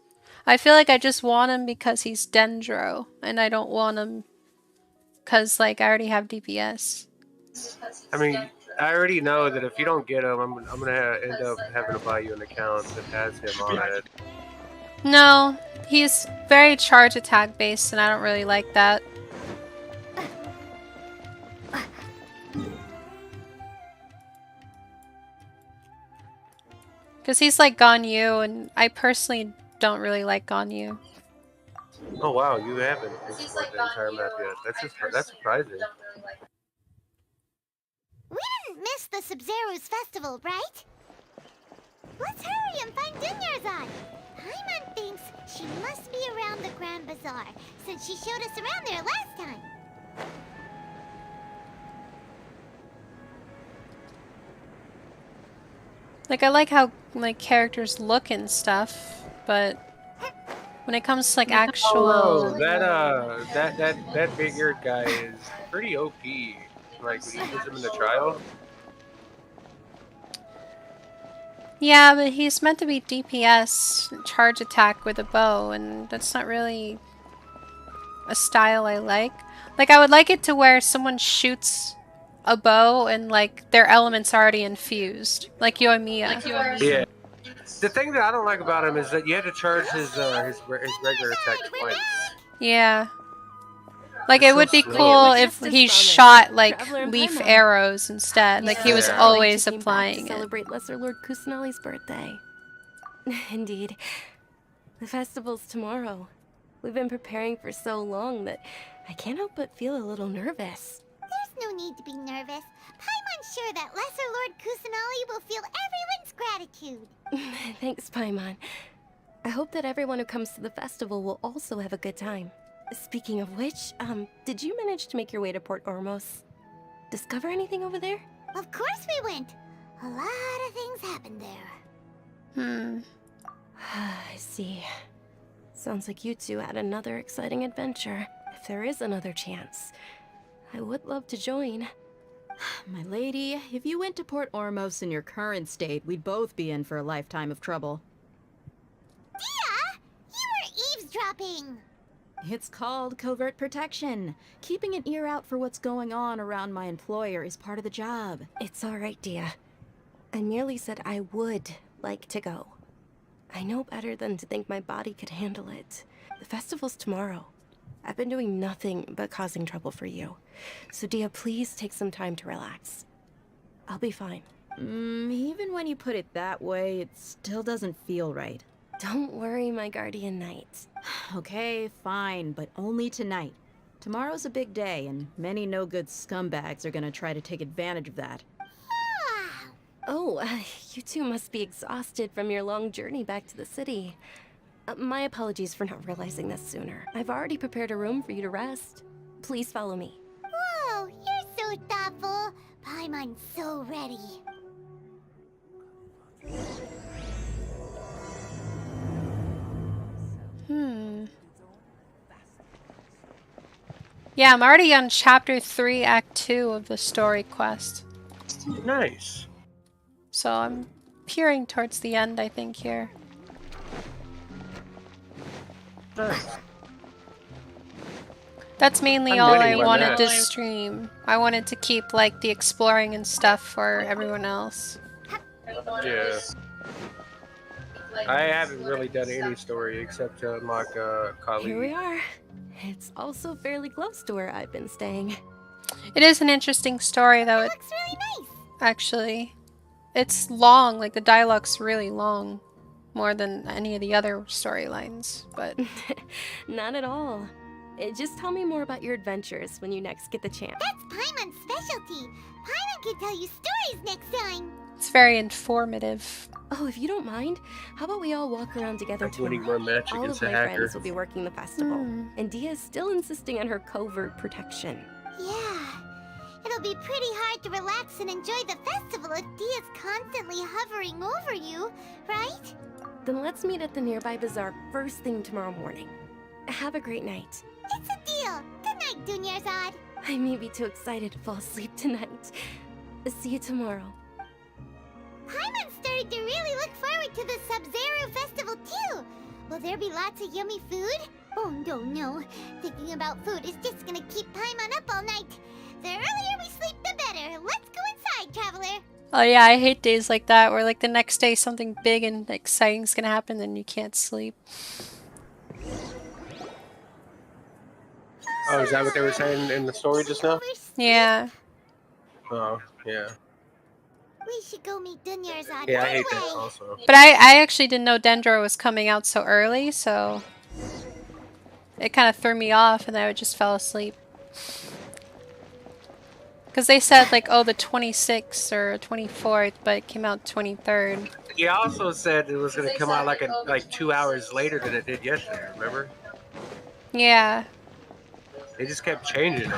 I feel like I just want him because he's Dendro, and I don't want him because, like, I already have DPS. I mean, I already know that if you don't get him, I'm gonna end up having to buy you an account that has him on it. No, he's very charge attack based, and I don't really like that. Because he's like Ganyu, and I personally don't really like Ganyu. Oh wow, you haven't explored the entire map yet. That's surprising. We didn't miss the Subzeros Festival, right? Let's hurry and find Dunyarzad. Paimon thinks she must be around the Grand Bazaar, since she showed us around there last time. Like, I like how, like, characters look and stuff, but when it comes to, like, actual... Oh, that big-eared guy is pretty OP. Like, when you use him in the trial. Yeah, but he's meant to be DPS, charge attack with a bow, and that's not really a style I like. Like, I would like it to where someone shoots a bow and, like, their element's already infused. Like Yoimiya. Yeah. The thing that I don't like about him is that you had to charge his regular attack twice. Yeah. Like, it That's would so be slow. cool Yeah, if he shot, like, leaf arrows instead. Like, he was Yeah. always Came back to applying it. celebrate Lesser Lord Kusanali's birthday. Indeed. The festival's tomorrow. We've been preparing for so long that I can't help but feel a little nervous. There's no need to be nervous. Paimon's sure that Lesser Lord Kusanali will feel everyone's gratitude. Thanks, Paimon. I hope that everyone who comes to the festival will also have a good time. Speaking of which, did you manage to make your way to Port Ormos? Discover anything over there? Of course we went. A lot of things happened there. I see. Sounds like you two had another exciting adventure. If there is another chance, I would love to join. My lady, if you went to Port Ormos in your current state, we'd both be in for a lifetime of trouble. Dia! You were eavesdropping! It's called covert protection. Keeping an ear out for what's going on around my employer is part of the job. It's alright, Dia. I merely said I would like to go. I know better than to think my body could handle it. The festival's tomorrow. I've been doing nothing but causing trouble for you. So Dia, please take some time to relax. I'll be fine. Even when you put it that way, it still doesn't feel right. Don't worry, my guardian knight. Okay, fine, but only tonight. Tomorrow's a big day, and many no-good scumbags are gonna try to take advantage of that. Oh, you two must be exhausted from your long journey back to the city. My apologies for not realizing this sooner. I've already prepared a room for you to rest. Please follow me. Whoa, you're so thoughtful. Paimon's so ready. Yeah, I'm already on Chapter 3, Act 2 of the story quest. Nice. So I'm peering towards the end, I think, here. Nice. That's mainly I'm all I winning by wanted to that. stream. I wanted to keep, like, the exploring and stuff for everyone else. Yeah. I haven't really done any story except to unlock Kali. Here we are. It's also fairly close to where I've been staying. It is an interesting story, though. It looks really nice. Actually, it's long. Like, the dialogue's really long. More than any of the other storylines, but... Not at all. Just tell me more about your adventures when you next get the chance. That's Paimon's specialty. Paimon can tell you stories next time. It's very informative. Oh, if you don't mind, how about we all walk around together I'm winning tomorrow? one match All against of a my hacker. friends will be working the festival, and Dia is still insisting on her covert protection. Yeah. It'll be pretty hard to relax and enjoy the festival if Dia's constantly hovering over you, right? Then let's meet at the nearby bazaar first thing tomorrow morning. Have a great night. It's a deal. Good night, Dunyarzad. I may be too excited to fall asleep tonight. See you tomorrow. Paimon started to really look forward to the Subzeros Festival too. Will there be lots of yummy food? Oh no. Thinking about food is just gonna keep Paimon up all night. The earlier we sleep, the better. Let's go inside, traveler. Oh yeah, I hate days like that where like the next day something big and exciting's gonna happen and you can't sleep. Oh, is that what they were saying in the story just now? Yeah. Oh, yeah. We should go meet Dunyarzad Yeah, I right hate away. that also. But I actually didn't know Dendro was coming out so early, so it kind of threw me off and I just fell asleep. Because they said like, oh, the 26th or 24th, but it came out 23rd. He also said it was going to come out like 2 hours later than it did yesterday, remember? Yeah. They just kept changing it.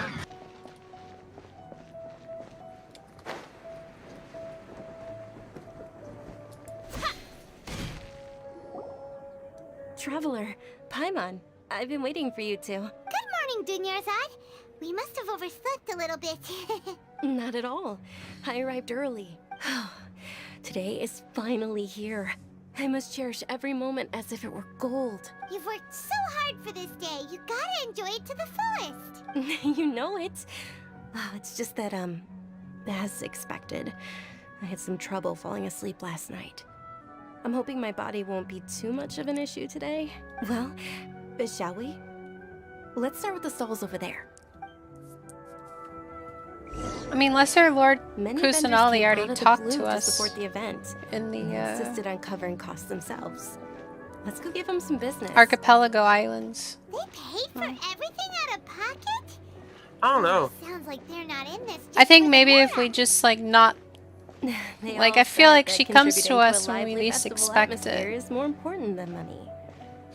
Traveler, Paimon, I've been waiting for you two. Good morning, Dunyarzad. We must have overslept a little bit. Not at all. I arrived early. Today is finally here. I must cherish every moment as if it were gold. You've worked so hard for this day. You gotta enjoy it to the fullest. You know it. Oh, it's just that, as expected, I had some trouble falling asleep last night. I'm hoping my body won't be too much of an issue today. Well, shall we? Let's start with the stalls over there. I mean, Lesser Lord Many vendors Kusanali came already out of the talked blue to us support the event. in the They insisted on covering costs themselves. Let's go give them some business. Archipelago Islands. They paid for everything out of pocket? I don't know. Sounds like they're not in this I think maybe if we just like not They like all I feel said like that she comes to contributing a us when we lively least festival expect atmosphere it. is more important than money,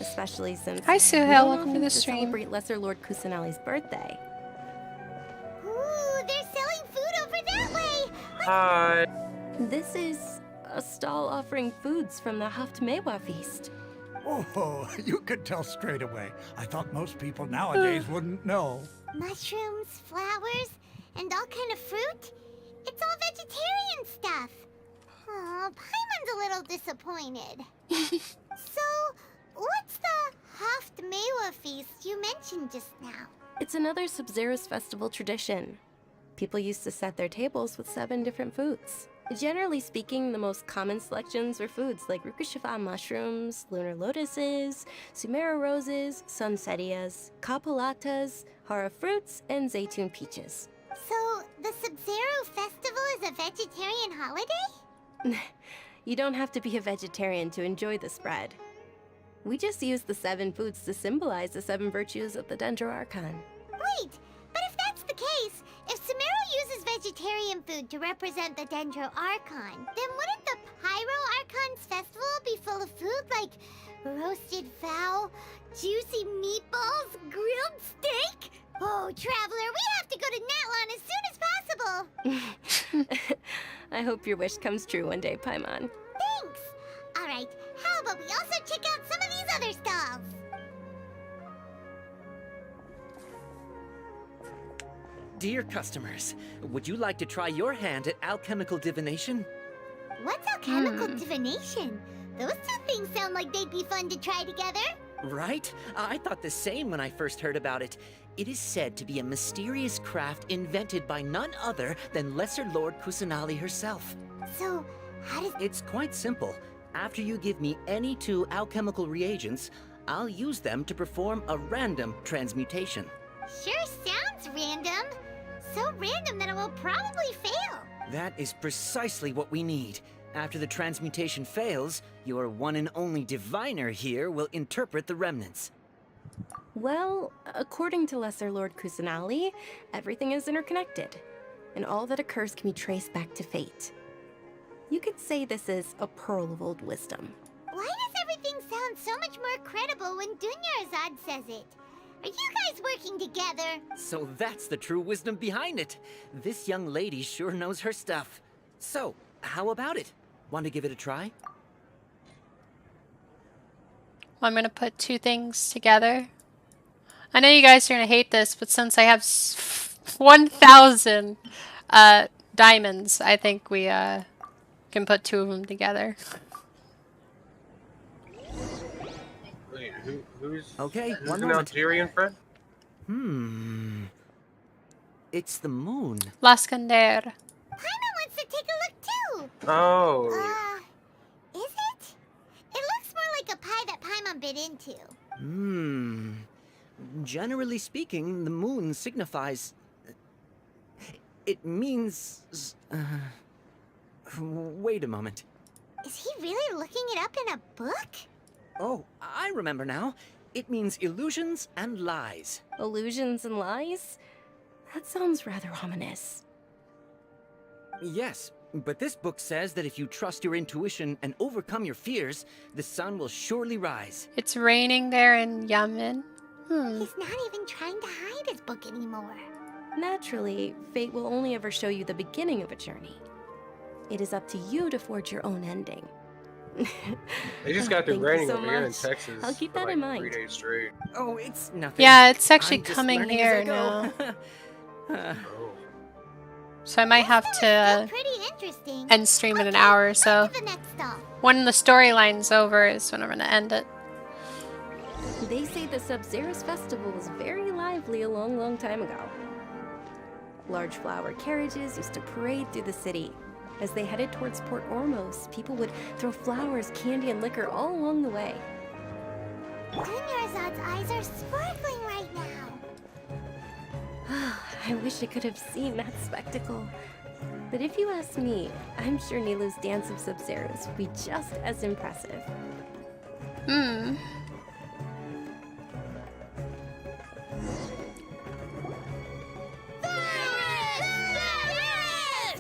especially since Hi, we Suhail. don't Welcome to often the get stream. Celebrate Lesser Lord Kusanali's birthday. Ooh, they're selling food over that way. Hi. This is a stall offering foods from the Haftmewa feast. Oh, you could tell straight away. I thought most people nowadays wouldn't know. Mushrooms, flowers, and all kind of fruit. It's all vegetarian stuff. Oh, Paimon's a little disappointed. So, what's the Haftmewa feast you mentioned just now? It's another Subzeros Festival tradition. People used to set their tables with 7 different foods. Generally speaking, the most common selections were foods like Rukashifa mushrooms, lunar lotuses, Sumera roses, sunsetias, kapalatas, hara fruits, and zaytun peaches. So, the Subzero Festival is a vegetarian holiday? You don't have to be a vegetarian to enjoy the spread. We just use the 7 foods to symbolize the 7 virtues of the Dendro Archon. Wait, but if that's the case, if Sumero uses vegetarian food to represent the Dendro Archon, then wouldn't the Pyro Archon's festival be full of food like roasted fowl, juicy meatballs, grilled steak? Oh, Traveler, we have to go to Natlan as soon as possible! I hope your wish comes true one day, Paimon. Thanks! Alright, how about we also check out some of these other stalls? Dear customers, would you like to try your hand at alchemical divination? What's alchemical divination? Those two things sound like they'd be fun to try together. Right? I thought the same when I first heard about it. It is said to be a mysterious craft invented by none other than Lesser Lord Kusanali herself. So, how does... It's quite simple. After you give me any 2 alchemical reagents, I'll use them to perform a random transmutation. Sure sounds random. So random that it will probably fail. That is precisely what we need. After the transmutation fails, your one and only diviner here will interpret the remnants. Well, according to Lesser Lord Kusanali, everything is interconnected, and all that occurs can be traced back to fate. You could say this is a pearl of old wisdom. Why does everything sound so much more credible when Dunyarzad says it? Are you guys working together? So that's the true wisdom behind it. This young lady sure knows her stuff. So, how about it? Want to give it a try? I'm gonna put 2 things together. I know you guys are gonna hate this, but since I have 1,000 diamonds, I think we can put 2 of them together. Wait, who's okay? Who's One an moment. Algerian friend? It's the moon. Lascander. Paimon wants to take a look too. Oh. Is it? It looks more like a pie that Paimon bit into. Generally speaking, the moon signifies... It means... Wait a moment. Is he really looking it up in a book? Oh, I remember now. It means illusions and lies. Illusions and lies? That sounds rather ominous. Yes, but this book says that if you trust your intuition and overcome your fears, the sun will surely rise. It's raining there in Yemen. He's not even trying to hide his book anymore. Naturally, fate will only ever show you the beginning of a journey. It is up to you to forge your own ending. They just got through Thank you raining so over here in much. Texas. I'll keep for that like in mind. 3 days straight. Oh, it's nothing. Yeah, it's actually I'm just coming learning here as I go. now. So I might have to end stream in an hour or so. When the storyline's over is when I'm gonna end it. They say the Subzeros Festival was very lively a long, long time ago. Large flower carriages used to parade through the city. As they headed towards Port Ormos, people would throw flowers, candy, and liquor all along the way. Dunyarzad's eyes are sparkling right now. I wish I could have seen that spectacle. But if you ask me, I'm sure Nilu's dance of Subzeros would be just as impressive. Hmm.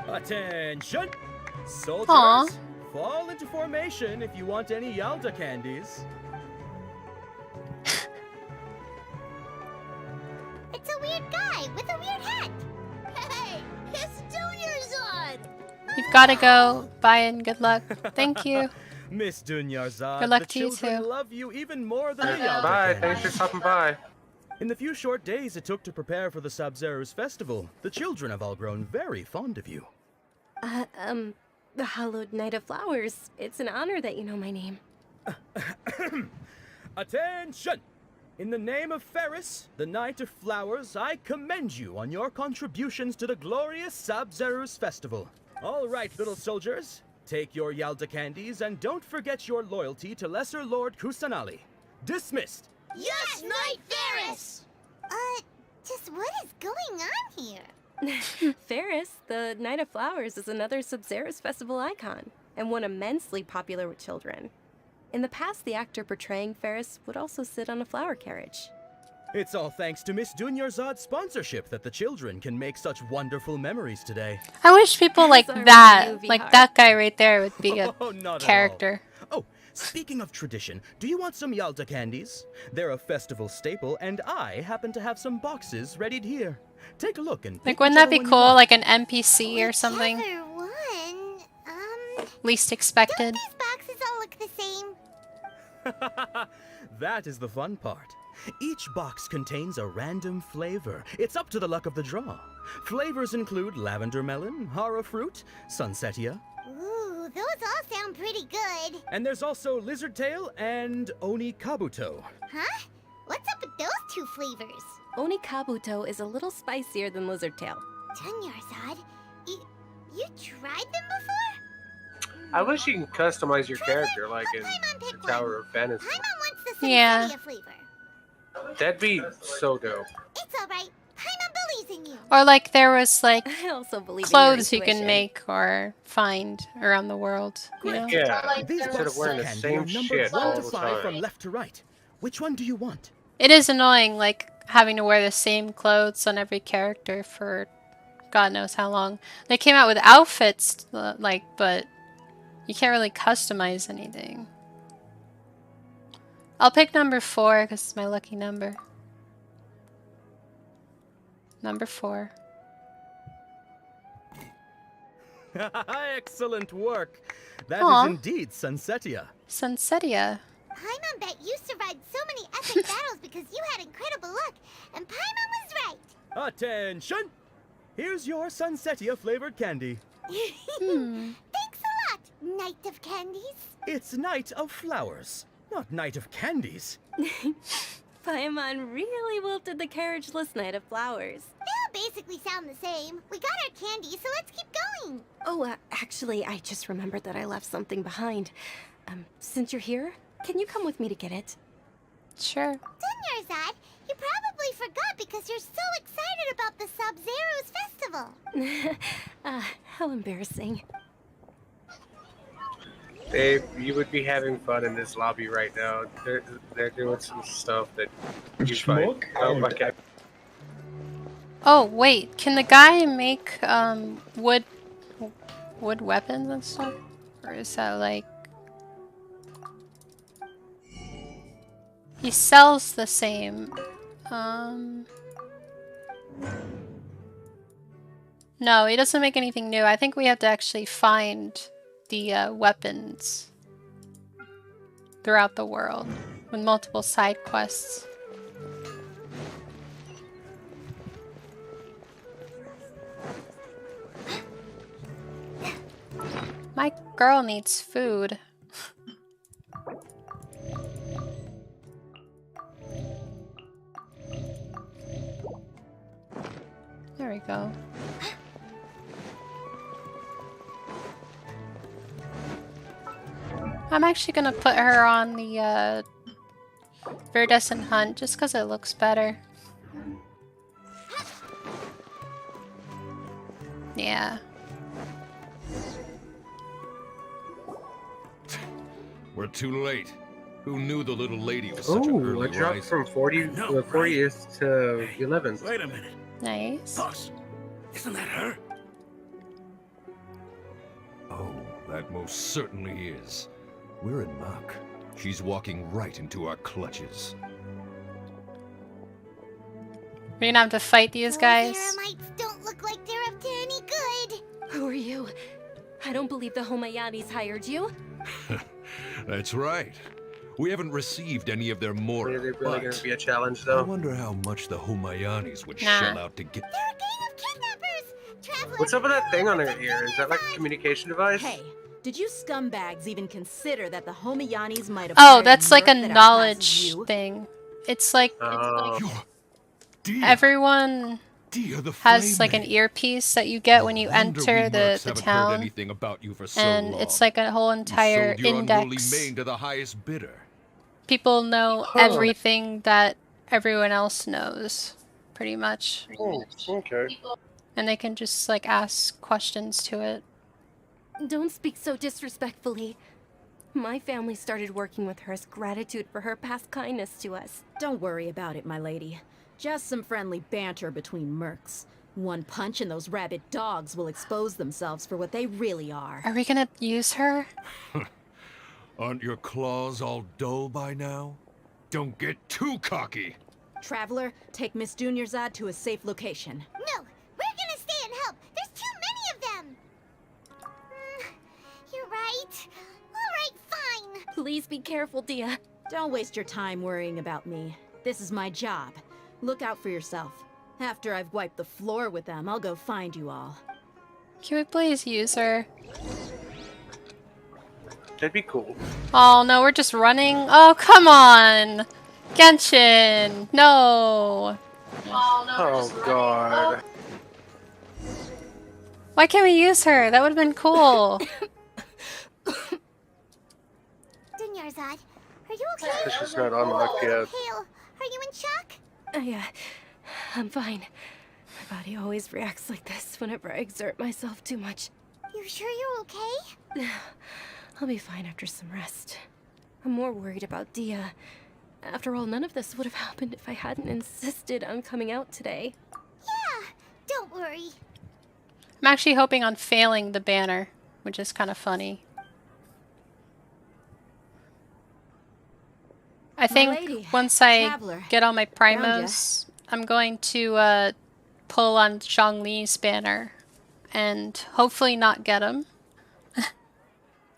Attention! Soldiers, Aw. fall into formation if you want any Yalda candies. It's a weird guy with a weird hat. Hey, it's Junior Zod! You've got to go. Bye and good luck. Thank you. Miss Dunyarzad, Good luck the to you children too. love you even more than the Yalda Bye, candies. thanks for stopping by. In the few short days it took to prepare for the Subzeros Festival, the children have all grown very fond of you. The Hallowed Knight of Flowers. It's an honor that you know my name. Attention! In the name of Ferris, the Knight of Flowers, I commend you on your contributions to the glorious Subzeros Festival. All right, little soldiers, take your Yalda candies and don't forget your loyalty to Lesser Lord Kusanali. Dismissed! Yes, Knight Ferris! Just what is going on here? Ferris, the Knight of Flowers, is another Subzeros Festival icon, and one immensely popular with children. In the past, the actor portraying Ferris would also sit on a flower carriage. It's all thanks to Miss Dunyarzad's sponsorship that the children can make such wonderful memories today. I wish people like Sorry, that, UV like heart. that guy right there would be a Oh, not at character. all. Oh, speaking of tradition, do you want some Yalda candies? They're a festival staple, and I happen to have some boxes readied here. Take a look and Like, pick wouldn't that be whichever one you cool? want. Like an NPC or something? Whichever one. Least expected. These boxes all look the same. That is the fun part. Each box contains a random flavor. It's up to the luck of the draw. Flavors include lavender melon, hara fruit, sunsetia, Ooh, those all sound pretty good. and there's also lizard tail and oni kabuto. Huh? What's up with those two flavors? Oni Kabuto is a little spicier than Lizard Tail. Dunyarzad, you tried them before? I wish you can customize your character like in the Tower of Fantasy. Paimon wants the Yeah. Sunsetia flavor. That'd be so dope. It's alright. Paimon believes in you. Or like there was like I also believe clothes in you your can intuition. make or find around the world. You know? Yeah, These instead of boxes wearing the candy same are numbered shit 1 all to the 5 time. from left to right. Which one do you want? It is annoying, like having to wear the same clothes on every character for God knows how long. They came out with outfits, like, but you can't really customize anything. I'll pick number 4 because it's my lucky number. Number 4. Excellent work. That Aw. is indeed Sunsetia. Sunsetia. Paimon bet you survived so many epic battles because you had incredible luck, and Paimon was right. Attention! Here's your Sunsetia flavored candy. Thanks a lot, Knight of Candies. It's Knight of Flowers, not Knight of Candies. Paimon really wilted the carriageless Knight of Flowers. They all basically sound the same. We got our candy, so let's keep going. Oh, actually, I just remembered that I left something behind. Since you're here, can you come with me to get it? Sure. Dunyarzad, you probably forgot because you're so excited about the Subzeros Festival. How embarrassing. Babe, you would be having fun in this lobby right now. They're doing some stuff that you find. Oh my god. Oh wait, can the guy make wood weapons and stuff, or is that like he sells the same? No, he doesn't make anything new. I think we have to actually find the weapons throughout the world with multiple side quests. My girl needs food. There we go. I'm actually gonna put her on the Viridescent Hunt just because it looks better. Yeah. We're too late. Who knew the little lady was such an Oh, early I dropped riser? from 40th to 11th. Wait a minute. Nice. Boss, isn't that her? Oh, that most certainly is. We're in luck. She's walking right into our clutches. We're gonna have to fight these guys. Eremites don't look like they're up to any good. Who are you? I don't believe the Homayanis hired you. That's right. We haven't received any of their more. Are they really going to be a challenge, though? I wonder how much the Homayanis would Nah. shell out to get. What's up with that thing on her ear? Is that like a communication device? Hey, did you scumbags even consider that the Homayanis might have Oh, hired that's like a merc that outclasses knowledge you? thing. It's like Oh. everyone the has like an earpiece that you get when you Wonder enter we the mercs haven't heard town, anything about you for so and long. it's like a whole You entire sold your unruly index. mane to the highest bidder. People know Huh. everything that everyone else knows, pretty much. Oh, okay. And they can just like ask questions to it. Don't speak so disrespectfully. My family started working with her as gratitude for her past kindness to us. Don't worry about it, my lady. Just some friendly banter between mercs. One punch and those rabid dogs will expose themselves for what they really are. Are we gonna use her? Aren't your claws all dull by now? Don't get too cocky. Traveler, take Miss Dunyarzad to a safe location. No, we're gonna stay and help. There's too many of them. You're right. All right, fine. Please be careful, Dia. Don't waste your time worrying about me. This is my job. Look out for yourself. After I've wiped the floor with them, I'll go find you all. Can we please use her? That'd be cool. Oh no, we're just running. Oh, come on! Genshin! No! Oh, God. Why can't we use her? That would have been cool. Dunyarzad, are you okay? She's not unlocked yet. Hale, are you in shock? I'm fine. My body always reacts like this whenever I exert myself too much. You sure you're okay? I'll be fine after some rest. I'm more worried about Dia. After all, none of this would have happened if I hadn't insisted on coming out today. Yeah, don't worry. I'm actually hoping on failing the banner, which is kind of funny. I think lady, once I traveler, get all my found ya. primos, I'm going to pull on Zhongli's banner and hopefully not get him.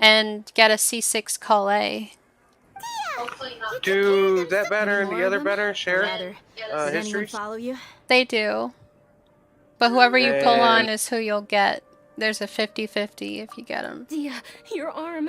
And get a C6 Calais. Do that banner and the other banner share Does anyone history? follow you? They do. But whoever you pull on And- is who you'll get. There's a 50-50 if you get him. Dia, your arm.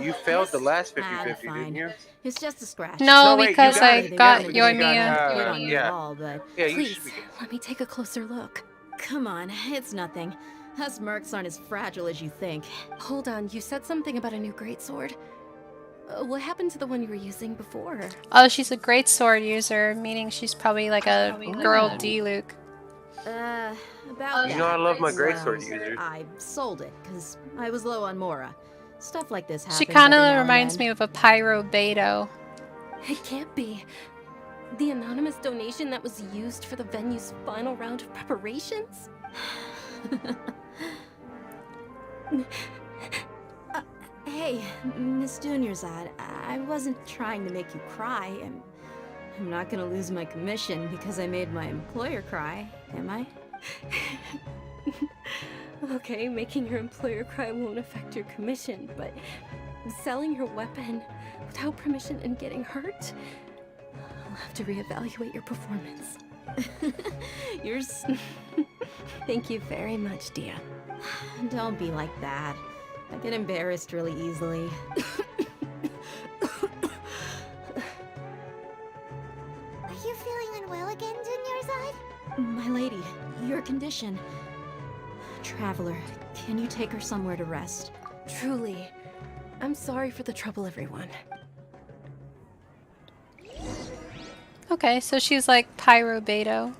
You failed the last 50-50, fine. didn't you? It's just a scratch. No, wait, you because got I it. got You got it. Yoimiya. Good on you yeah. all, but Yeah, you Please, should be good. let me take a closer look. come on, it's nothing. Us mercs aren't as fragile as you think. Hold on, you said something about a new greatsword. What happened to the one you were using before? Oh, she's a great sword user, meaning she's probably like a girl D-Luke. About You know I love my that. greatsword Well, user. I sold it because I was low on Mora. Stuff like this happens. She kind every now of and reminds then. me of a Pyro Beto. It can't be. The anonymous donation that was used for the venue's final round of preparations? Hey, Miss Dunyarzad, I wasn't trying to make you cry. I'm not gonna lose my commission because I made my employer cry, am I? Okay, making your employer cry won't affect your commission, but selling your weapon without permission and getting hurt? I'll have to reevaluate your performance. You're Thank you very much, Dia. Don't be like that. I get embarrassed really easily. Are you feeling unwell again, Dunyarzad? My lady, your condition. Traveler, can you take her somewhere to rest? Truly, I'm sorry for the trouble, everyone. Okay, so she's like Pyro Beto.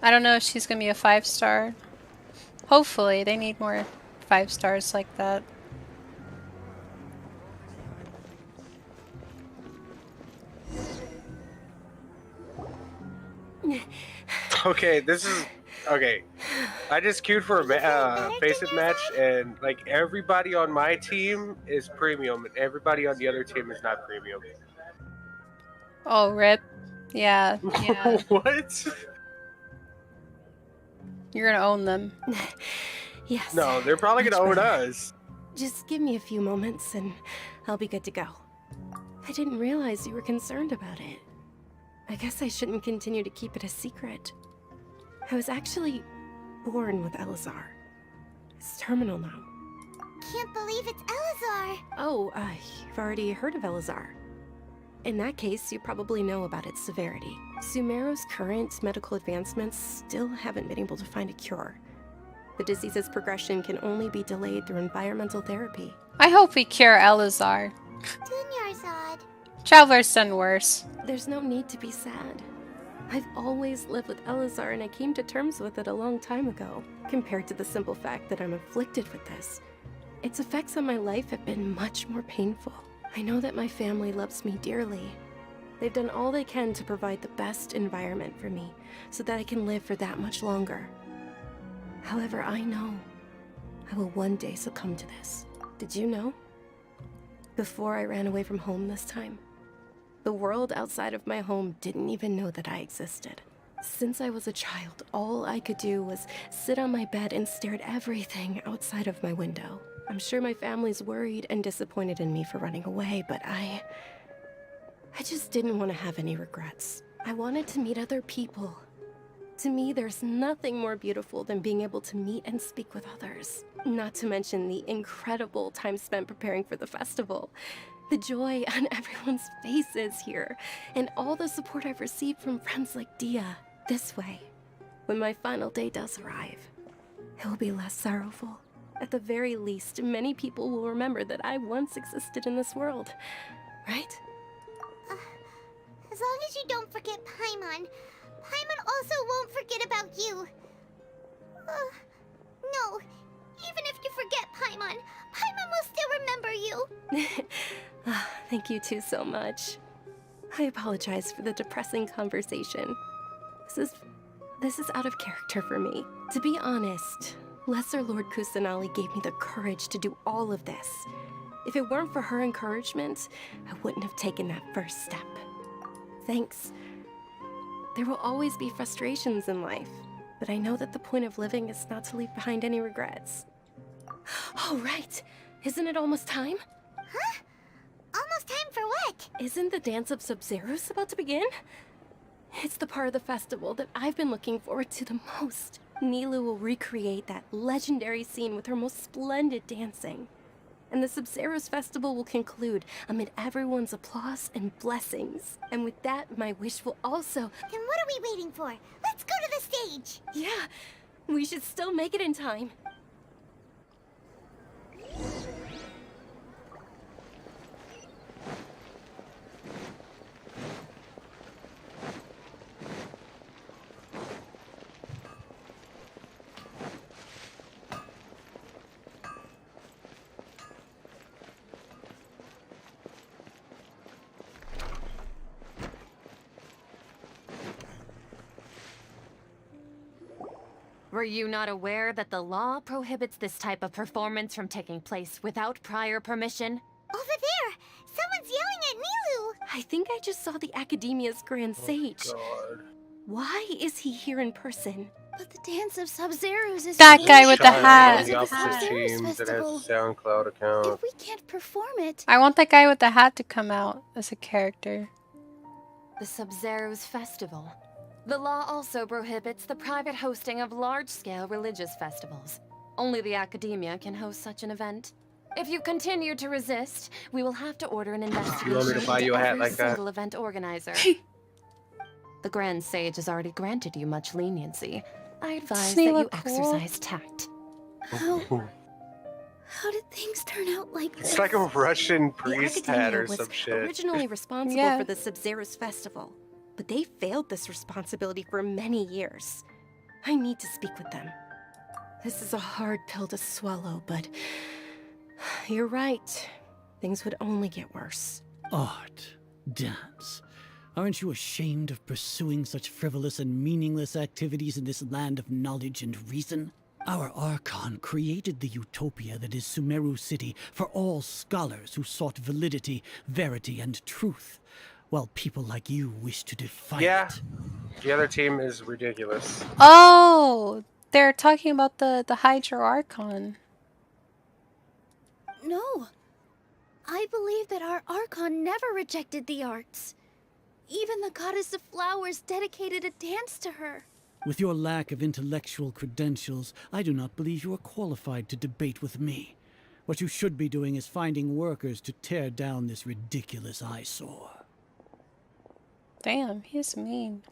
I don't know if she's gonna be a 5-star. Hopefully, they need more 5 stars like that. Okay, this is okay. I just queued for a Face-It match, and like everybody on my team is premium, and everybody on the other team is not premium. Oh, rip. Yeah. What? You're gonna own them. Yes. No, they're probably gonna much own better. us. Just give me a few moments and I'll be good to go. I didn't realize you were concerned about it. I guess I shouldn't continue to keep it a secret. I was actually born with Elazar. It's terminal now. Can't believe it's Elazar. Oh, you've already heard of Elazar. In that case, you probably know about its severity. Sumeru's current medical advancements still haven't been able to find a cure. The disease's progression can only be delayed through environmental therapy. I hope we cure Elazar. Dunyarzad. Traveler's done worse. There's no need to be sad. I've always lived with Elazar and I came to terms with it a long time ago, compared to the simple fact that I'm afflicted with this. Its effects on my life have been much more painful. I know that my family loves me dearly. They've done all they can to provide the best environment for me, so that I can live for that much longer. However, I know I will one day succumb to this. Did you know? Before I ran away from home this time, the world outside of my home didn't even know that I existed. Since I was a child, all I could do was sit on my bed and stare at everything outside of my window. I'm sure my family's worried and disappointed in me for running away, but I just didn't want to have any regrets. I wanted to meet other people. To me, there's nothing more beautiful than being able to meet and speak with others. Not to mention the incredible time spent preparing for the festival. The joy on everyone's faces here, and all the support I've received from friends like Dia. This way, when my final day does arrive, it will be less sorrowful. At the very least, many people will remember that I once existed in this world, right? As long as you don't forget Paimon, Paimon also won't forget about you. No, even if you forget Paimon, Paimon will still remember you. Thank you two so much. I apologize for the depressing conversation. This is out of character for me. To be honest, Lesser Lord Kusanali gave me the courage to do all of this. If it weren't for her encouragement, I wouldn't have taken that first step. Thanks. There will always be frustrations in life, but I know that the point of living is not to leave behind any regrets. Oh, right. Isn't it almost time? Huh? Almost time for what? Isn't the dance of Subzeros about to begin? It's the part of the festival that I've been looking forward to the most. Nilu will recreate that legendary scene with her most splendid dancing. And the Subzeros Festival will conclude amid everyone's applause and blessings. And with that, my wish will also... Then what are we waiting for? Let's go to the stage! Yeah, we should still make it in time. Were you not aware that the law prohibits this type of performance from taking place without prior permission? Over there! Someone's yelling at Nilu! I think I just saw the Academia's Grand Sage. God. Why is he here in person? But the dance of Subzeros is That guy with the hat. On the opposite team that has a SoundCloud account. If we can't perform it... I want that guy with the hat to come out as a character. The Subzeros Festival. The law also prohibits the private hosting of large-scale religious festivals. Only the Academia can host such an event. If you continue to resist, we will have to order an investigation You want me to buy you a hat every like that? single event organizer. The Grand Sage has already granted you much leniency. I advise Doesn't he that you look cool? exercise tact. How did things turn out like this? It's like a Russian The priest hat Academia or was some shit. originally responsible Yeah. for the Subzeros Festival, but they failed this responsibility for many years. I need to speak with them. This is a hard pill to swallow, but you're right. Things would only get worse. Art, dance. Aren't you ashamed of pursuing such frivolous and meaningless activities in this land of knowledge and reason? Our Archon created the utopia that is Sumeru City for all scholars who sought validity, verity, and truth, while people like you wish to defy it. The other team is ridiculous. Oh, they're talking about the Hydro Archon. No. I believe that our Archon never rejected the arts. Even the goddess of flowers dedicated a dance to her. With your lack of intellectual credentials, I do not believe you are qualified to debate with me. What you should be doing is finding workers to tear down this ridiculous eyesore. Damn, he's mean.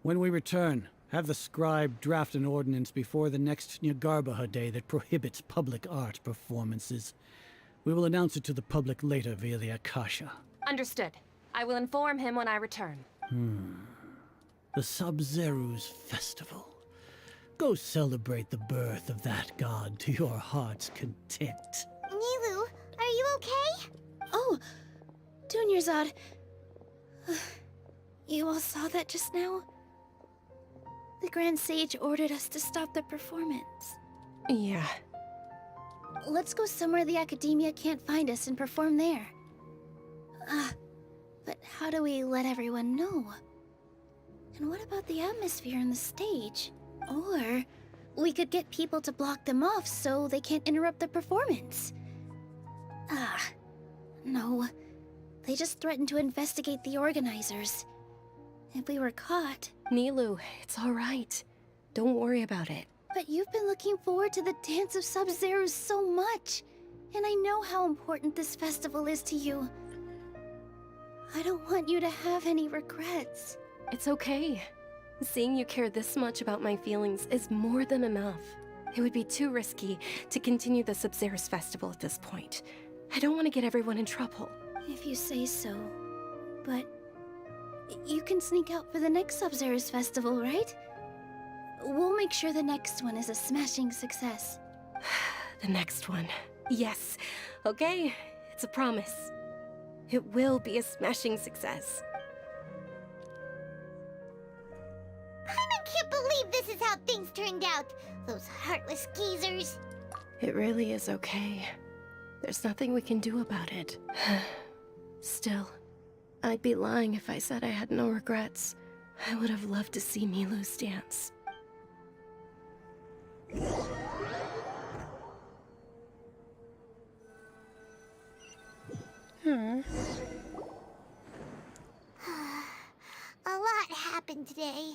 When we return, have the scribe draft an ordinance before the next Nyargarbaha Day that prohibits public art performances. We will announce it to the public later via the Akasha. Understood. I will inform him when I return. The Subzeros Festival. Go celebrate the birth of that god to your heart's content. Nilu, are you okay? Oh, Dunyarzad. You all saw that just now? The Grand Sage ordered us to stop the performance. Yeah. Let's go somewhere the Academia can't find us and perform there. But how do we let everyone know? And what about the atmosphere and the stage? Or we could get people to block them off so they can't interrupt the performance. No. They just threatened to investigate the organizers. If we were caught... Nilu, it's alright. Don't worry about it. But you've been looking forward to the Dance of Subzeros so much. And I know how important this festival is to you. I don't want you to have any regrets. It's okay. Seeing you care this much about my feelings is more than enough. It would be too risky to continue the Subzeros Festival at this point. I don't want to get everyone in trouble. If you say so. But you can sneak out for the next Subzeros Festival, right? We'll make sure the next one is a smashing success. The next one. Yes. Okay, it's a promise. It will be a smashing success. I can't believe this is how things turned out. Those heartless geezers. It really is okay. There's nothing we can do about it. Still, I'd be lying if I said I had no regrets. I would have loved to see Milu's dance. A lot happened today.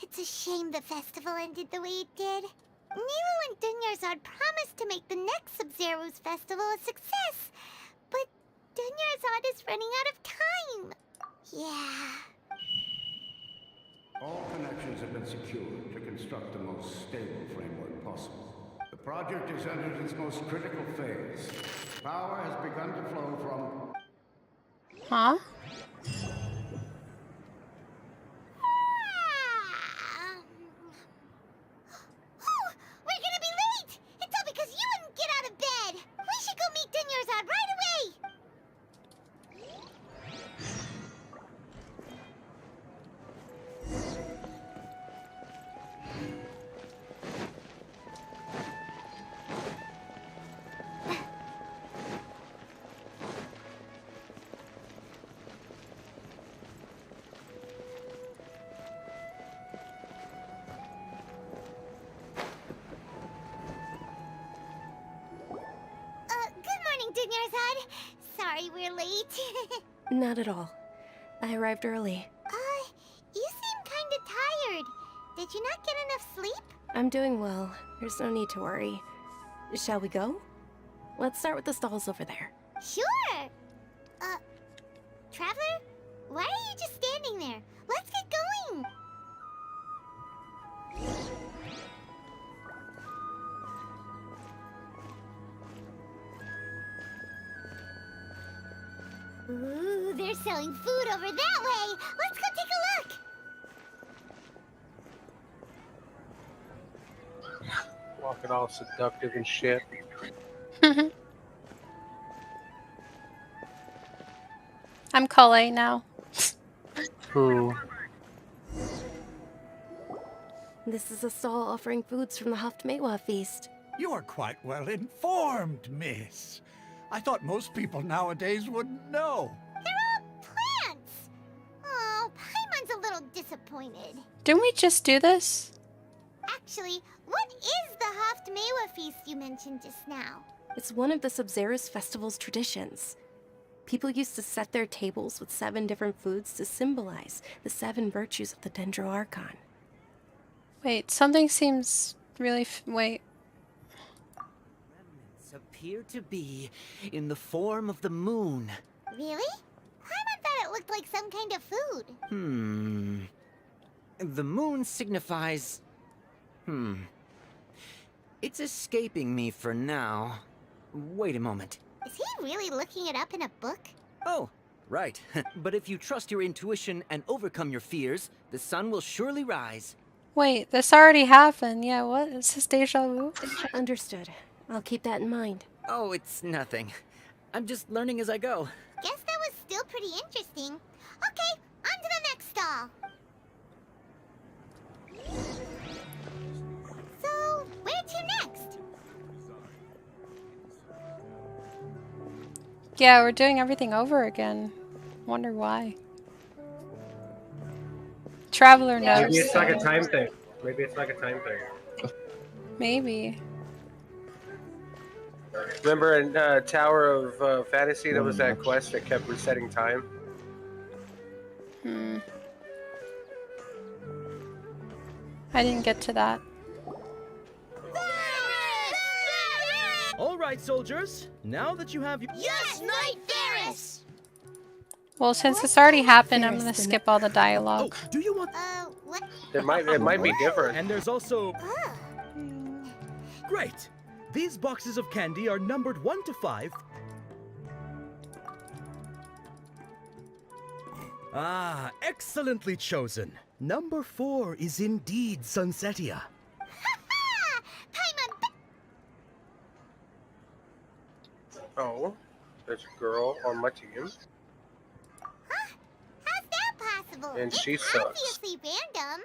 It's a shame the festival ended the way it did. Nilu and Dunyarzad promised to make the next Subzeros Festival a success, but Dunyarzad is running out of time. Yeah. All connections have been secured to construct the most stable framework possible. The project is entered its most critical phase. Power has begun to flow from... Huh? We're gonna be late! It's all because you wouldn't get out of bed! We should go meet Dunyarzad right away! Dunyarzad. Sorry we're late. Not at all. I arrived early. You seem kinda tired. Did you not get enough sleep? I'm doing well. There's no need to worry. Shall we go? Let's start with the stalls over there. Sure! Traveler? Why are you just standing there? Let's get going! Ooh, they're selling food over that way! Let's go take a look! Walking all seductive and shit. I'm Colette now. Who? This is a stall offering foods from the Haftmewa feast. You are quite well informed, miss. I thought most people nowadays would know. They're all plants! Oh, Paimon's a little disappointed. Didn't we just do this? Actually, what is the Haftmewa feast you mentioned just now? It's one of the Subzeros Festival's traditions. People used to set their tables with 7 different foods to symbolize the 7 virtues of the Dendro Archon. Wait, something seems really wait. Appear to be in the form of the moon. Really? Paimon thought it looked like some kind of food. The moon signifies... It's escaping me for now. Wait a moment. Is he really looking it up in a book? Oh, right. But if you trust your intuition and overcome your fears, the sun will surely rise. Wait, this already happened. Yeah, what? Is this deja vu? Understood. I'll keep that in mind. Oh, it's nothing. I'm just learning as I go. Guess that was still pretty interesting. Okay, on to the next stall. So, where to next? Yeah, we're doing everything over again. Wonder why. Traveler knows. Maybe it's like a time thing. Maybe it's like a time thing. Maybe. Remember in Tower of Fantasy, there was that quest that kept resetting time? I didn't get to that. All right, soldiers. Now that you have... Yes, Knight Ferris! Well, since this already happened, I'm gonna skip all the dialogue. Oh, do you want... What? It might be different. And there's also... Great! These boxes of candy are numbered 1 to 5. Ah, excellently chosen. Number 4 is indeed Sunsetia. Oh, there's a girl on my team. How's that possible? And it's she sucks. Obviously random.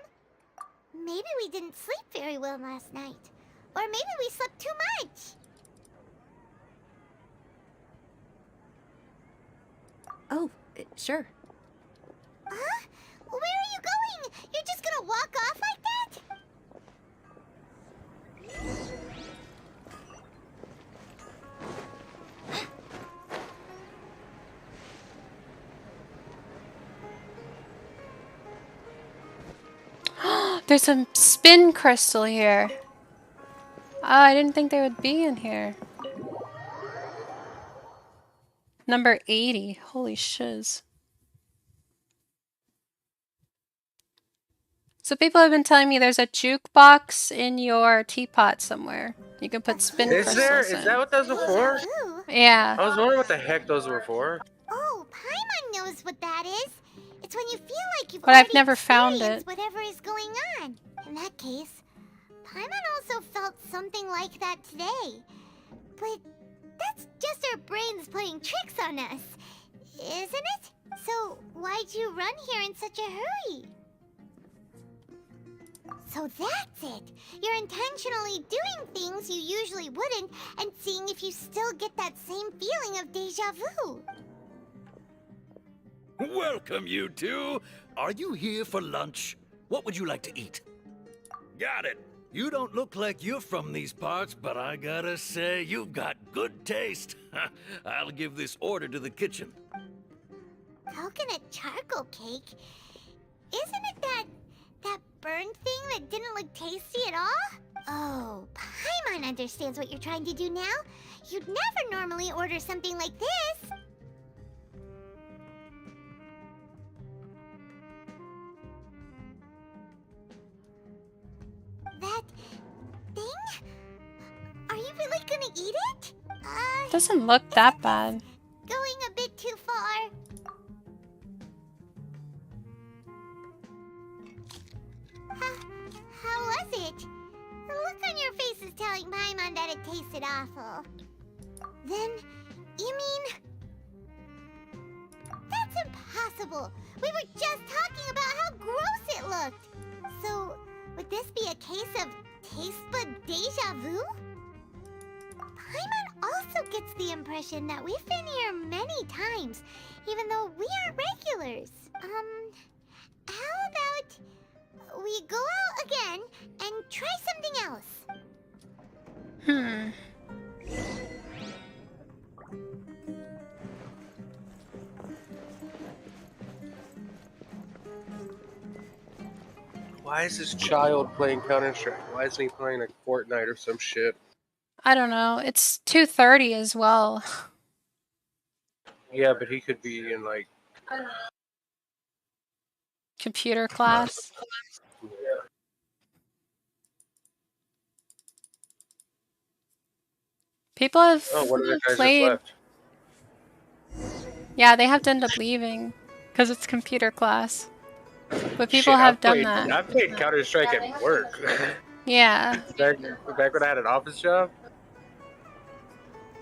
Maybe we didn't sleep very well last night. Or maybe we slept too much. Oh, sure. Huh? Where are you going? You're just gonna walk off like that? There's a spin crystal here. Oh, I didn't think they would be in here. Number 80. Holy shiz. So people have been telling me there's a jukebox in your teapot somewhere. You can put spin crystals in. Is that what those are for? Yeah. I was wondering what the heck those were for. Oh, Paimon knows what that is. It's when you feel like you've But I've already never found experienced it. whatever is going on. In that case, Paimon also felt something like that today. But that's just our brains playing tricks on us, isn't it? So why'd you run here in such a hurry? So that's it. You're intentionally doing things you usually wouldn't and seeing if you still get that same feeling of deja vu. Welcome, you two. Are you here for lunch? What would you like to eat? Got it. You don't look like you're from these parts, but I gotta say, you've got good taste. I'll give this order to the kitchen. Coconut charcoal cake? Isn't it that burned thing that didn't look tasty at all? Oh, Paimon understands what you're trying to do now. You'd never normally order something like this. That thing? Are you really gonna eat it? Doesn't look that bad. Going a bit too far. How was it? The look on your What's-her-face is telling Paimon that it tasted awful. Then, you mean... That's impossible! We were just talking about how gross it looked! So, would this be a case of taste bud deja vu? Paimon also gets the impression that we've been here many times, even though we aren't regulars. How about we go out again and try something else? Why is this child playing Counter-Strike? Why isn't he playing like Fortnite or some shit? I don't know. It's 2:30 as well. Yeah, but he could be in like Computer class. People have one of the guys played. just left. Yeah, they have to end up leaving because it's computer class. But people have done that. I played Counter-Strike at work. Yeah. back when I had an office job.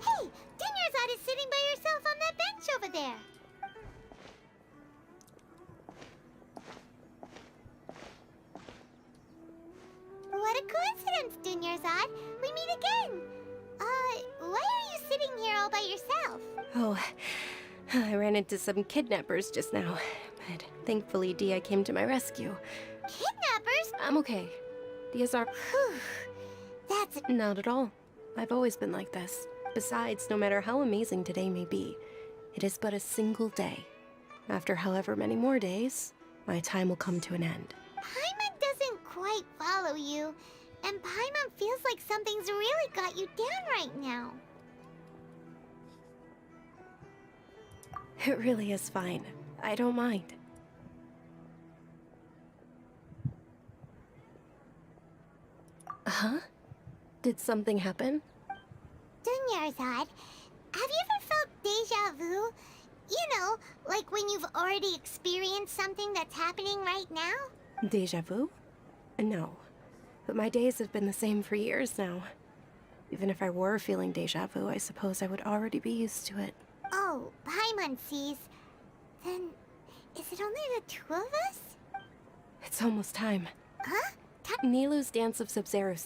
Hey, Dinyarzad is sitting by herself on that bench over there. What a coincidence, Dinyarzad. We meet again. Why are you sitting here all by yourself? Oh, I ran into some kidnappers just now, but thankfully Dia came to my rescue. Kidnappers? I'm okay. Dia's our... That's... Not at all. I've always been like this. Besides, no matter how amazing today may be, it is but a single day. After however many more days, my time will come to an end. Paimon doesn't quite follow you, and Paimon feels like something's really got you down right now. It really is fine. I don't mind. Huh? Did something happen? Dinyarzad, have you ever felt deja vu? You know, like when you've already experienced something that's happening right now? Deja vu? No. But my days have been the same for years now. Even if I were feeling deja vu, I suppose I would already be used to it. Oh, Paimon sees. Then, is it only the two of us? It's almost time. Huh? Nilu's Dance of Subzeros.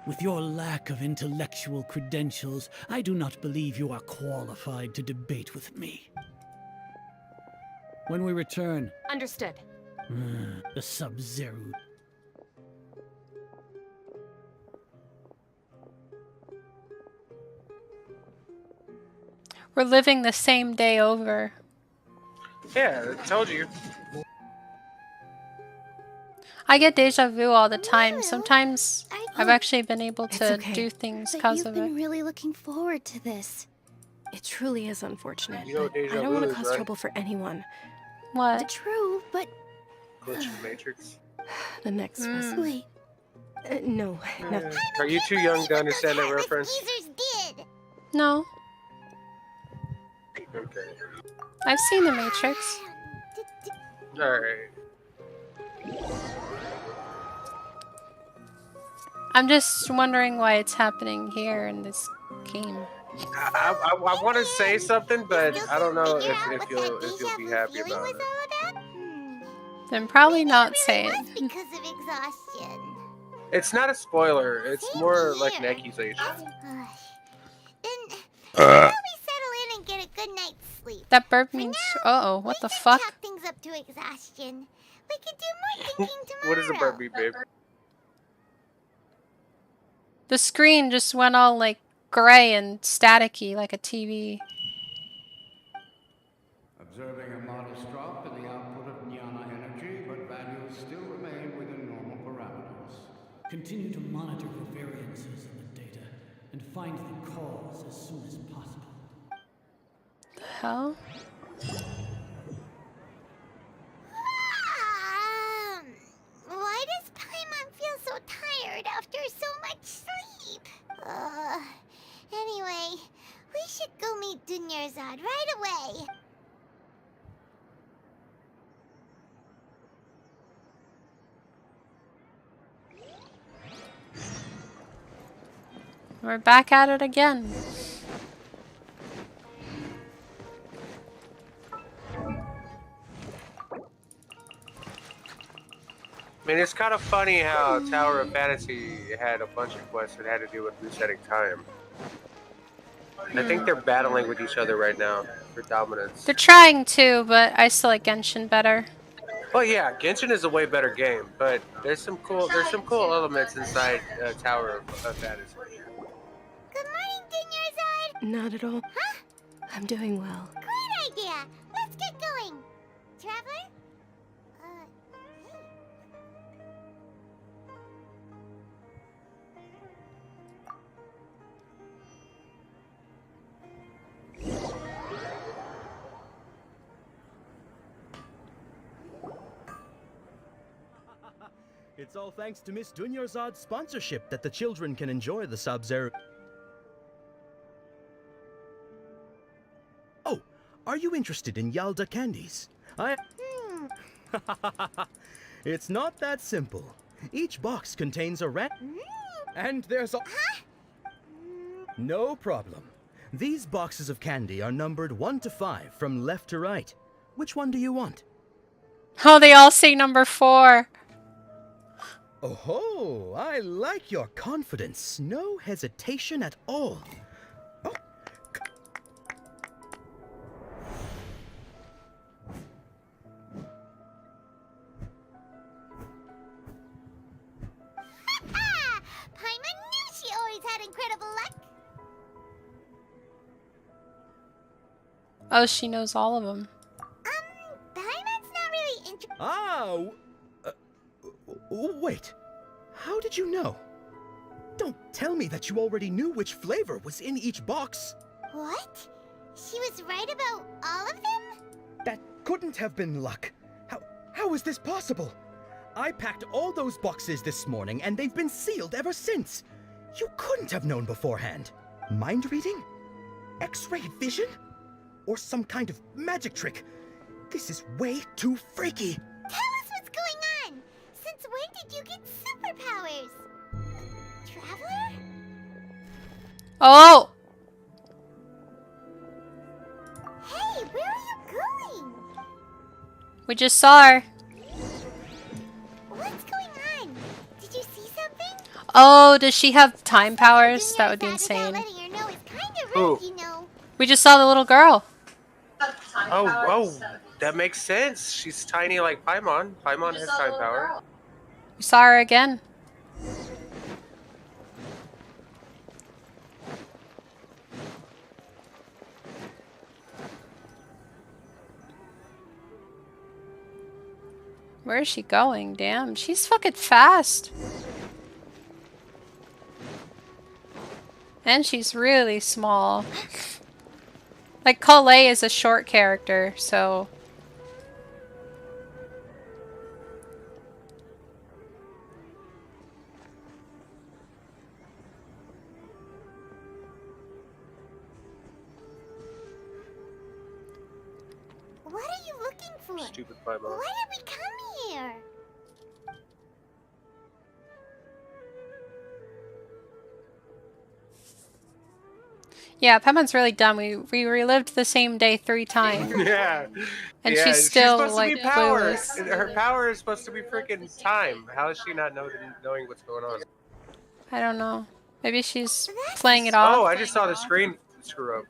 With your lack of intellectual credentials, I do not believe you are qualified to debate with me. When we return... Understood. The Subzero. We're living the same day over. Yeah, I told you. I get deja vu all the time. Sometimes I've actually been able to do things because of it. You've been really looking forward to this. It truly is unfortunate. You know what but deja I don't want vu to is, cause right? trouble for anyone. What? True, but Glitch in the Matrix. the next one. Wait. No, nothing. Are you too young to understand that reference? Did. No. Okay. I've seen The Matrix. Alright. I'm just wondering why it's happening here in this game. I want to say something, but I don't know if you'll be happy about it. Then probably not say it. Because of exhaustion. It's not a spoiler. It's more like an accusation. Then how about we settle in and get a good night's sleep? That burp means... Uh-oh, what the fuck? Chalk things up to exhaustion. We could do more thinking tomorrow. What does a burp mean, babe? The screen just went all like gray and staticky like a TV. Observing a modest drop in the output of Jnana energy, but values still remain within normal parameters. Continue to monitor for variances in the data and find the cause as soon as possible. The hell? Zod right away. We're back at it again. I mean, it's kind of funny how Tower of Fantasy had a bunch of quests that had to do with resetting time. I think they're battling with each other right now for dominance. They're trying to, but I still like Genshin better. Well, yeah, Genshin is a way better game, but there's some cool elements inside Tower of Fantasy. Good morning, Dinyarzad. Not at all. Huh? I'm doing well. Great idea. Let's get going. Traveler? It's all thanks to Miss Dunyarzad's sponsorship that the children can enjoy the Subzeros. Oh, are you interested in Yalda candies? It's not that simple. Each box contains a and there's a... No problem. These boxes of candy are numbered 1 to 5 from left to right. Which one do you want? Oh, they all say number 4. Oh, I like your confidence. No hesitation at all. Oh. Paimon knew she always had incredible luck. Oh, she knows all of them. Paimon's not really interested. Ah! Wait. How did you know? Don't tell me that you already knew which flavor was in each box. What? She was right about all of them? That couldn't have been luck. How is this possible? I packed all those boxes this morning and they've been sealed ever since. You couldn't have known beforehand. Mind reading? X-ray vision? Or some kind of magic trick? This is way too freaky. Tell us what's going on! Since when did you get superpowers? Traveler? Oh! Hey, where are you going? We just saw her. What's going on? Did you see something? Oh, does she have time powers? That would be insane. Ooh. We just saw the little girl. Oh, that makes sense. She's tiny like Paimon. Paimon has time power. We saw her again. Where is she going? Damn, she's fucking fast. And she's really small. Like, Colette is a short character, so... What are you looking for? Stupid Paimon. Why did we come here? Yeah, Paimon's really dumb. We relived the same day 3 times. Yeah. And yeah, she's still, supposed like, to be power. clueless. Her power is supposed to be freaking time. How is she not knowing what's going on? I don't know. Maybe she's playing it off. Oh, I just saw the screen screw up.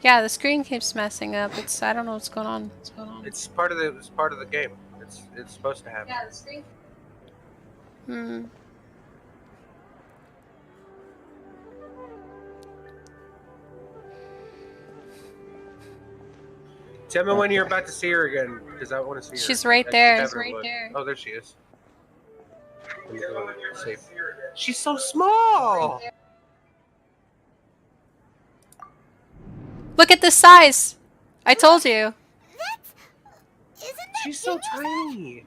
Yeah, the screen keeps messing up. I don't know what's going on. It's part of the game. It's supposed to happen. Yeah, the screen. Hmm. Tell me when you're about to see her again, because I want to see her. She's right I there. have She's her right look. there. Oh, there she is. Let me go see. She's so small. Look at the size. I told you. She's so tiny.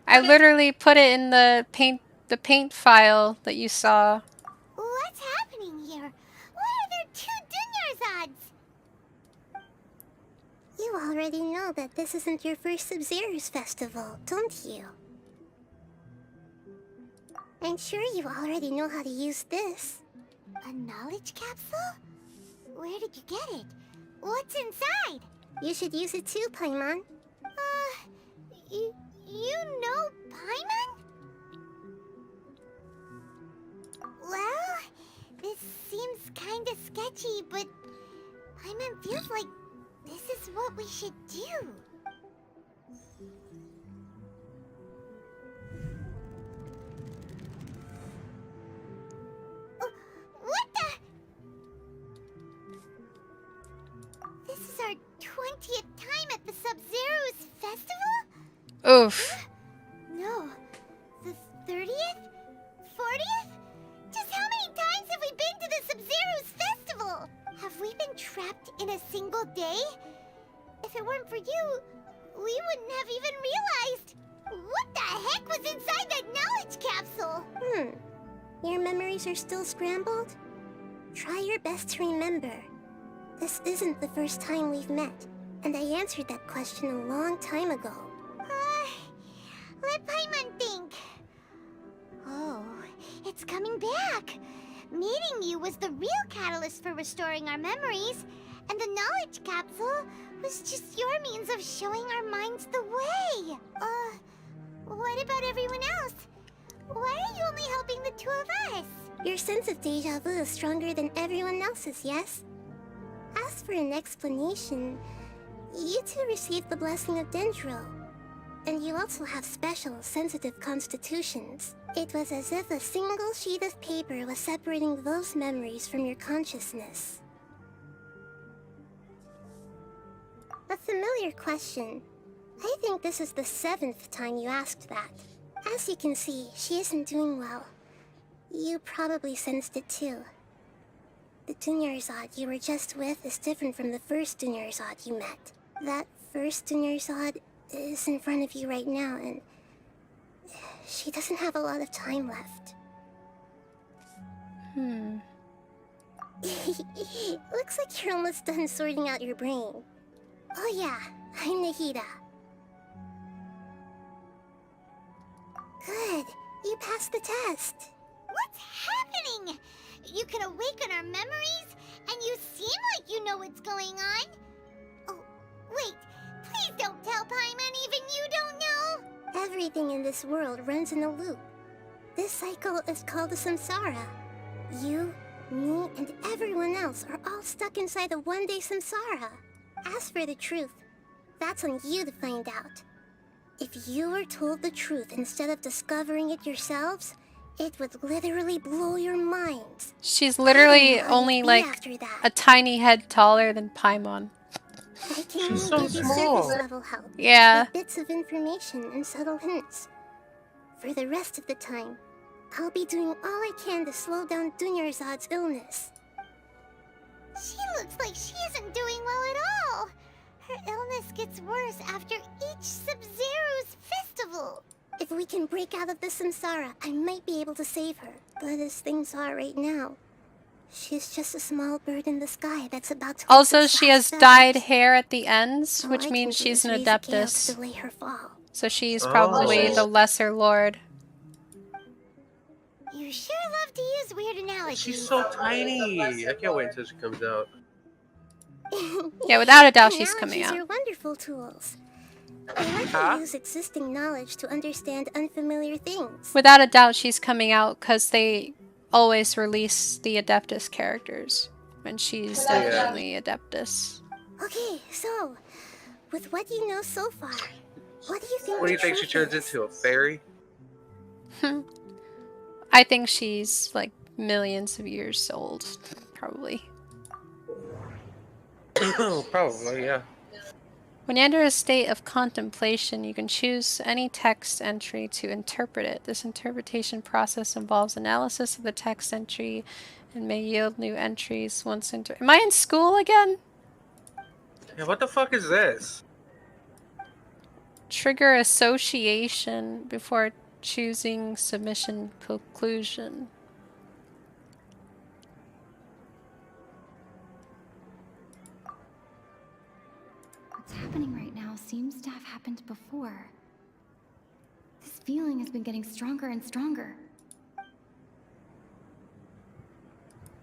I literally put it in the paint the paint file that you saw. What's happening here? Why are there 2 Dunyarzad's? You already know that this isn't your first Subzeros Festival, don't you? I'm sure you already know how to use this. A knowledge capsule? Where did you get it? What's inside? You should use it too, Paimon. You know Paimon? Well, this seems kinda sketchy, but Paimon feels like this is what we should do. What the? This is our 20th time at the Subzeros Festival? Oof. No. The 30th? 40th? Just how many times have we been to the Subzeros Festival? Have we been trapped in a single day? If it weren't for you, we wouldn't have even realized. What the heck was inside that knowledge capsule? Your memories are still scrambled? Try your best to remember. This isn't the first time we've met, and I answered that question a long time ago. Let Paimon think. Oh, it's coming back. Meeting you was the real catalyst for restoring our memories, and the knowledge capsule was just your means of showing our minds the way. What about everyone else? Why are you only helping the 2 of us? Your sense of deja vu is stronger than everyone else's, yes? As for an explanation, you 2 received the blessing of Dendro. And you also have special, sensitive constitutions. It was as if a single sheet of paper was separating those memories from your consciousness. A familiar question. I think this is the 7th time you asked that. As you can see, she isn't doing well. You probably sensed it too. The Dunyarzad you were just with is different from the first Dunyarzad you met. That first Dunyarzad is in front of you right now, and she doesn't have a lot of time left. Looks like you're almost done sorting out your brain. Oh yeah, I'm Nahida. Good, you passed the test. What's happening? You can awaken our memories, and you seem like you know what's going on. Oh, wait. Please don't tell Paimon even you don't know! Everything in this world runs in a loop. This cycle is called a samsara. You, me, and everyone else are all stuck inside a one-day samsara. As for the truth, that's on you to find out. If you were told the truth instead of discovering it yourselves, it would literally blow your minds. She's literally only like a tiny head taller than Paimon. I can only give you surface level help. Yeah. With bits of information and subtle hints. For the rest of the time, I'll be doing all I can to slow down Dunyarzad's illness. She looks like she isn't doing well at all. Her illness gets worse after each Subzeros Festival. If we can break out of the samsara, I might be able to save her. But as things are right now, she's just a small bird in the sky that's about to... Also, she has dyed hair at the ends, which means she's an Adeptus. So she's probably the Lesser Lord. You sure love to use weird analogies. She's so tiny. I can't wait until she comes out. Yeah, without a doubt she's coming out. Analogies are wonderful tools. I like to use existing knowledge to understand unfamiliar things. Without a doubt she's coming out because they always release the Adeptus characters. And she's definitely Adeptus. Okay, so, with what you know so far, what do you think What do you think she turns into, a fairy? I think she's like millions of years old, probably. Probably, yeah. When you enter a state of contemplation, you can choose any text entry to interpret it. This interpretation process involves analysis of the text entry and may yield new entries once into... Am I in school again? Yeah, what the fuck is this? Trigger association before Choosing submission conclusion. What's happening right now seems to have happened before. This feeling has been getting stronger and stronger.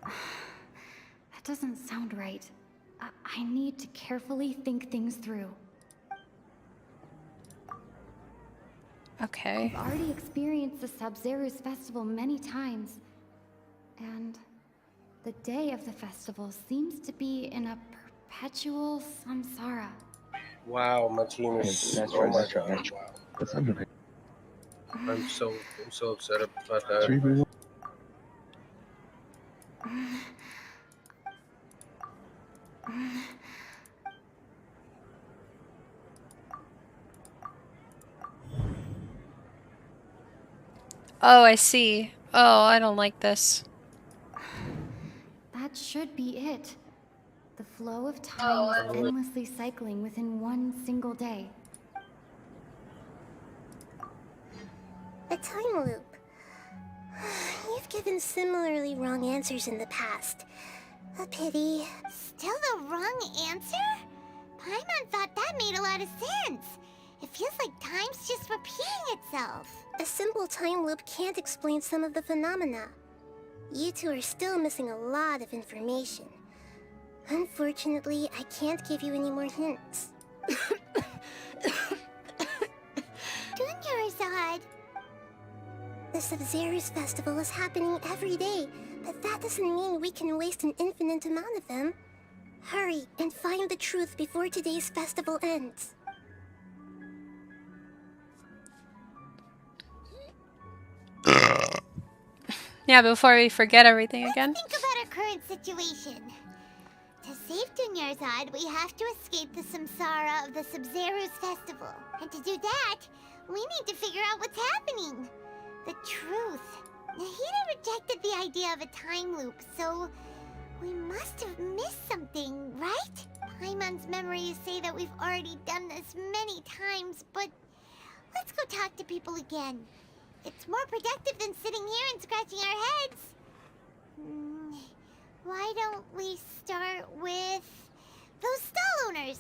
That doesn't sound right. I need to carefully think things through. Okay. I've already experienced the Subzeros Festival many times. And the day of the festival seems to be in a perpetual samsara. Wow, my team is. Oh my god! Wow. I'm so upset about that. Oh, I see. Oh, I don't like this. That should be it. The flow of time is endlessly cycling within one single day. A time loop. You've given similarly wrong answers in the past. A pity. Still the wrong answer? Paimon thought that made a lot of sense. It feels like time's just repeating itself. A simple time loop can't explain some of the phenomena. You two are still missing a lot of information. Unfortunately, I can't give you any more hints. Dunyarzad. The Subzeros Festival is happening every day, but that doesn't mean we can waste an infinite amount of them. Hurry and find the truth before today's festival ends. Yeah, before we forget everything again. Think about our current situation. To save Dunyarzad, we have to escape the samsara of the Subzeros Festival. And to do that, we need to figure out what's happening. The truth. Nahida rejected the idea of a time loop, so we must have missed something, right? Paimon's memories say that we've already done this many times, but let's go talk to people again. It's more productive than sitting here and scratching our heads. Why don't we start with those stall owners?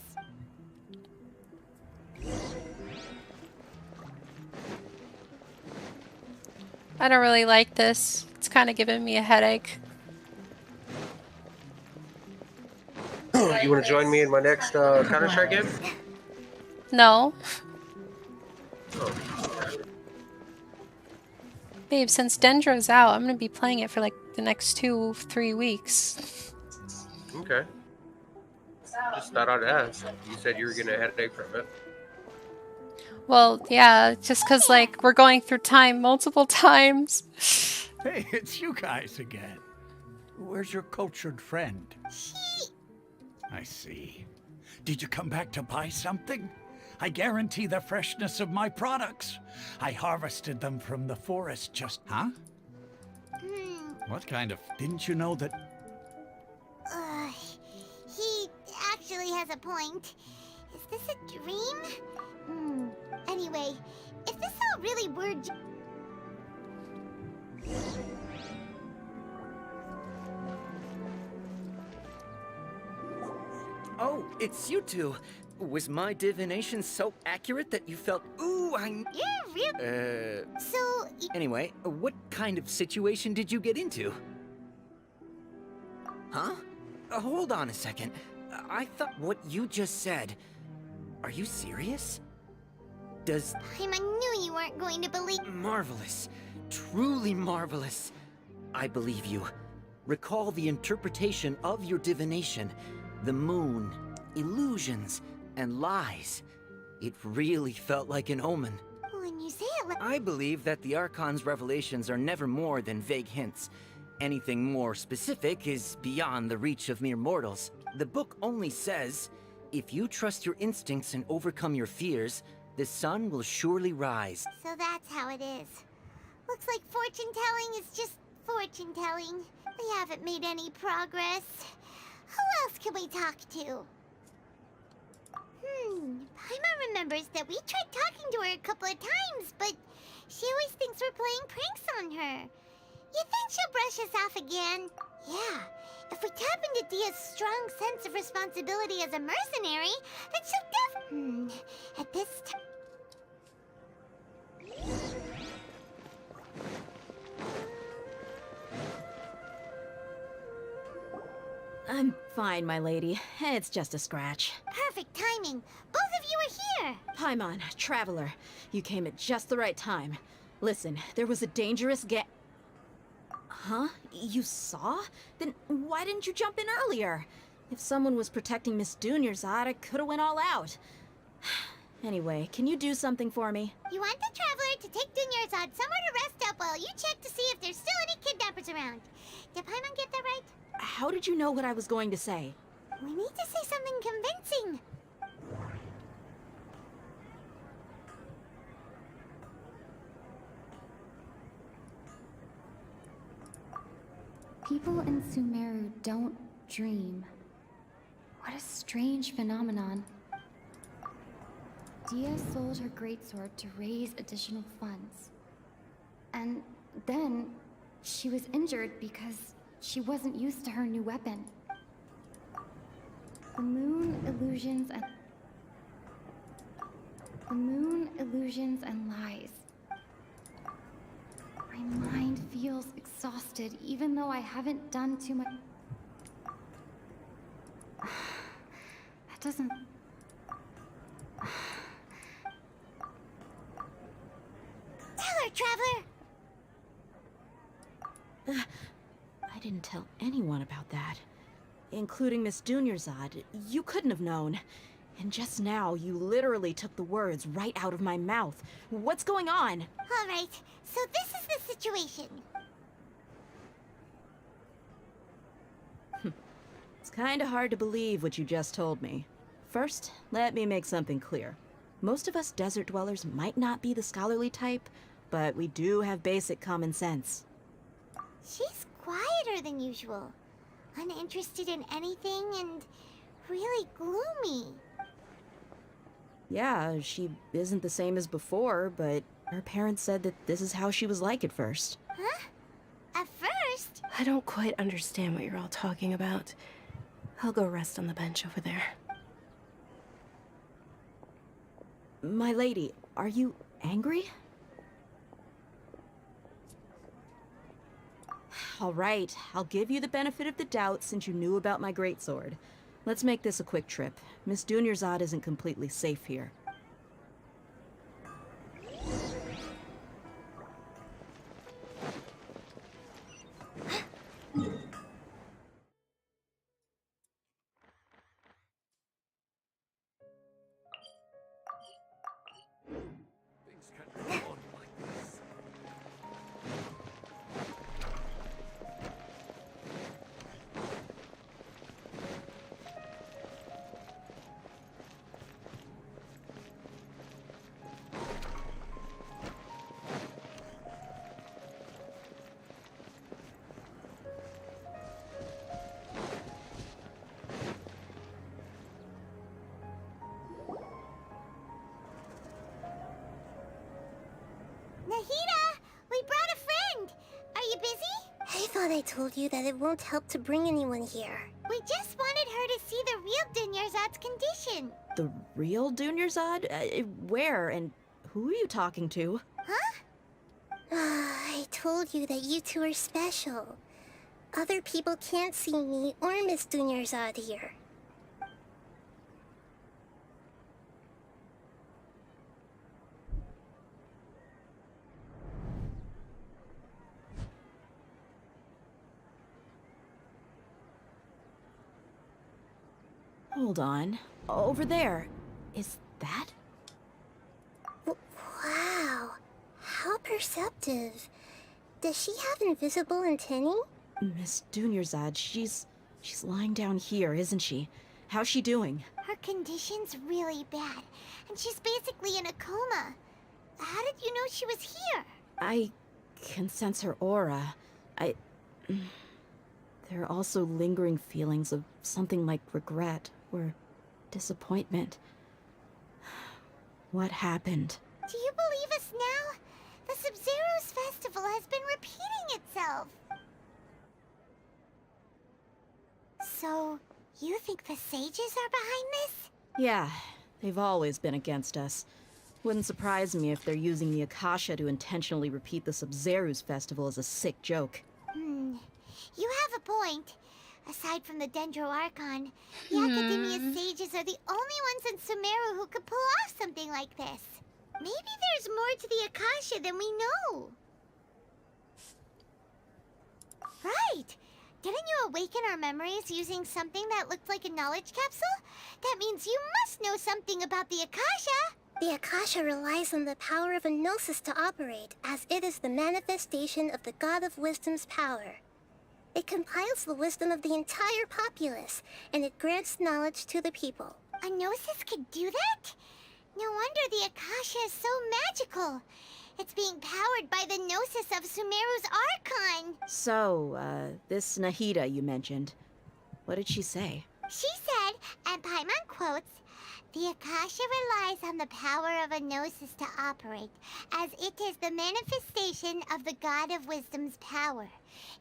I don't really like this. It's kind of giving me a headache. You want to join me in my next Counter-Strike game? No. Oh. Babe, since Dendro's out, I'm gonna be playing it for like the next 2-3 weeks. Okay. Just thought I'd ask. You said you were getting a headache from it. Well, yeah, just cause like we're going through time multiple times. Hey, it's you guys again. Where's your cultured friend? I see. Did you come back to buy something? I guarantee the freshness of my products. I harvested them from the forest just... Huh? What kind of... Didn't you know that... He actually has a point. Is this a dream? Anyway, if this all really were... Oh, it's you two. Was my divination so accurate that you felt, ooh, You're real... So... Anyway, what kind of situation did you get into? Huh? Hold on a second. I thought what you just said... Are you serious? Does... I knew you weren't going to believe... Marvelous. Truly marvelous. I believe you. Recall the interpretation of your divination. The moon, illusions, and lies. It really felt like an omen. When you say it like... I believe that the Archon's revelations are never more than vague hints. Anything more specific is beyond the reach of mere mortals. The book only says, if you trust your instincts and overcome your fears, the sun will surely rise. So that's how it is. Looks like fortune-telling is just fortune-telling. We haven't made any progress. Who else can we talk to? Paimon remembers that we tried talking to her a couple of times, but She always thinks we're playing pranks on her. You think she'll brush us off again? Yeah. If we tap into Dia's strong sense of responsibility as a mercenary, then she'll At this time... I'm fine, my lady. It's just a scratch. Perfect timing. Both of you are here. Paimon, Traveler, you came at just the right time. Listen, there was a dangerous Huh? You saw? Then why didn't you jump in earlier? If someone was protecting Miss Dunyarzad, I could've went all out. Anyway, can you do something for me? You want the Traveler to take Dunyarzad somewhere to rest up while you check to see if there's still any kidnappers around. Did Paimon get that right? How did you know what I was going to say? We need to say something convincing. People in Sumeru don't dream. What a strange phenomenon. Dia sold her greatsword to raise additional funds. And then she was injured because she wasn't used to her new weapon. The moon illusions and lies. My mind feels exhausted, even though I haven't done too much. That doesn't... Tell her, Traveler! I didn't tell anyone about that. Including Miss Dunyarzad. You couldn't have known. And just now, you literally took the words right out of my mouth. What's going on? All right, so this is the situation. It's kinda hard to believe what you just told me. First, let me make something clear. Most of us desert dwellers might not be the scholarly type, but we do have basic common sense. She's quieter than usual. Uninterested in anything and really gloomy. Yeah, she isn't the same as before, but her parents said that this is how she was like at first. Huh? At first? I don't quite understand what you're all talking about. I'll go rest on the bench over there. My lady, are you angry? All right, I'll give you the benefit of the doubt since you knew about my greatsword. Let's make this a quick trip. Miss Dunyarzad isn't completely safe here. Nahida, we brought a friend. Are you busy? I thought I told you that it won't help to bring anyone here. We just wanted her to see the real Dunyarzad's condition. The real Dunyarzad? Where and who are you talking to? Huh? I told you that you two are special. Other people can't see me or Miss Dunyarzad here. Hold on. Over there. Is that? Wow. How perceptive. Does she have invisible antennae? Miss Dunyarzad, she's lying down here, isn't she? How's she doing? Her condition's really bad, and she's basically in a coma. How did you know she was here? I can sense her aura. There are also lingering feelings of something like regret or disappointment. What happened? Do you believe us now? The Subzeros Festival has been repeating itself. So, you think the sages are behind this? Yeah, they've always been against us. Wouldn't surprise me if they're using the Akasha to intentionally repeat the Subzeros Festival as a sick joke. You have a point. Aside from the Dendro Archon, the Academia sages are the only ones in Sumeru who could pull off something like this. Maybe there's more to the Akasha than we know. Right! Didn't you awaken our memories using something that looked like a knowledge capsule? That means you must know something about the Akasha! The Akasha relies on the power of a gnosis to operate, as it is the manifestation of the God of Wisdom's power. It compiles the wisdom of the entire populace, and it grants knowledge to the people. A gnosis could do that? No wonder the Akasha is so magical. It's being powered by the gnosis of Sumeru's Archon. So, this Nahida you mentioned, what did she say? She said, and Paimon quotes, "The Akasha relies on the power of a gnosis to operate, as it is the manifestation of the God of Wisdom's power.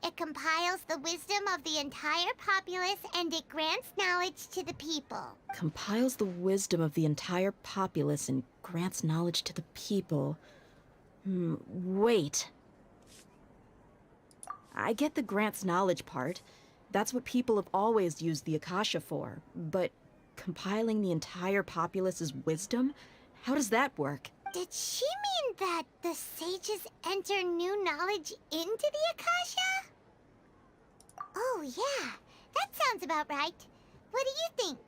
It compiles the wisdom of the entire populace, and it grants knowledge to the people." Compiles the wisdom of the entire populace and grants knowledge to the people. Wait. I get the grants knowledge part. That's what people have always used the Akasha for. But compiling the entire populace's wisdom? How does that work? Did she mean that the sages enter new knowledge into the Akasha? Oh yeah, that sounds about right. What do you think?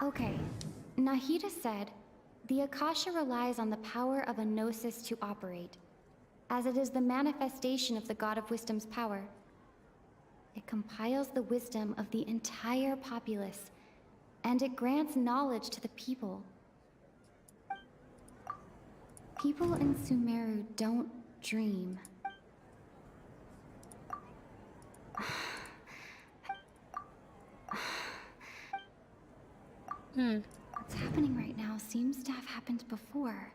Okay, Nahida said, the Akasha relies on the power of a gnosis to operate, as it is the manifestation of the God of Wisdom's power. It compiles the wisdom of the entire populace, and it grants knowledge to the people. People in Sumeru don't dream. What's happening right now seems to have happened before.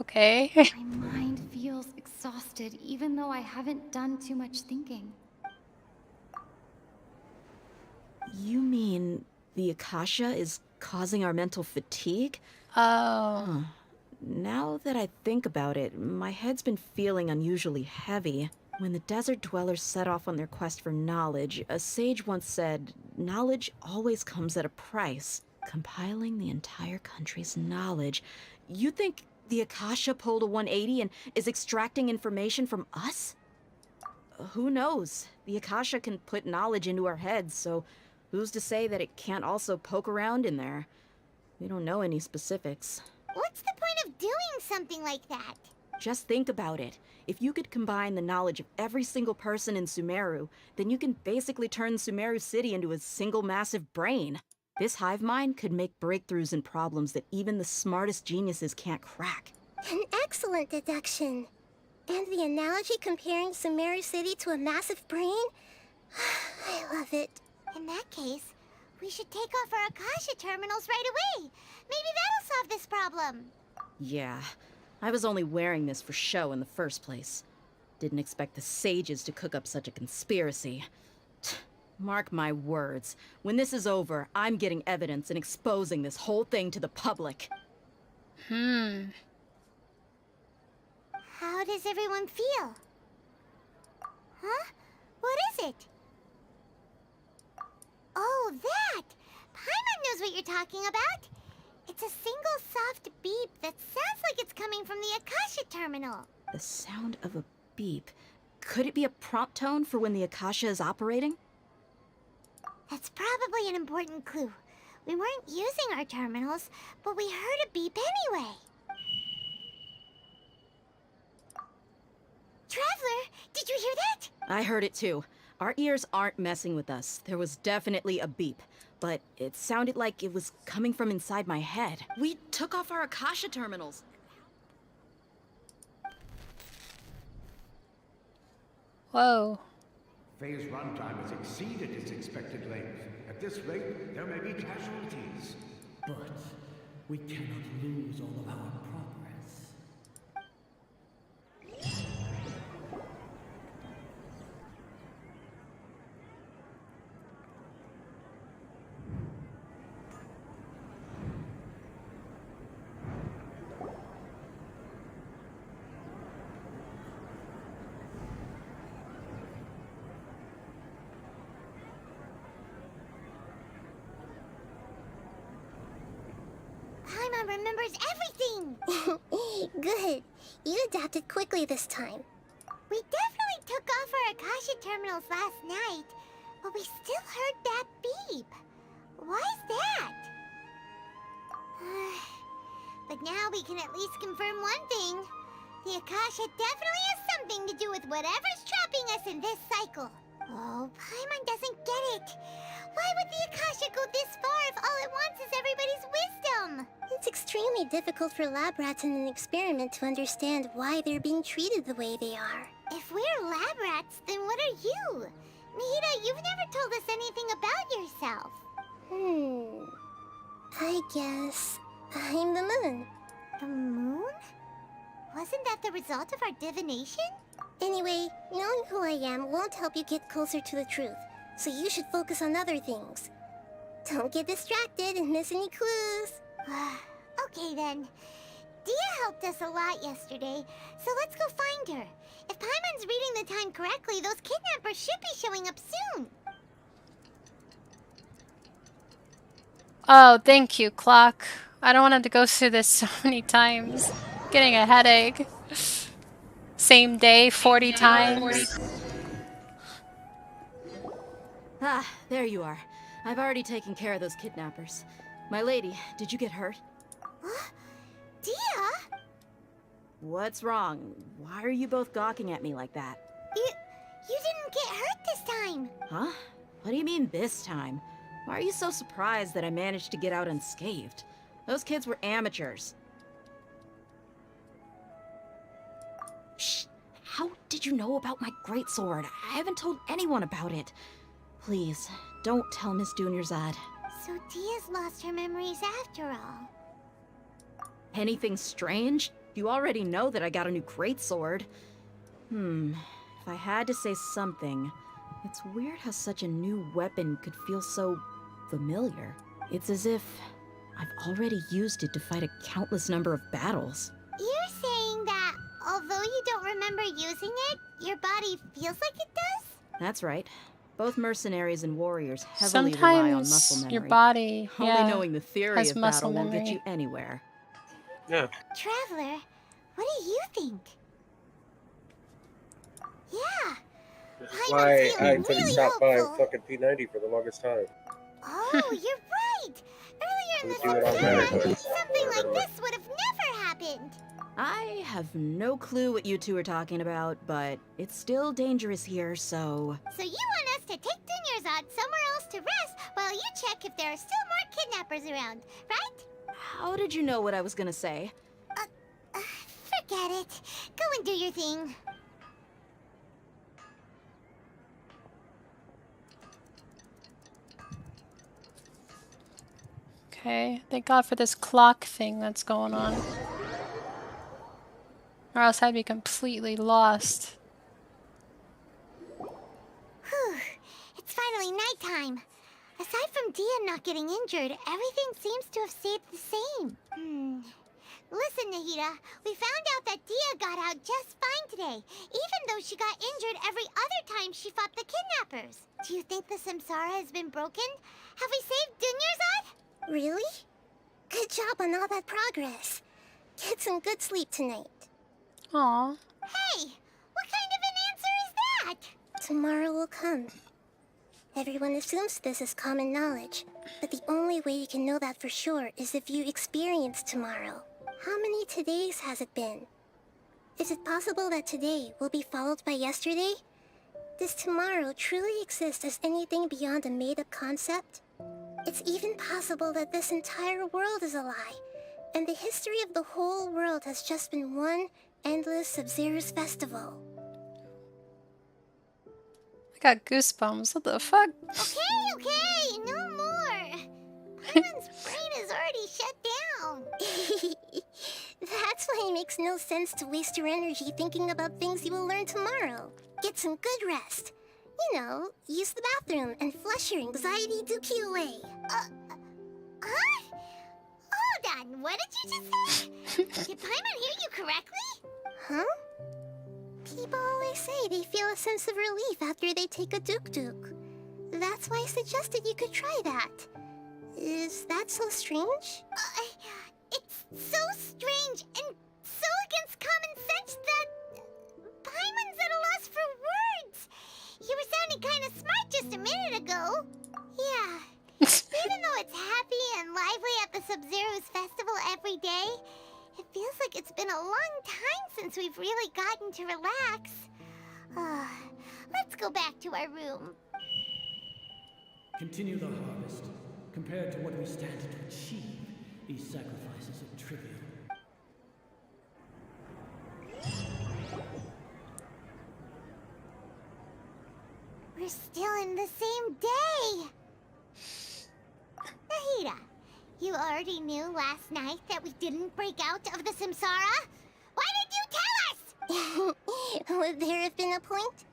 Okay. My mind feels exhausted, even though I haven't done too much thinking. You mean the Akasha is causing our mental fatigue? Oh. Now that I think about it, my head's been feeling unusually heavy. When the desert dwellers set off on their quest for knowledge, a sage once said, knowledge always comes at a price. Compiling the entire country's knowledge. You think the Akasha pulled a 180 and is extracting information from us? Who knows? The Akasha can put knowledge into our heads, so who's to say that it can't also poke around in there? We don't know any specifics. What's the point of doing something like that? Just think about it. If you could combine the knowledge of every single person in Sumeru, then you can basically turn Sumeru City into a single massive brain. This hive mind could make breakthroughs in problems that even the smartest geniuses can't crack. An excellent deduction. And the analogy comparing Sumeru City to a massive brain? I love it. In that case, we should take off our Akasha terminals right away. Maybe that'll solve this problem. Yeah, I was only wearing this for show in the first place. Didn't expect the sages to cook up such a conspiracy. Mark my words, when this is over, I'm getting evidence and exposing this whole thing to the public. How does everyone feel? Huh? What is it? Oh, that! Paimon knows what you're talking about. It's a single soft beep that sounds like it's coming from the Akasha terminal. The sound of a beep. Could it be a prompt tone for when the Akasha is operating? That's probably an important clue. We weren't using our terminals, but we heard a beep anyway. Traveler, did you hear that? I heard it too. Our ears aren't messing with us. There was definitely a beep, but it sounded like it was coming from inside my head. We took off our Akasha terminals. Whoa. Phase runtime has exceeded its expected length. At this rate, there may be casualties. But we cannot lose all of our progress. Paimon remembers everything! Good. You adapted quickly this time. We definitely took off our Akasha terminals last night, but we still heard that beep. Why is that? But now we can at least confirm one thing. The Akasha definitely has something to do with whatever's trapping us in this cycle. Oh, Paimon doesn't get it. Why would the Akasha go this far if all it wants is everybody's wisdom? It's extremely difficult for lab rats in an experiment to understand why they're being treated the way they are. If we're lab rats, then what are you? Nahida, you've never told us anything about yourself. I guess I'm the moon. The moon? Wasn't that the result of our divination? Anyway, knowing who I am won't help you get closer to the truth, so you should focus on other things. Don't get distracted and miss any clues. Okay then. Dia helped us a lot yesterday, so let's go find her. If Paimon's reading the time correctly, those kidnappers should be showing up soon. Oh, thank you, Clock. I don't want to have to go through this so many times. Getting a headache. Same day, 40 times. Ah, there you are. I've already taken care of those kidnappers. My lady, did you get hurt? Dia? What's wrong? Why are you both gawking at me like that? You didn't get hurt this time. Huh? What do you mean this time? Why are you so surprised that I managed to get out unscathed? Those kids were amateurs. Shh! How did you know about my greatsword? I haven't told anyone about it. Please, don't tell Miss Dunyarzad. So Dia's lost her memories after all. Anything strange? You already know that I got a new greatsword. If I had to say something, it's weird how such a new weapon could feel so familiar. It's as if I've already used it to fight a countless number of battles. You're saying that although you don't remember using it, your body feels like it does? That's right. Both mercenaries and warriors heavily rely on muscle Sometimes memory. your body, Only knowing the theory has of muscle battle won't get memory. you anywhere. Yeah. Traveler, what do you think? Yeah. This is why I feeling couldn't really stop buying hopeful. fucking P90 for the longest time. Oh, you're right. Earlier in the Do it automatically. something like this would have never happened. I have no clue what you two are talking about, but it's still dangerous here, so... So you want us to take Dunyarzad somewhere else to rest while you check if there are still more kidnappers around, right? How did you know what I was gonna say? Forget it. Go and do your thing. Okay, thank God for this clock thing that's going on. Or else I'd be completely lost. Whew. It's finally nighttime. Aside from Dia not getting injured, everything seems to have stayed the same. Listen, Nahida, we found out that Dia got out just fine today, even though she got injured every other time she fought the kidnappers. Do you think the Samsara has been broken? Have we saved Dunyarzad? Really? Good job on all that progress. Get some good sleep tonight. Aww. Hey, what kind of an answer is that? Tomorrow will come. Everyone assumes this is common knowledge, but the only way you can know that for sure is if you experience tomorrow. How many todays has it been? Is it possible that today will be followed by yesterday? Does tomorrow truly exist as anything beyond a made-up concept? It's even possible that this entire world is a lie, and the history of the whole world has just been one endless Subzeros Festival. I got goosebumps. What the fuck? Okay, no more. Paimon's brain is already shut down. That's why it makes no sense to waste your energy thinking about things you will learn tomorrow. Get some good rest. You know, use the bathroom and flush your anxiety dookie away. Huh? Hold on, what did you just say? Did Paimon hear you correctly? Huh? People always say they feel a sense of relief after they take a duk. That's why I suggested you could try that. Is that so strange? It's so strange and so against common sense that Paimon's at a loss for words. You were sounding kind of smart just a minute ago. Yeah. Even though it's happy and lively at the Subzeros Festival every day, it feels like it's been a long time since we've really gotten to relax. Let's go back to our room. Continue the harvest. Compared to what we stand to achieve, these sacrifices are trivial. We're still in the same day. Nahida, you already knew last night that we didn't break out of the Samsara? Why did you tell us? Would there have been a point?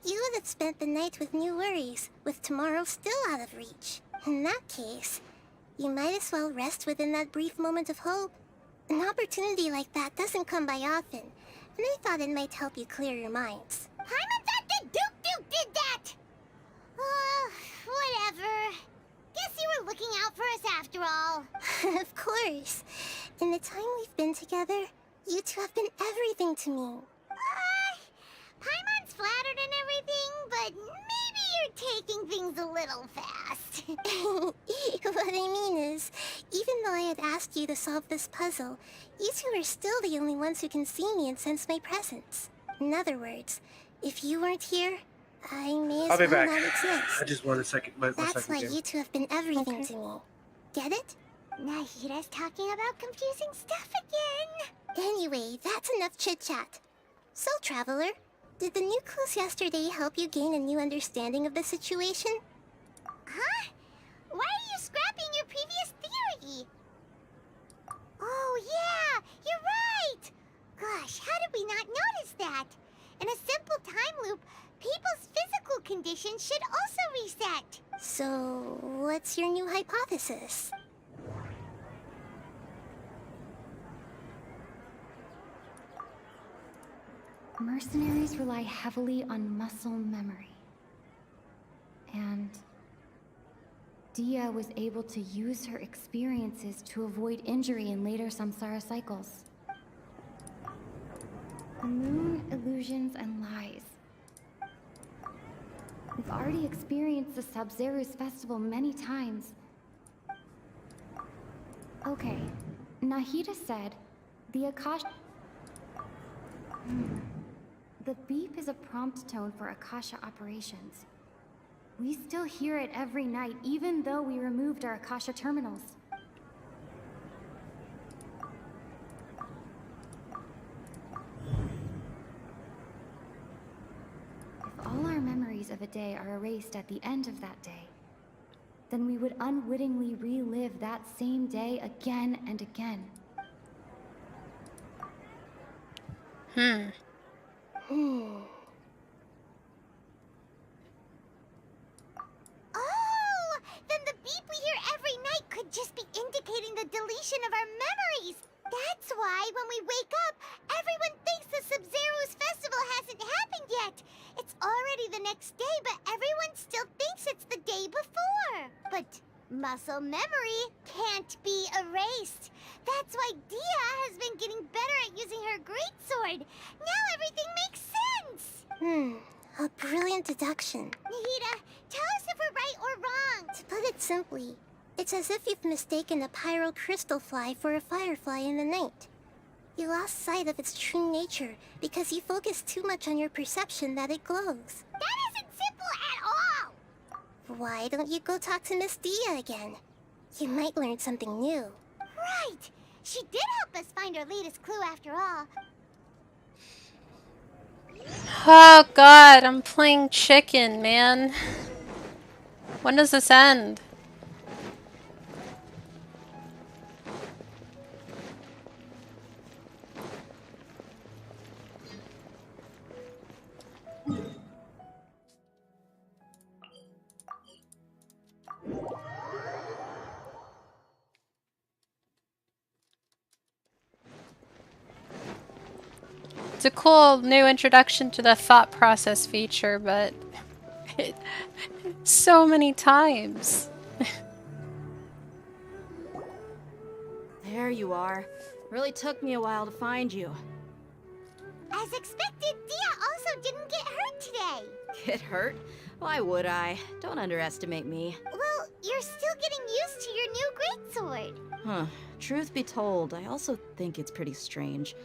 You would have spent the night with new worries, with tomorrow still out of reach. In that case, you might as well rest within that brief moment of hope. An opportunity like that doesn't come by often, and I thought it might help you clear your minds. Paimon thought that Duke did that! Whatever. Guess you were looking out for us after all. Of course. In the time we've been together, you two have been everything to me. Paimon's flattered and everything, but maybe you're taking things a little fast. What I mean is, even though I had asked you to solve this puzzle, you two are still the only ones who can see me and sense my presence. In other words, if you weren't here, I may I'll as be well back. not exist. I just want a second. That's why you two have been everything to me. Get it? Nahida's talking about confusing stuff again. Anyway, that's enough chit-chat. So, Traveler, did the new clues yesterday help you gain a new understanding of the situation? Huh? Why are you scrapping your previous theory? Oh yeah, you're right! Gosh, how did we not notice that? In a simple time loop, people's physical conditions should also reset. So, what's your new hypothesis? Mercenaries rely heavily on muscle memory. And Dia was able to use her experiences to avoid injury in later samsara cycles. The moon, illusions, and lies. We've already experienced the Subzeros Festival many times. Okay, Nahida said the Akasha... The beep is a prompt tone for Akasha operations. We still hear it every night, even though we removed our Akasha terminals. If all our memories of a day are erased at the end of that day, then we would unwittingly relive that same day again and again. Oh, then the beep we hear every night could just be indicating the deletion of our memories. That's why when we wake up, everyone thinks the Subzeros Festival hasn't happened yet. It's already the next day, but everyone still thinks it's the day before. But muscle memory can't be erased. That's why Dia has been getting better at using her greatsword. Now everything makes sense. A brilliant deduction. Nahida, tell us if we're right or wrong. To put it simply, it's as if you've mistaken a pyro crystal fly for a firefly in the night. You lost sight of its true nature because you focused too much on your perception that it glows. That isn't simple at all! Why don't you go talk to Miss Dia again? You might learn something new. Right! She did help us find our latest clue after all. Oh god, I'm playing chicken, man. When does this end? It's a cool new introduction to the thought process feature, but so many times. There you are. Really took me a while to find you. As expected, Dia also didn't get hurt today. Get hurt? Why would I? Don't underestimate me. Well, you're still getting used to your new greatsword. Huh. Truth be told, I also think it's pretty strange.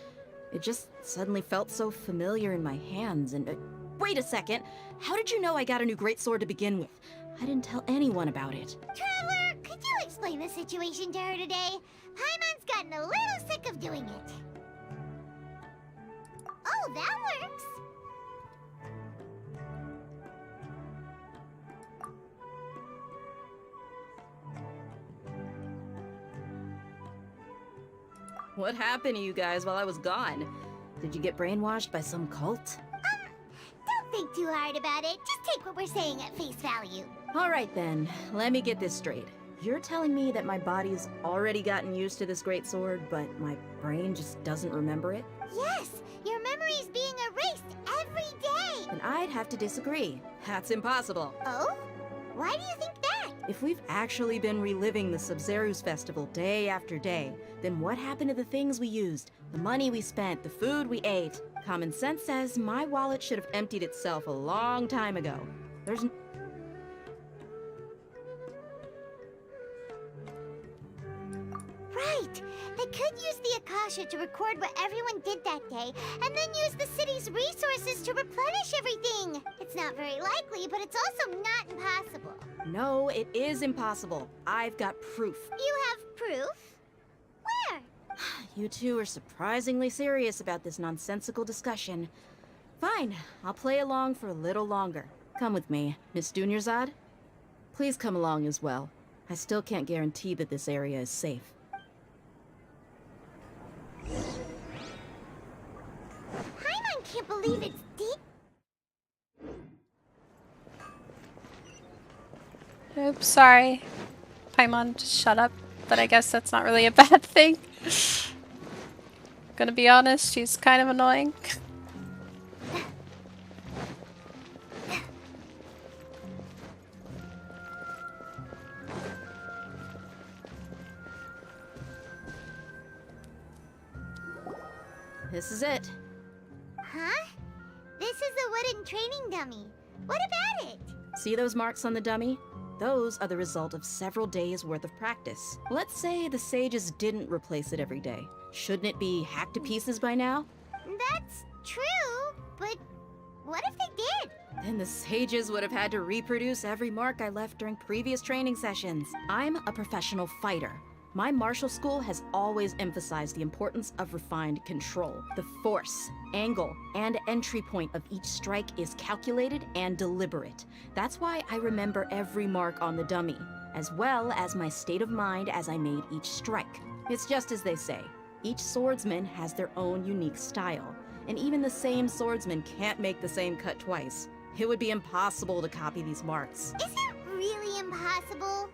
It just suddenly felt so familiar in my hands and... wait a second! How did you know I got a new greatsword to begin with? I didn't tell anyone about it. Traveler, could you explain the situation to her today? Paimon's gotten a little sick of doing it. Oh, that works. What happened to you guys while I was gone? Did you get brainwashed by some cult? Don't think too hard about it. Just take what we're saying at face value. Alright then, let me get this straight. You're telling me that my body's already gotten used to this greatsword, but my brain just doesn't remember it? Yes, your memory's being erased every day. And I'd have to disagree. That's impossible. Oh? Why do you think that? If we've actually been reliving the Subzeros Festival day after day, then what happened to the things we used, the money we spent, the food we ate? Common sense says my wallet should have emptied itself a long time ago. There's Right! They could use the Akasha to record what everyone did that day, and then use the city's resources to replenish everything! It's not very likely, but it's also not impossible. No, it is impossible. I've got proof. You have proof? Where? You two are surprisingly serious about this nonsensical discussion. Fine, I'll play along for a little longer. Come with me, Miss Dunyarzad. Please come along as well. I still can't guarantee that this area is safe. Paimon can't believe it's deep. Oops, sorry. Paimon, just shut up. But I guess that's not really a bad thing. Gonna be honest, she's kind of annoying. This is it. Huh? This is a wooden training dummy. What about it? See those marks on the dummy? Those are the result of several days' worth of practice. Let's say the sages didn't replace it every day. Shouldn't it be hacked to pieces by now? That's true, but what if they did? Then the sages would have had to reproduce every mark I left during previous training sessions. I'm a professional fighter. My martial school has always emphasized the importance of refined control. The force, angle, and entry point of each strike is calculated and deliberate. That's why I remember every mark on the dummy, as well as my state of mind as I made each strike. It's just as they say, each swordsman has their own unique style, and even the same swordsman can't make the same cut twice. It would be impossible to copy these marks. Is it really impossible?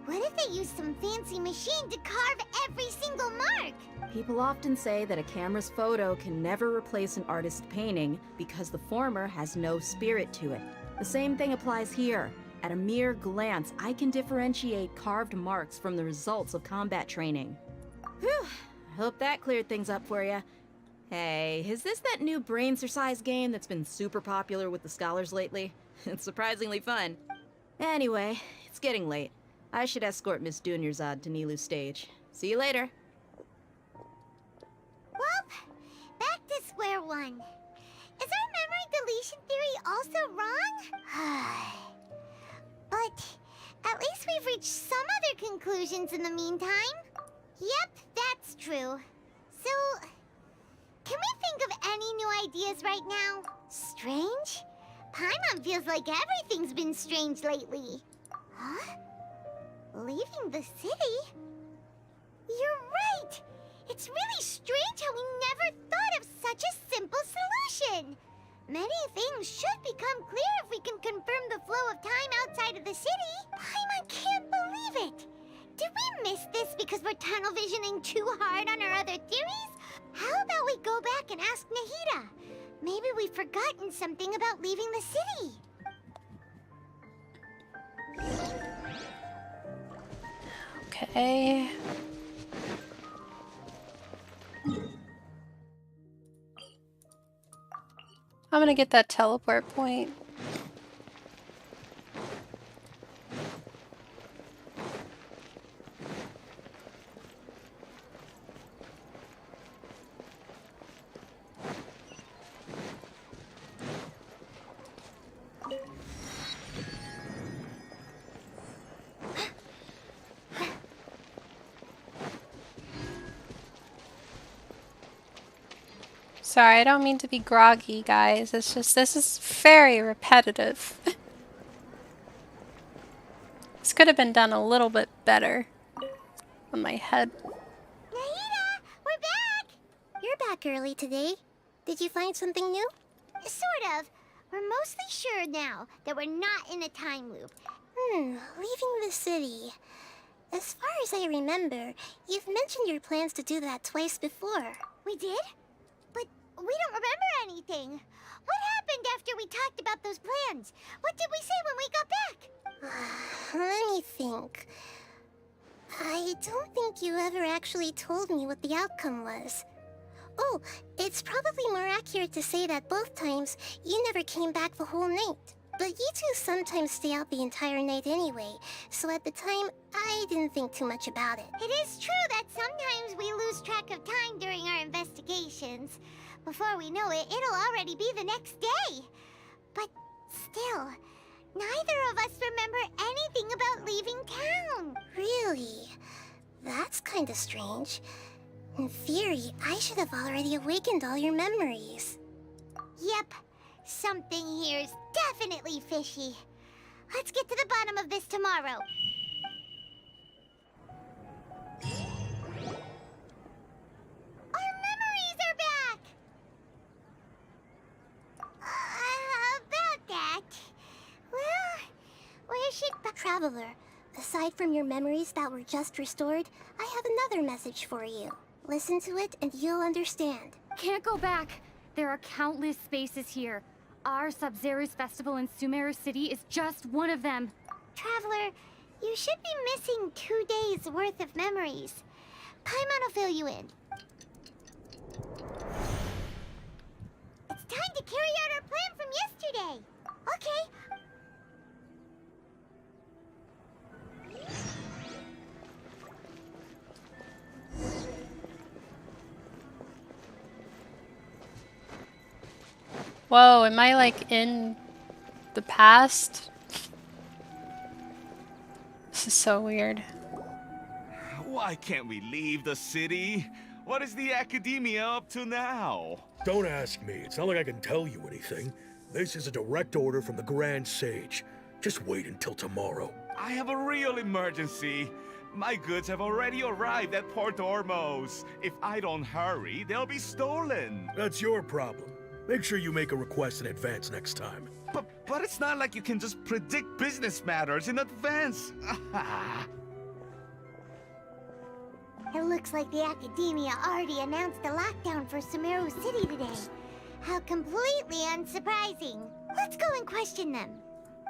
What if they used some fancy machine to carve every single mark? People often say that a camera's photo can never replace an artist's painting because the former has no spirit to it. The same thing applies here. At a mere glance, I can differentiate carved marks from the results of combat training. Whew, hope that cleared things up for you. Hey, is this that new brain exercise game that's been super popular with the scholars lately? It's surprisingly fun. Anyway, it's getting late. I should escort Miss Dunyarzad to Nilu's stage. See you later. Well, back to square one. Is our memory deletion theory also wrong? But at least we've reached some other conclusions in the meantime. Yep, that's true. So, Can we think of any new ideas right now? Strange? Paimon feels like everything's been strange lately. Huh? Leaving the city? You're right! It's really strange how we never thought of such a simple solution! Many things should become clear if we can confirm the flow of time outside of the city. Paimon can't believe it! Did we miss this because we're tunnel visioning too hard on our other theories? How about we go back and ask Nahida? Maybe we've forgotten something about leaving the city. Okay. I'm gonna get that teleport point. Sorry, I don't mean to be groggy, guys. It's just, this is very repetitive. This could have been done a little bit better on my head. Nahida, we're back! You're back early today. Did you find something new? Sort of. We're mostly sure now that we're not in a time loop. Leaving the city. As far as I remember, you've mentioned your plans to do that twice before. We did? But we don't remember anything. What happened after we talked about those plans? What did we say when we got back? Let me think. I don't think you ever actually told me what the outcome was. Oh, it's probably more accurate to say that both times you never came back the whole night. But you two sometimes stay out the entire night anyway, so at the time, I didn't think too much about it. It is true that sometimes we lose track of time during our investigations. Before we know it, it'll already be the next day. But still, neither of us remember anything about leaving town. Really? That's kinda strange. In theory, I should have already awakened all your memories. Yep. Something here's definitely fishy. Let's get to the bottom of this tomorrow. Our memories are back! About that... Well, where should... Traveler, aside from your memories that were just restored, I have another message for you. Listen to it and you'll understand. Can't go back. There are countless spaces here. Our Subzeros Festival in Sumeru City is just one of them. Traveler, you should be missing 2 days worth of memories. Paimon will fill you in. It's time to carry out our plan from yesterday. Okay. Whoa, am I like in the past? This is so weird. Why can't we leave the city? What is the academia up to now? Don't ask me. It's not like I can tell you anything. This is a direct order from the Grand Sage. Just wait until tomorrow. I have a real emergency. My goods have already arrived at Port Ormos. If I don't hurry, they'll be stolen. That's your problem. Make sure you make a request in advance next time. But it's not like you can just predict business matters in advance. It looks like the Academia already announced a lockdown for Sumeru City today. How completely unsurprising. Let's go and question them.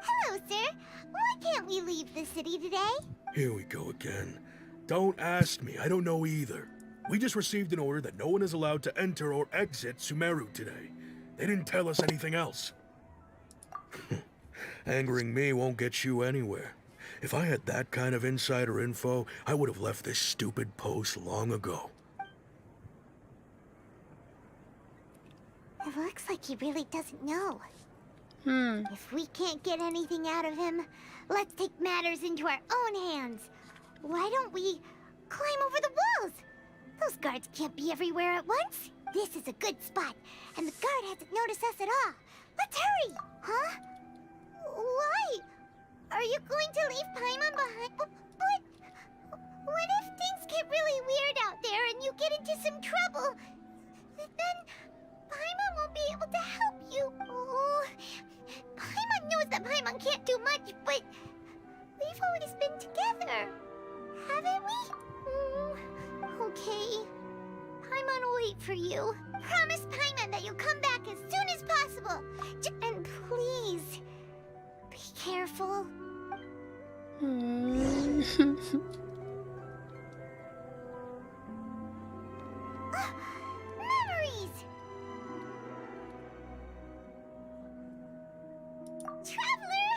Hello, sir. Why can't we leave the city today? Here we go again. Don't ask me. I don't know either. We just received an order that no one is allowed to enter or exit Sumeru today. They didn't tell us anything else. Angering me won't get you anywhere. If I had that kind of insider info, I would have left this stupid post long ago. It looks like he really doesn't know. If we can't get anything out of him, let's take matters into our own hands. Why don't we climb over the walls? Those guards can't be everywhere at once. This is a good spot, and the guard hasn't noticed us at all. Let's hurry! Huh? Why? Are you going to leave Paimon behind? But what if things get really weird out there and you get into some trouble? Then Paimon won't be able to help you. Oh, Paimon knows that Paimon can't do much, but we've always been together, haven't we? Okay. Paimon will wait for you. Promise Paimon that you'll come back as soon as possible. And please, be careful. Memories! Traveler!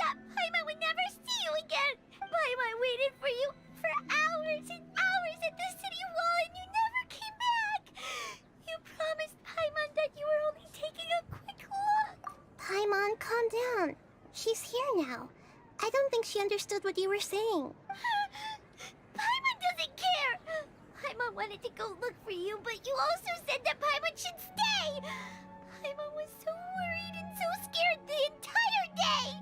Paimon would never see you again! Paimon waited for you for hours and hours at the city wall and you never came back! You promised Paimon that you were only taking a quick look! Paimon, calm down. She's here now. I don't think she understood what you were saying. Paimon doesn't care! Paimon wanted to go look for you, but you also said that Paimon should stay! Paimon was so worried and so scared the entire day!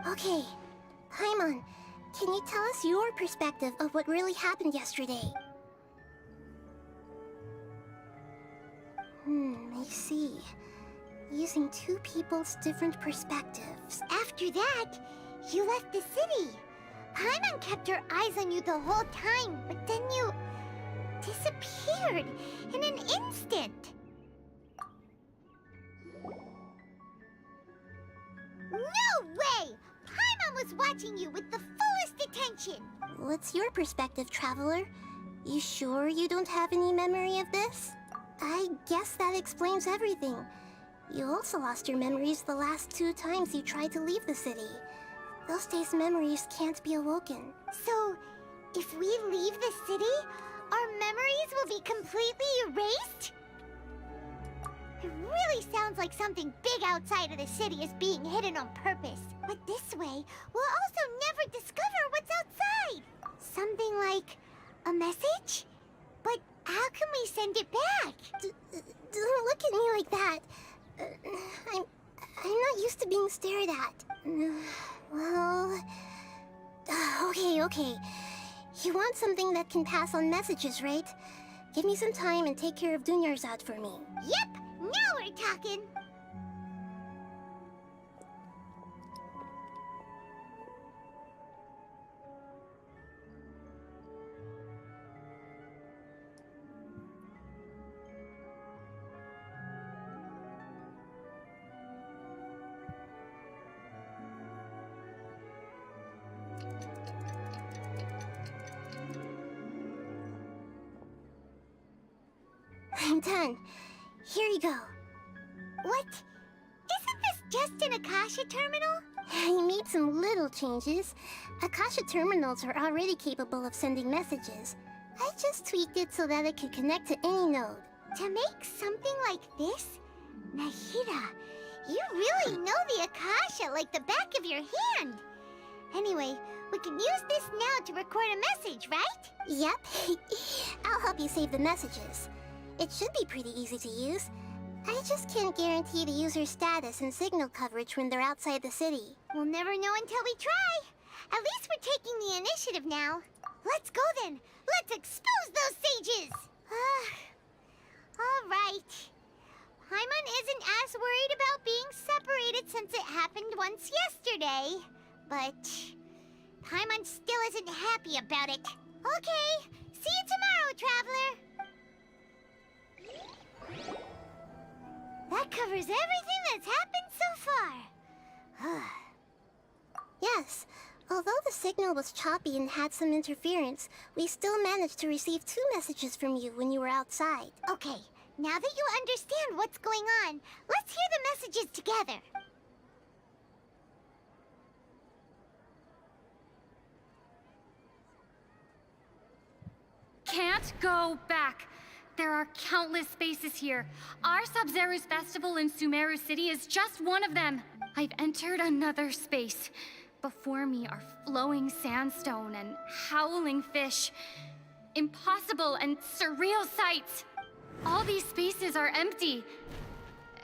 Okay. Paimon, can you tell us your perspective of what really happened yesterday? I see. Using two people's different perspectives. After that, you left the city. Paimon kept her eyes on you the whole time, but then you disappeared in an instant. No way! Paimon was watching you with the fullest attention. What's your perspective, Traveler? You sure you don't have any memory of this? I guess that explains everything. You also lost your memories the last 2 times you tried to leave the city. Those days' memories can't be awoken. So, if we leave the city, our memories will be completely erased? It really sounds like something big outside of the city is being hidden on purpose. But this way, we'll also never discover what's outside. Something like a message? But how can we send it back? Don't look at me like that. I'm not used to being stared at. Well... Okay. You want something that can pass on messages, right? Give me some time and take care of Dunyarzad for me. Yep! Now we're talking! I'm done. Here you go. What? Isn't this just an Akasha terminal? I made some little changes. Akasha terminals are already capable of sending messages. I just tweaked it so that it could connect to any node. To make something like this? Nahida, you really know the Akasha like the back of your hand. Anyway, we can use this now to record a message, right? Yep. I'll help you save the messages. It should be pretty easy to use. I just can't guarantee the user's status and signal coverage when they're outside the city. We'll never know until we try. At least we're taking the initiative now. Let's go then. Let's expose those sages. All right. Paimon isn't as worried about being separated since it happened once yesterday. But Paimon still isn't happy about it. Okay. See you tomorrow, Traveler. That covers everything that's happened so far. Yes, although the signal was choppy and had some interference, we still managed to receive 2 messages from you when you were outside. Okay, now that you understand what's going on, let's hear the messages together. Can't go back. There are countless spaces here. Our Subzeros Festival in Sumeru City is just one of them. I've entered another space. Before me are flowing sandstone and howling fish. Impossible and surreal sights. All these spaces are empty,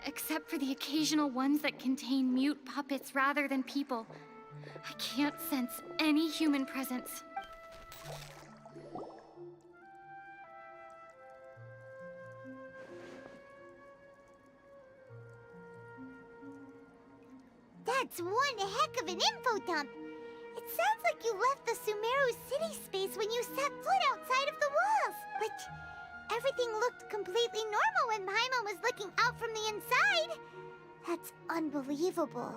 except for the occasional ones that contain mute puppets rather than people. I can't sense any human presence. That's one heck of an info dump. It sounds like you left the Sumeru City space when you set foot outside of the walls. But everything looked completely normal when Paimon was looking out from the inside. That's unbelievable.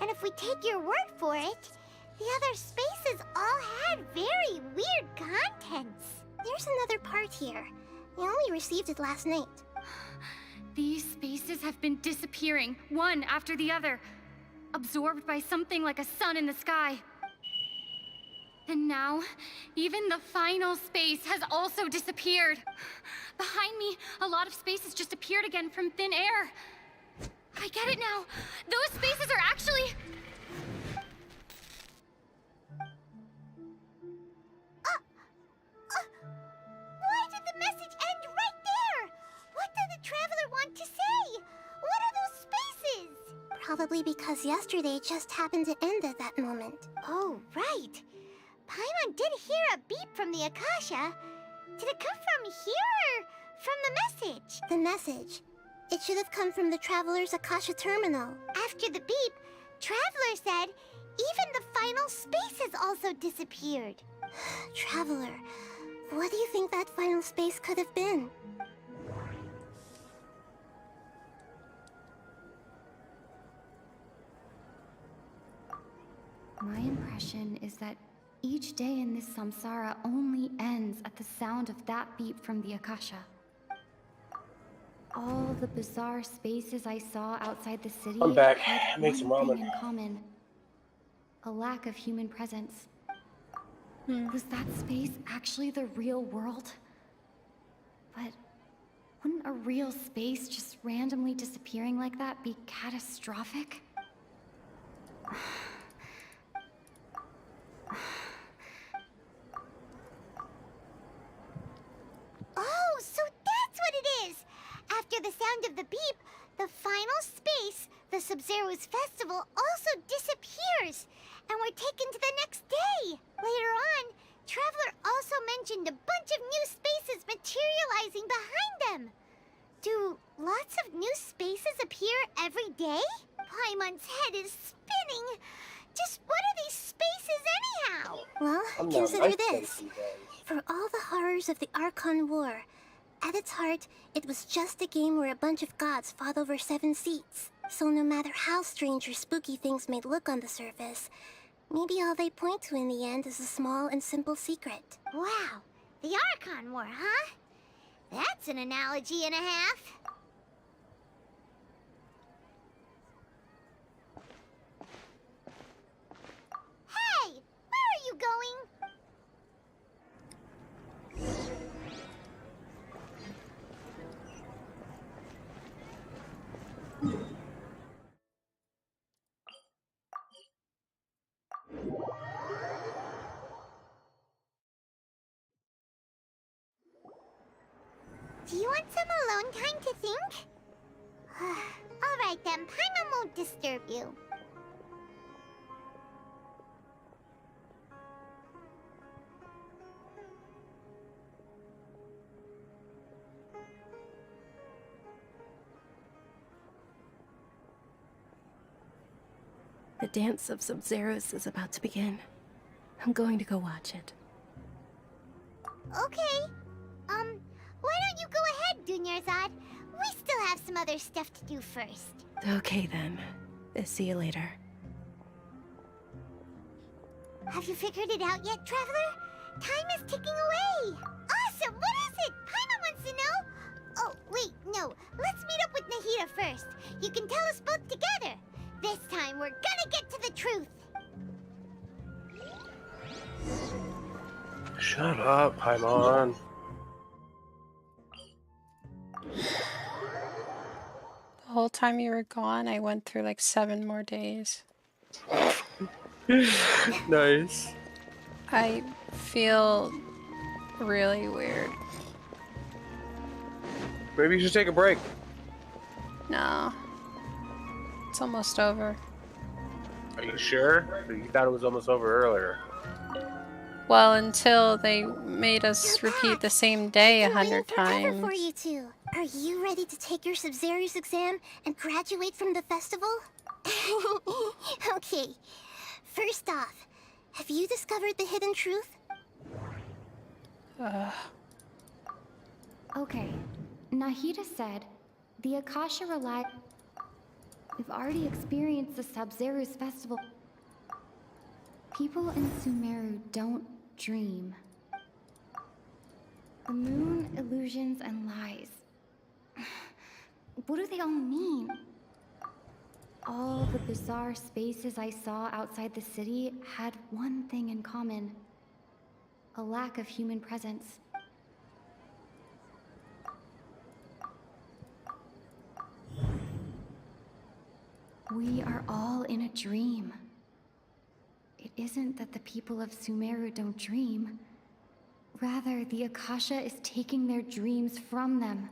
And if we take your word for it, the other spaces all had very weird contents. There's another part here. We only received it last night. These spaces have been disappearing, one after the other, absorbed by something like a sun in the sky. And now, even the final space has also disappeared. Behind me, a lot of spaces just appeared again from thin air. I get it now. Those spaces are actually... Why did the message end right there? What did the Traveler want to say? What are those spaces? Probably because yesterday just happened to end at that moment. Oh, right. Paimon did hear a beep from the Akasha. Did it come from here or from the message? The message. It should have come from the Traveler's Akasha terminal. After the beep, Traveler said even the final spaces also disappeared. Traveler, what do you think that final space could have been? My impression is that each day in this samsara only ends at the sound of that beep from the Akasha. All the bizarre spaces I saw outside the city I'm back. had Make some one ramen. thing in common. A lack of human presence. Was that space actually the real world? But wouldn't a real space just randomly disappearing like that be catastrophic? Oh, so that's what it is! After the sound of the beep, the final space, the Subzeros Festival, also disappears, and we're taken to the next day. Later on, Traveler also mentioned a bunch of new spaces materializing behind them. Do lots of new spaces appear every day? Paimon's head is spinning. Just what are these spaces anyhow? Well, consider this. For all the horrors of the Archon War, at its heart, it was just a game where a bunch of gods fought over 7 seats. So no matter how strange or spooky things may look on the surface, maybe all they point to in the end is a small and simple secret. Wow, the Archon War, huh? That's an analogy and a half. Hey, where are you going? Do you want some alone time to think? Alright then, Paimon won't disturb you. The dance of Subzeros is about to begin. I'm going to go watch it. Okay. Why don't you go ahead, Dunyarzad? We still have some other stuff to do first. Okay then. See you later. Have you figured it out yet, Traveler? Time is ticking away. Awesome! What is it? Paimon wants to know. Oh, wait, no. Let's meet up with Nahida first. You can tell us both together. This time, we're gonna get to the truth. Shut up, Paimon. The whole time you were gone, I went through like 7 more days. Nice. I feel really weird. Maybe you should take a break. No. It's almost over. Are you sure? You thought it was almost over earlier. Well, until they made us repeat the same day 100 times. For you two. Are you ready to take your Subzeros exam and graduate from the festival? Okay. First off, have you discovered the hidden truth? Okay. Nahida said, the Akasha rely... We've already experienced the Subzeros Festival. People in Sumeru don't dream. The moon, illusions, and lies. What do they all mean? All the bizarre spaces I saw outside the city had one thing in common. A lack of human presence. We are all in a dream. It isn't that the people of Sumeru don't dream. Rather, the Akasha is taking their dreams from them.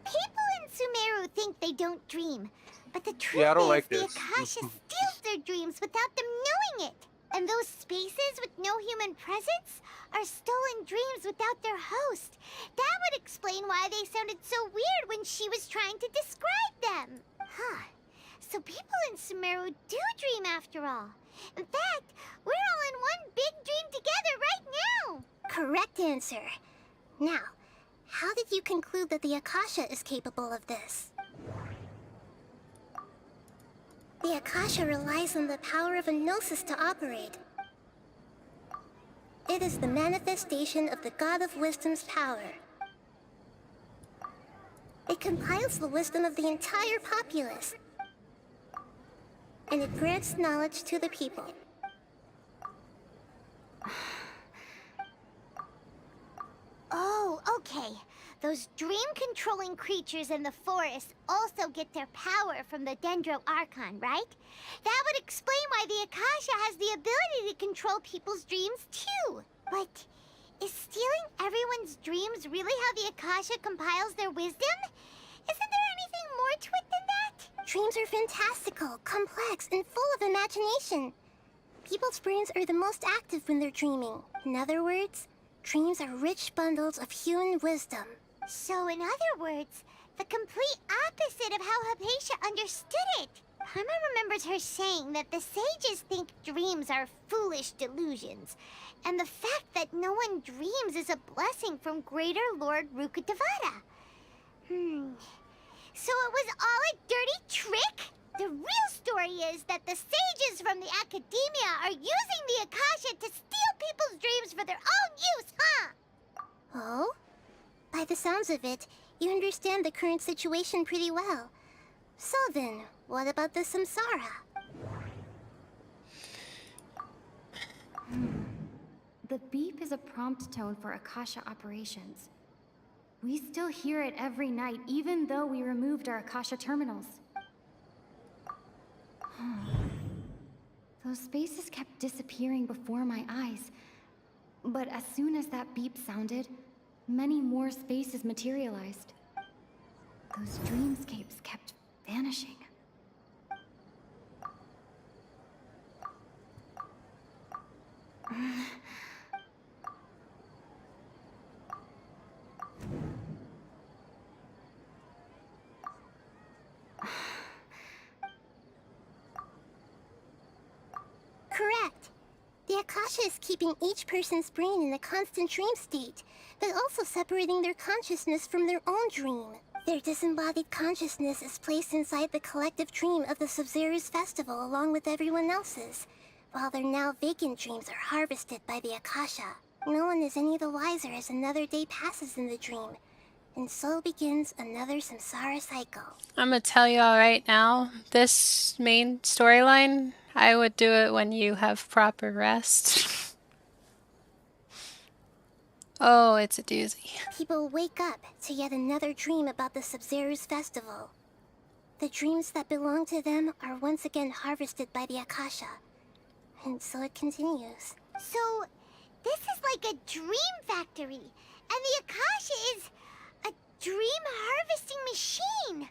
People in Sumeru think they don't dream, but the truth Yeah, I don't is like the this. Akasha steals their dreams without them knowing it. And those spaces with no human presence are stolen dreams without their host. That would explain why they sounded so weird when she was trying to describe them. Huh. So people in Sumeru do dream after all. In fact, we're all in one big dream together right now. Correct answer. Now, how did you conclude that the Akasha is capable of this? The Akasha relies on the power of a gnosis to operate. It is the manifestation of the God of Wisdom's power. It compiles the wisdom of the entire populace, and it grants knowledge to the people. Oh, okay. Those dream-controlling creatures in the forest also get their power from the Dendro Archon, right? That would explain why the Akasha has the ability to control people's dreams, too. But is stealing everyone's dreams really how the Akasha compiles their wisdom? Isn't there anything more to it than that? Dreams are fantastical, complex, and full of imagination. People's brains are the most active when they're dreaming. In other words, dreams are rich bundles of human wisdom. So in other words, the complete opposite of how Hypatia understood it. Paimon remembers her saying that the sages think dreams are foolish delusions, and the fact that no one dreams is a blessing from Greater Lord Rukkhadevata. So it was all a dirty trick? The real story is that the sages from the Academia are using the Akasha to steal people's dreams for their own use, huh? Oh? By the sounds of it, you understand the current situation pretty well. So then, what about the Samsara? The beep is a prompt tone for Akasha operations. We still hear it every night, even though we removed our Akasha terminals. Those spaces kept disappearing before my eyes. But as soon as that beep sounded, many more spaces materialized. Those dreamscapes kept vanishing. Correct. The Akasha is keeping each person's brain in a constant dream state, but also separating their consciousness from their own dream. Their disembodied consciousness is placed inside the collective dream of the Subzeros Festival along with everyone else's, while their now vacant dreams are harvested by the Akasha. No one is any the wiser as another day passes in the dream, and so begins another samsara cycle. I'm gonna tell you all right now, this main storyline, I would do it when you have proper rest. Oh, it's a doozy. People wake up to yet another dream about the Subzeros Festival. The dreams that belong to them are once again harvested by the Akasha. And so it continues. So, this is like a dream factory, and the Akasha is a dream harvesting machine.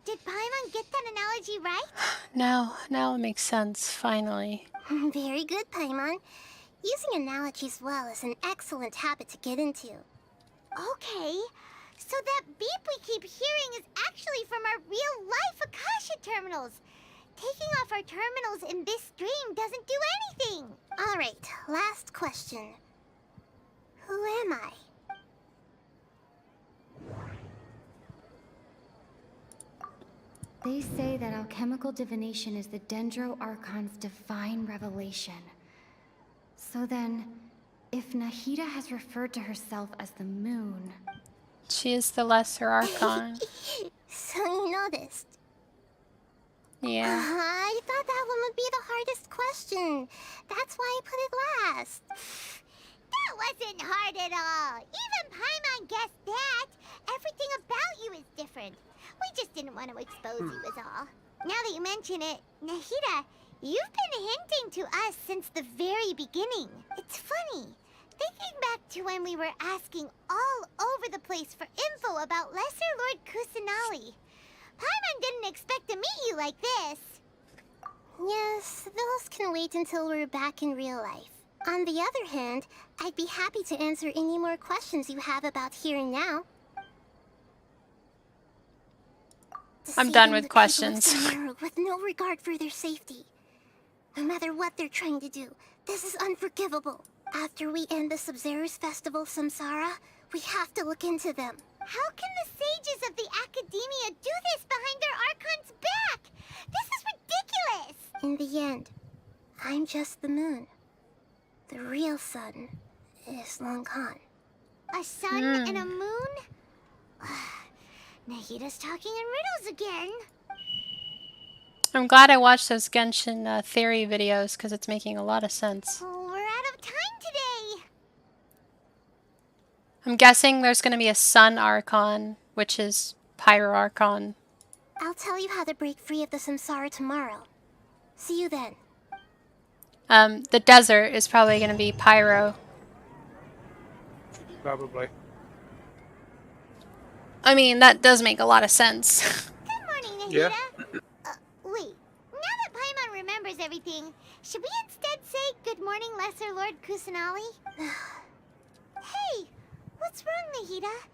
Did Paimon get that analogy right? Now it makes sense, finally. Very good, Paimon. Using analogies well is an excellent habit to get into. Okay, so that beep we keep hearing is actually from our real-life Akasha terminals. Taking off our terminals in this dream doesn't do anything. Alright, last question. Who am I? They say that alchemical divination is the Dendro Archon's divine revelation. So then, if Nahida has referred to herself as the moon... She is the lesser Archon. So you noticed? Yeah. I thought that one would be the hardest question. That's why I put it last. That wasn't hard at all. Even Paimon guessed that. Everything about you is different. We just didn't want to expose you is all. Now that you mention it, Nahida, you've been hinting to us since the very beginning. It's funny. Thinking back to when we were asking all over the place for info about Lesser Lord Kusanali. Paimon didn't expect to meet you like this. Yes, those can wait until we're back in real life. On the other hand, I'd be happy to answer any more questions you have about here and now. I'm done with questions. With no regard for their safety. No matter what they're trying to do, this is unforgivable. After we end the Subzeros Festival Samsara, we have to look into them. How can the sages of the Academia do this behind their Archon's back? This is ridiculous! In the end, I'm just the moon. The real sun is long gone. A sun and a moon? Nahida's talking in riddles again. I'm glad I watched those Genshin theory videos because it's making a lot of sense. Oh, we're out of time today. I'm guessing there's going to be a Sun Archon, which is Pyro Archon. I'll tell you how to break free of the Samsara tomorrow. See you then. The desert is probably going to be Pyro. Probably. I mean, that does make a lot of sense. Good morning, Nahida. Yeah. Wait, now that Paimon remembers everything, should we instead say good morning, Lesser Lord Kusanali? Hey, what's wrong, Nahida?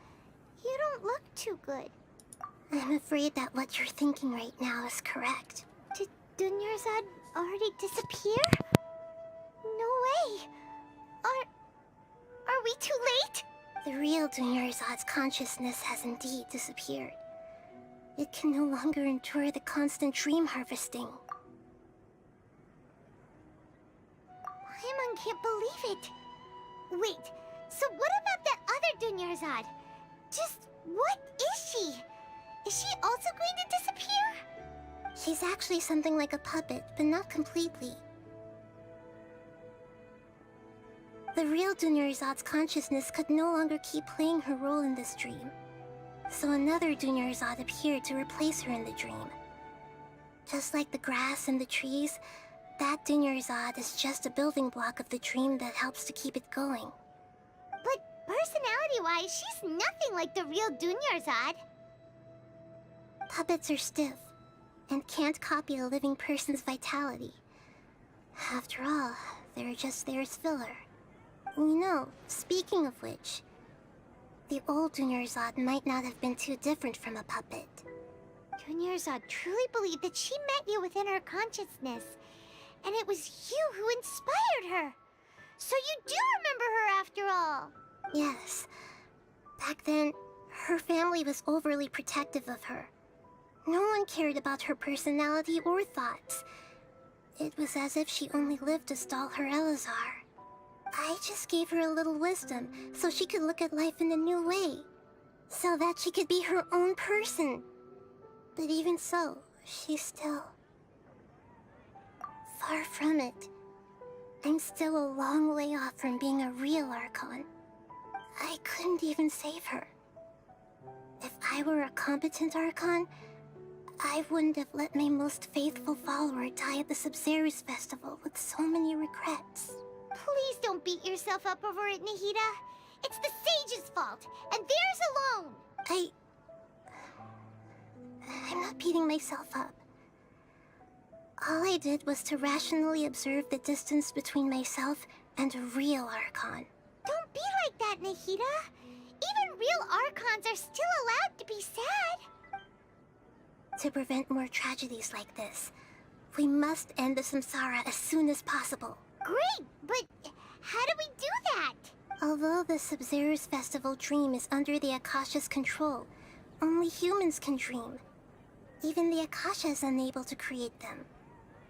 You don't look too good. I'm afraid that what you're thinking right now is correct. Did Dunyarzad already disappear? No way. Are we too late? The real Dunyarzad's consciousness has indeed disappeared. It can no longer endure the constant dream harvesting. Paimon can't believe it. Wait, so what about that other Dunyarzad? Just what is she? Is she also going to disappear? She's actually something like a puppet, but not completely. The real Dunyarzad's consciousness could no longer keep playing her role in this dream. So another Dunyarzad appeared to replace her in the dream. Just like the grass and the trees, that Dunyarzad is just a building block of the dream that helps to keep it going. But personality-wise, she's nothing like the real Dunyarzad. Puppets are stiff, and can't copy a living person's vitality. After all, they're just there as filler. You know, speaking of which, the old Dunyarzad might not have been too different from a puppet. Dunyarzad truly believed that she met you within her consciousness, and it was you who inspired her. So you do remember her after all. Yes. Back then, her family was overly protective of her. No one cared about her personality or thoughts. It was as if she only lived to stall her Elazar. I just gave her a little wisdom so she could look at life in a new way. So that she could be her own person. But even so, she's still... far from it. I'm still a long way off from being a real Archon. I couldn't even save her. If I were a competent Archon, I wouldn't have let my most faithful follower die at the Subzeros Festival with so many regrets. Please don't beat yourself up over it, Nahida. It's the sage's fault, and theirs alone. I'm not beating myself up. All I did was to rationally observe the distance between myself and a real Archon. Don't be like that, Nahida. Even real Archons are still allowed to be sad. To prevent more tragedies like this, we must end the samsara as soon as possible. Great, but how do we do that? Although the Subzeros Festival dream is under the Akasha's control, only humans can dream. Even the Akasha is unable to create them.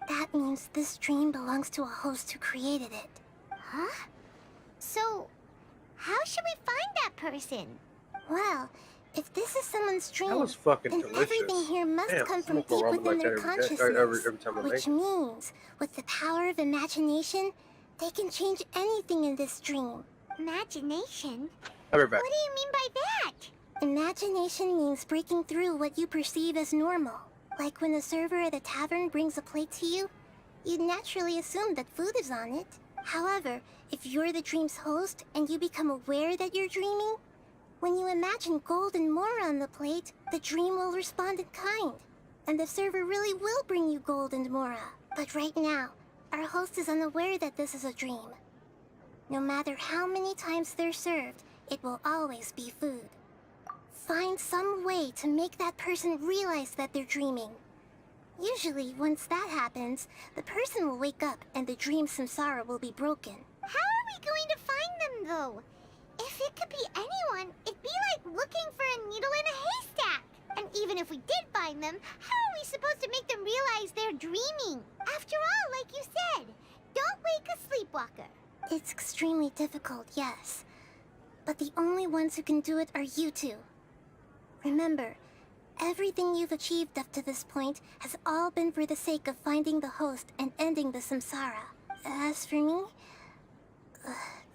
That means this dream belongs to a host who created it. Huh? So, how should we find that person? Well, if this is someone's dream, That was fucking then delicious. everything here must Damn, come I'm from gonna go deep ramen within like their that consciousness. every time I Which make. means, with the power of imagination, they can change anything in this dream. Imagination? I'll be back. What do you mean by that? Imagination means breaking through what you perceive as normal. Like when the server at a tavern brings a plate to you, you'd naturally assume that food is on it. However, if you're the dream's host and you become aware that you're dreaming, when you imagine gold and more on the plate, the dream will respond in kind. And the server really will bring you gold and mora. But right now, our host is unaware that this is a dream. No matter how many times they're served, it will always be food. Find some way to make that person realize that they're dreaming. Usually, once that happens, the person will wake up and the dream samsara will be broken. How are we going to find them, though? If it could be anyone, it'd be like looking for a needle in a haystack. And even if we did find them, how are we supposed to make them realize they're dreaming? After all, like you said, don't wake a sleepwalker. It's extremely difficult, yes. But the only ones who can do it are you two. Remember, everything you've achieved up to this point has all been for the sake of finding the host and ending the samsara. As for me,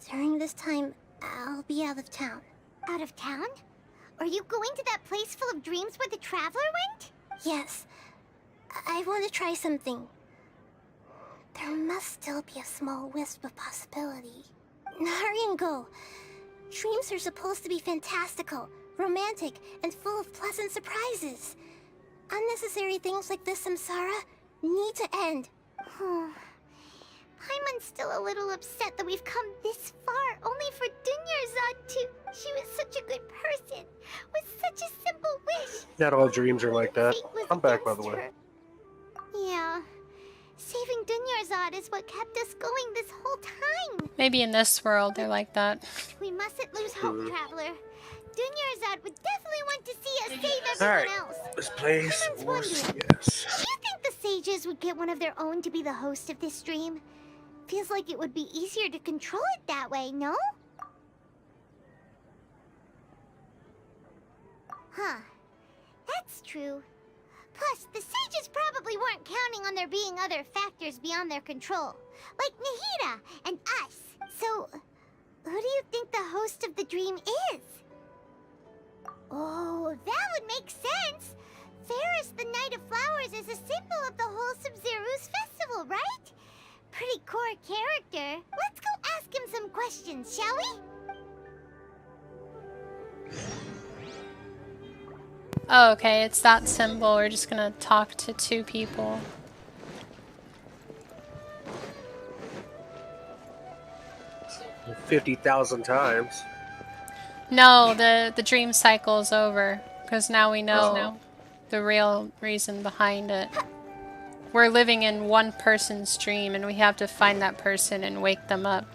during this time, I'll be out of town. Out of town? Are you going to that place full of dreams where the traveler went? Yes. I want to try something. There must still be a small wisp of possibility. Hurry and go. Dreams are supposed to be fantastical, romantic, and full of pleasant surprises. Unnecessary things like this samsara need to end. Paimon's still a little upset that we've come this far, only for Dunyarzad to... She was such a good person, with such a simple wish. Not all dreams are like that. I'm back, by the way. Yeah. Saving Dunyarzad is what kept us going this whole time. Maybe in this world they're like that. We mustn't lose hope, Traveler. Dunyarzad would definitely want to see us save everyone else. This place Paimon's was... wondering, Yes. do you think the sages would get one of their own to be the host of this dream? Feels like it would be easier to control it that way, no? Huh. That's true. Plus, the sages probably weren't counting on there being other factors beyond their control. Like Nahida and us. So, who do you think the host of the dream is? Oh, that would make sense. Ferris, the Knight of Flowers, is a symbol of the whole Subzeros Festival, right? Pretty core character. Let's go ask him some questions, shall we? Oh, okay, it's that symbol. We're just gonna talk to two people. $50,000 times. No, the dream cycle's over. Because now we know the real reason behind it. We're living in one person's dream and we have to find that person and wake them up.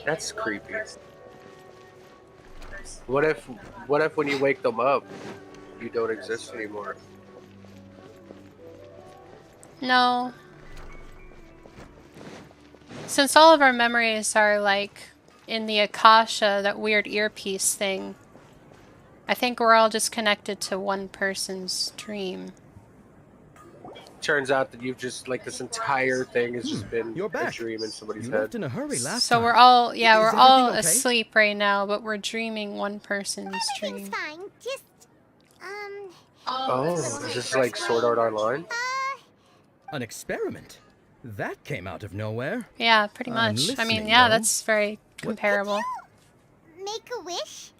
That's creepy. What if when you wake them up, you don't exist anymore? No. Since all of our memories are like in the Akasha, that weird earpiece thing, I think we're all just connected to one person's dream. turns out that you've just like this entire thing has just been You're a back. dream in somebody's You head. left in a hurry last So time. we're all, yeah, Is we're all everything okay? asleep right now, but we're dreaming one person's dream. Everything's fine. Just, Oh, is this like Sword Art Online? An experiment? That came out of nowhere. Yeah, pretty I'm much. I mean, listening, yeah, though. that's very comparable. make a wish?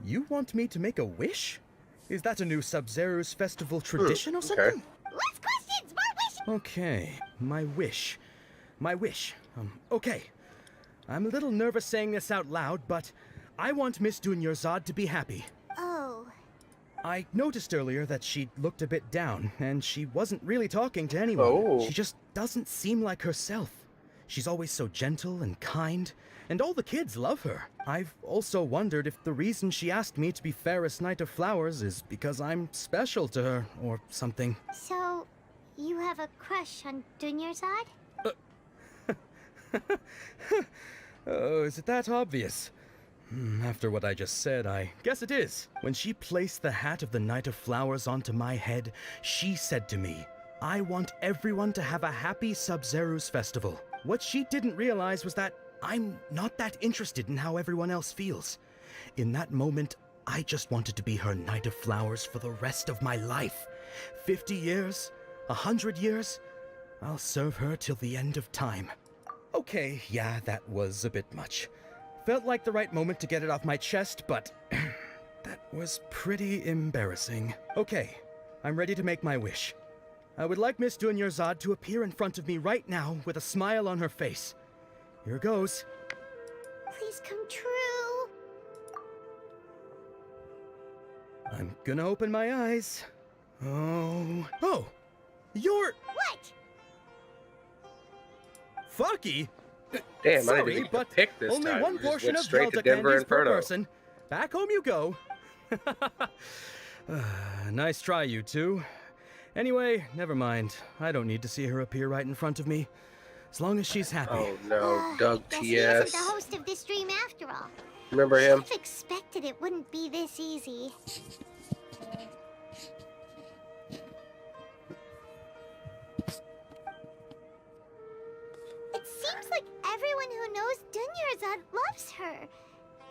You want me to make a wish? Is that a new Subzeros Festival tradition or something? Less questions, more wishes! Okay, my wish. My wish. Okay. I'm a little nervous saying this out loud, but I want Miss Dunyarzad to be happy. Oh. I noticed earlier that she looked a bit down, and she wasn't really talking to anyone. Oh. She just doesn't seem like herself. She's always so gentle and kind, and all the kids love her. I've also wondered if the reason she asked me to be Fairest Knight of Flowers is because I'm special to her, or something. So, you have a crush on Dunyarzad? Oh, is it that obvious? After what I just said, I guess it is. When she placed the hat of the Knight of Flowers onto my head, she said to me, I want everyone to have a happy Subzeros Festival. What she didn't realize was that I'm not that interested in how everyone else feels. In that moment, I just wanted to be her Knight of Flowers for the rest of my life. 50 years, 100 years, I'll serve her till the end of time. Okay, yeah, that was a bit much. Felt like the right moment to get it off my chest, but that was pretty embarrassing. Okay, I'm ready to make my wish. I would like Miss Dunyarzad to appear in front of me right now with a smile on her face. Here goes. Please come true. I'm gonna open my eyes. Oh, you're... What? Fucky? Damn, I Sorry, didn't even but pick this only time. one We just portion went of straight to Delta Denver candies per Inferno. person. Back home you go. Nice try, you two. Anyway, never mind. I don't need to see her appear right in front of me. As long as she's happy. Oh no, Doug Guess he isn't TS. the host of this dream after all. Remember him? Should've expected it wouldn't be this easy. It seems like everyone who knows Dunyarzad loves her.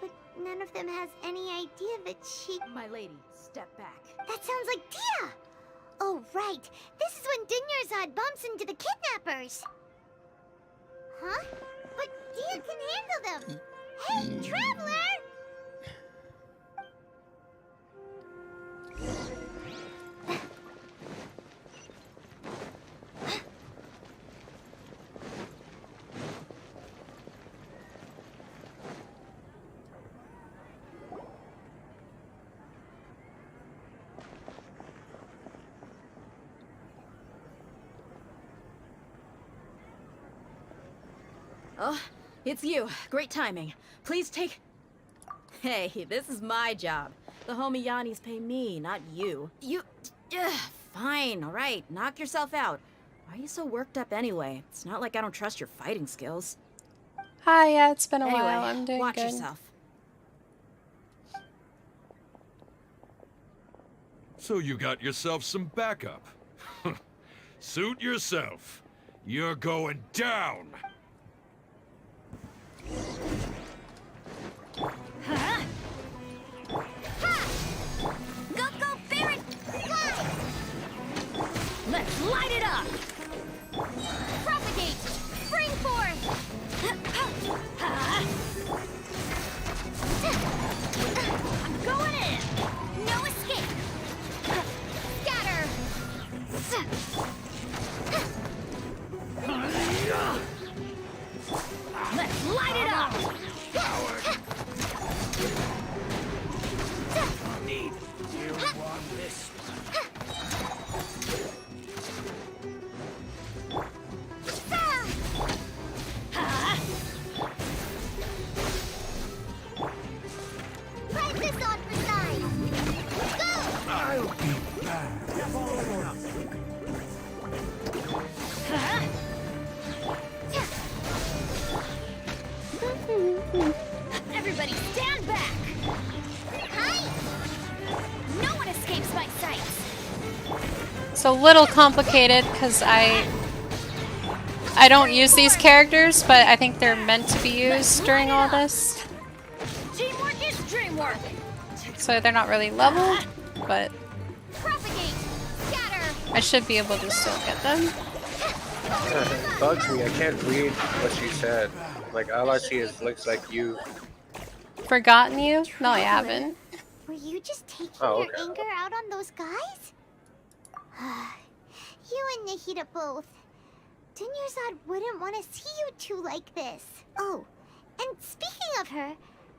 But none of them has any idea that she... My lady, step back. That sounds like Dia! Oh, right. This is when Dunyarzad bumps into the kidnappers. Huh? But Dia can handle them. Hey, Traveler! Oh, it's you. Great timing. Please take... Hey, this is my job. The homie Yannis pay me, not you. You... Fine, all right. Knock yourself out. Why are you so worked up anyway? It's not like I don't trust your fighting skills. Hi, yeah, it's been a Anyway, while. I'm doing watch good. yourself. So you got yourself some backup. Suit yourself. You're going down. Huh? Ha! Go, go, Baron! Fly! Let's light it up! Propagate! Spring forth! I'm going in! No escape! Scatter! Let's light it up! a little complicated because I don't use these characters, but I think they're meant to be used during all this. Teamwork is dreamwork. So they're not really leveled, but Propagate. Scatter. I should be able to still get them. It bugs me. I can't read what she said. Like, all I see is looks like you. Forgotten you? No, I haven't. Were you just taking Oh, your okay. anger out on those guys? You and Nahida both. Dunyarzad wouldn't want to see you two like this. Oh, and speaking of her,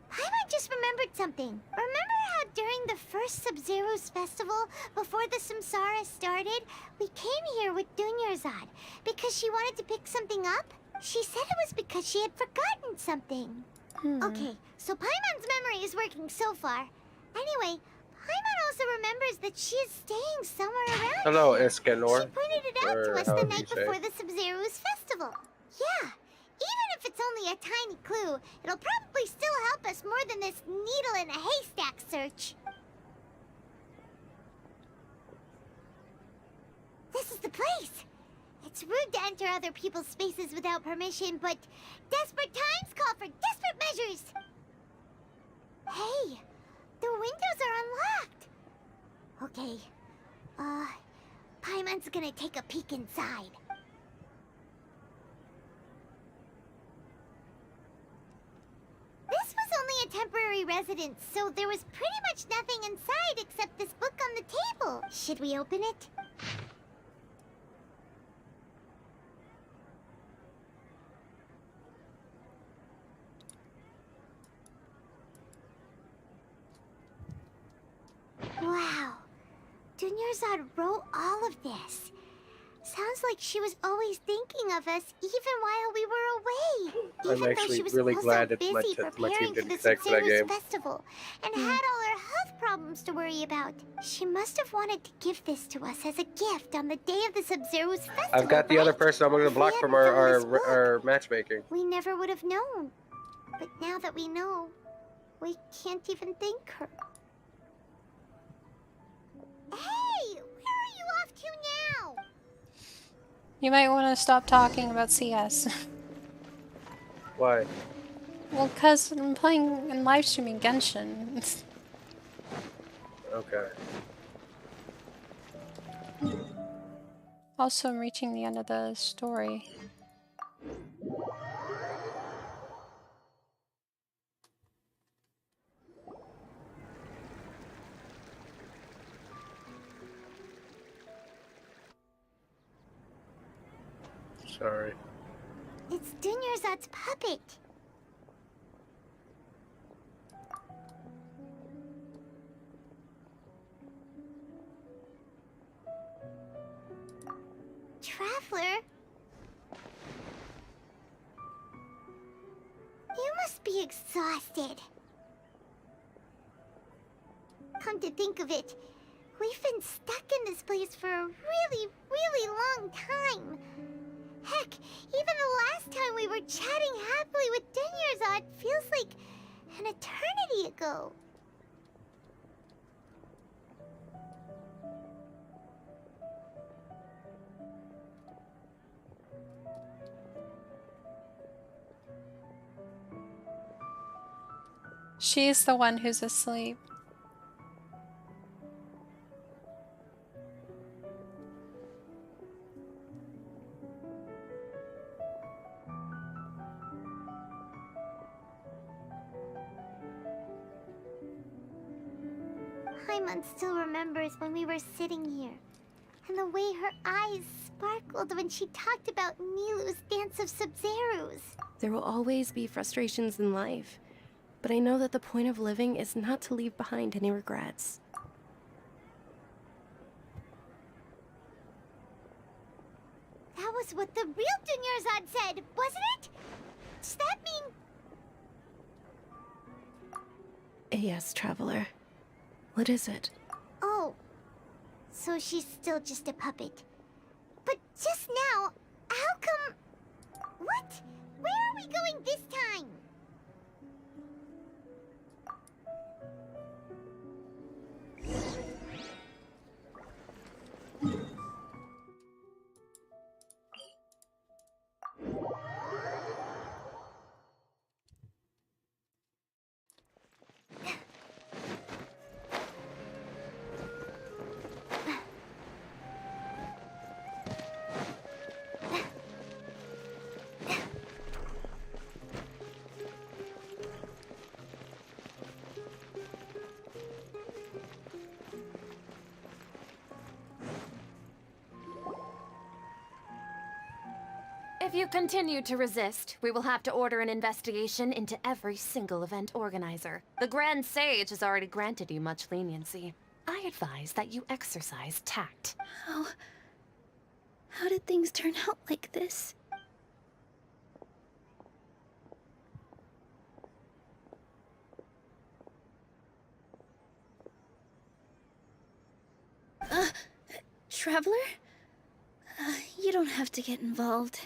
Paimon just remembered something. Remember how during the first Subzeros Festival, before the Samsara started, we came here with Dunyarzad because she wanted to pick something up? She said it was because she had forgotten something. Okay, so Paimon's memory is working so far. Anyway, Paimon also remembers that she is staying somewhere around Hello, here. Escanor. She pointed it out to or us the however night you say before it. the Subzeros Festival. Yeah, even if it's only a tiny clue, it'll probably still help us more than this needle in a haystack search. This is the place. It's rude to enter other people's spaces without permission, but desperate times call for desperate measures. Hey, the windows are unlocked. Okay, Paimon's gonna take a peek inside. This was only a temporary residence, so there was pretty much nothing inside except this book on the table. Should we open it? Wow. Dunyarzad wrote all of this. Sounds like she was always thinking of us even while we were away. I'm Even though actually she was really so glad that busy my team preparing for didn't the connect to that Subzeros game. Festival and had all her health problems to worry about. She must have wanted to give this to us as a gift on the day of the Subzeros Festival. I've got the other right? person I'm going to If we block hadn't from found this book, our matchmaking. we never would have known. But now that we know, we can't even thank her. Hey, where are you off to now? You might want to stop talking about CS. Why? Well, because I'm playing and live streaming Genshin. Okay. Also, I'm reaching the end of the story. Sorry. It's Dunyarzad's puppet. Traveler? You must be exhausted. Come to think of it, we've been stuck in this place for a really, really long time. Heck, even the last time we were chatting happily with Dunyarzad feels like an eternity ago. She's the one who's asleep. Paimon still remembers when we were sitting here, and the way her eyes sparkled when she talked about Nilu's Dance of Subzeros. There will always be frustrations in life, but I know that the point of living is not to leave behind any regrets. That was what the real Dunyarzad said, wasn't it? Does that mean... Yes, Traveler. What is it? Oh, so she's still just a puppet. But just now, how come... What? Where are we going this time? If you continue to resist, we will have to order an investigation into every single event organizer. The Grand Sage has already granted you much leniency. I advise that you exercise tact. How did things turn out like this? Traveler? You don't have to get involved.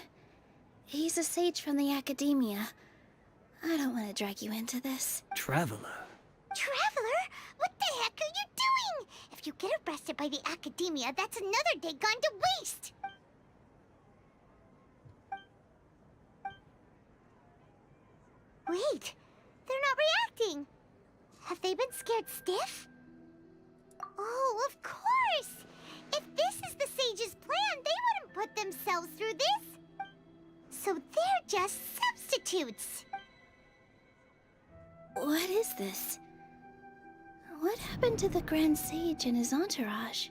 He's a sage from the Academia. I don't want to drag you into this. Traveler? Traveler? What the heck are you doing? If you get arrested by the Academia, that's another day gone to waste! Wait, they're not reacting. Have they been scared stiff? Oh, of course! If this is the Sage's plan, they wouldn't put themselves through this. So they're just substitutes. What is this? What happened to the Grand Sage and his entourage?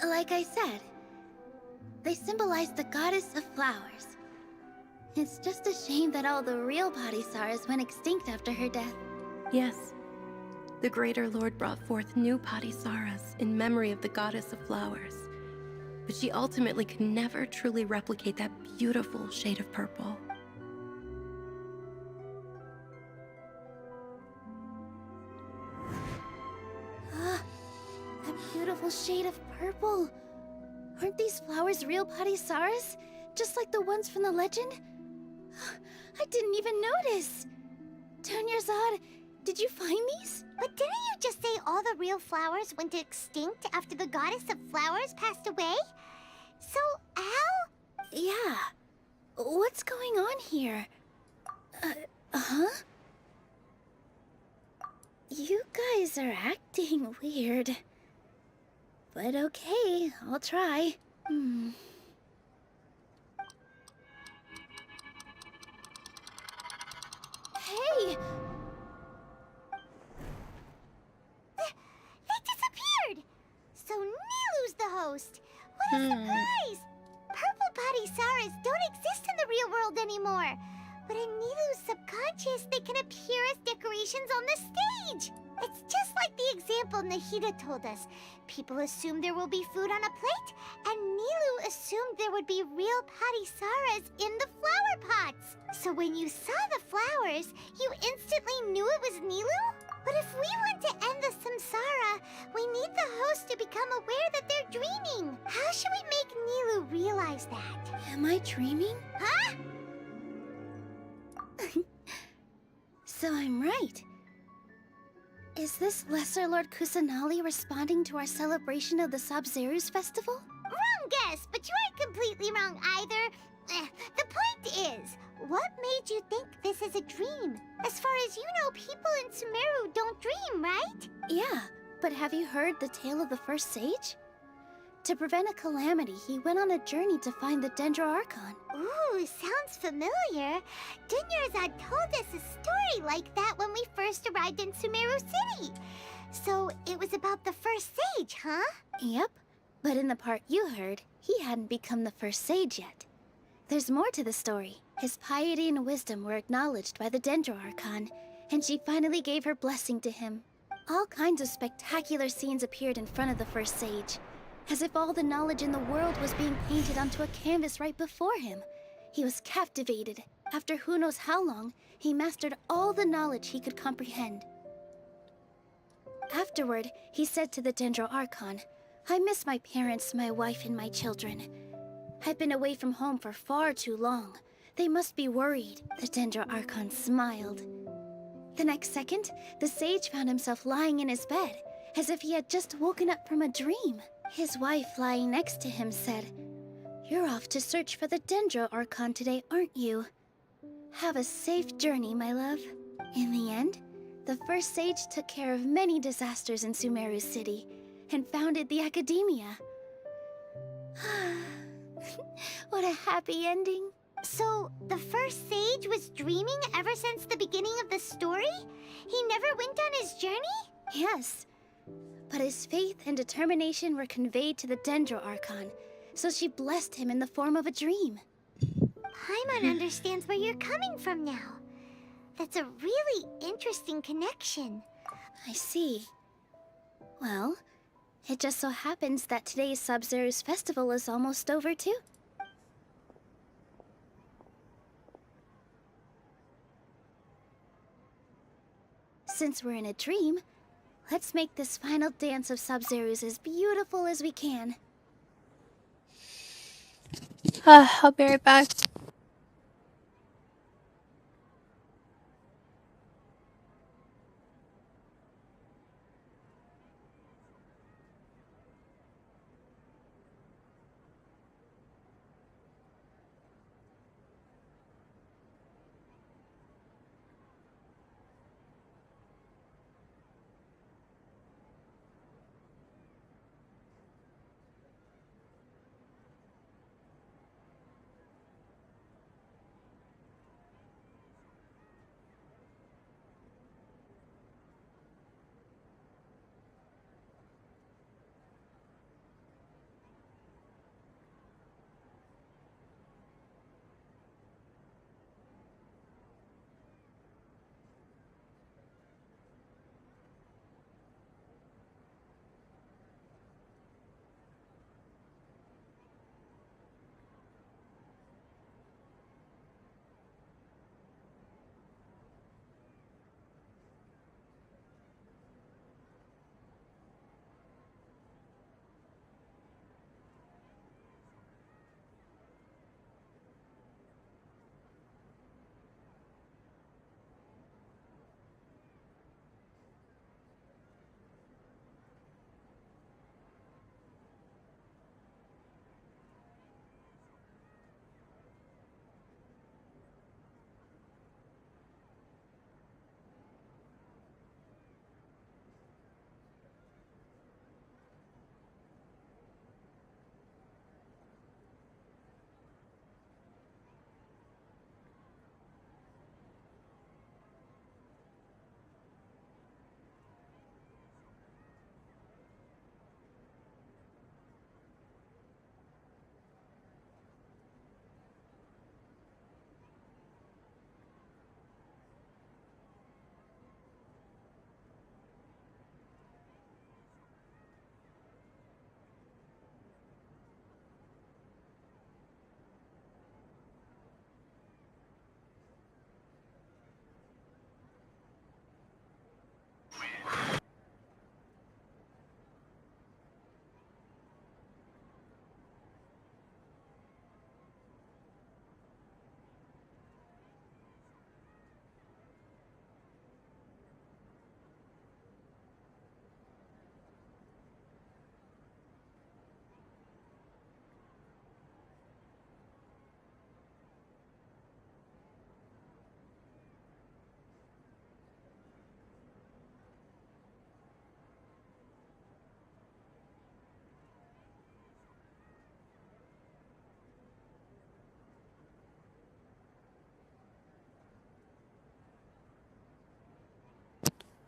Like I said, they symbolize the goddess of flowers. It's just a shame that all the real Padisaras went extinct after her death. Yes. The Greater Lord brought forth new Padisaras in memory of the goddess of flowers. But she ultimately could never truly replicate that beautiful shade of purple. That beautiful shade of purple. Aren't these flowers real Padisaras? Just like the ones from the legend? I didn't even notice. Dunyarzad, did you find these? But didn't you just say all the real flowers went extinct after the goddess of flowers passed away? So, Al? Yeah. What's going on here? You guys are acting weird. But okay, I'll try. Hey! They disappeared! So Nilu's the host. What a surprise! Purple Padisaras don't exist in the real world anymore. But in Nilu's subconscious, they can appear as decorations on the stage. It's just like the example Nahida told us. People assume there will be food on a plate, and Nilu assumed there would be real Padisaras in the flower pots. So when you saw the flowers, you instantly knew it was Nilu? But if we want to end the samsara, we need the host to become aware that they're dreaming. How should we make Nilu realize that? Am I dreaming? Huh? So I'm right. Is this Lesser Lord Kusanali responding to our celebration of the Subzeros Festival? Wrong guess, but you aren't completely wrong either. The point is, what made you think this is a dream? As far as you know, people in Sumeru don't dream, right? Yeah, but have you heard the tale of the first sage? To prevent a calamity, he went on a journey to find the Dendro Archon. Ooh, sounds familiar. Dunyarzad told us a story like that when we first arrived in Sumeru City. So it was about the first sage, huh? Yep, but in the part you heard, he hadn't become the first sage yet. There's more to the story. His piety and wisdom were acknowledged by the Dendro Archon, and she finally gave her blessing to him. All kinds of spectacular scenes appeared in front of the first sage, as if all the knowledge in the world was being painted onto a canvas right before him. He was captivated. After who knows how long, he mastered all the knowledge he could comprehend. Afterward, he said to the Dendro Archon, "I miss my parents, my wife, and my children. I've been away from home for far too long. They must be worried." The Dendro Archon smiled. The next second, the sage found himself lying in his bed, as if he had just woken up from a dream. His wife, lying next to him, said, "You're off to search for the Dendro Archon today, aren't you? Have a safe journey, my love." In the end, the first sage took care of many disasters in Sumeru City and founded the Academia. What a happy ending. So, the first sage was dreaming ever since the beginning of the story? He never went on his journey? Yes. But his faith and determination were conveyed to the Dendro Archon, so she blessed him in the form of a dream. Paimon understands where you're coming from now. That's a really interesting connection. I see. Well, it just so happens that today's Subzeros Festival is almost over too. Since we're in a dream, let's make this final dance of Subzeros as beautiful as we can. I'll be right back.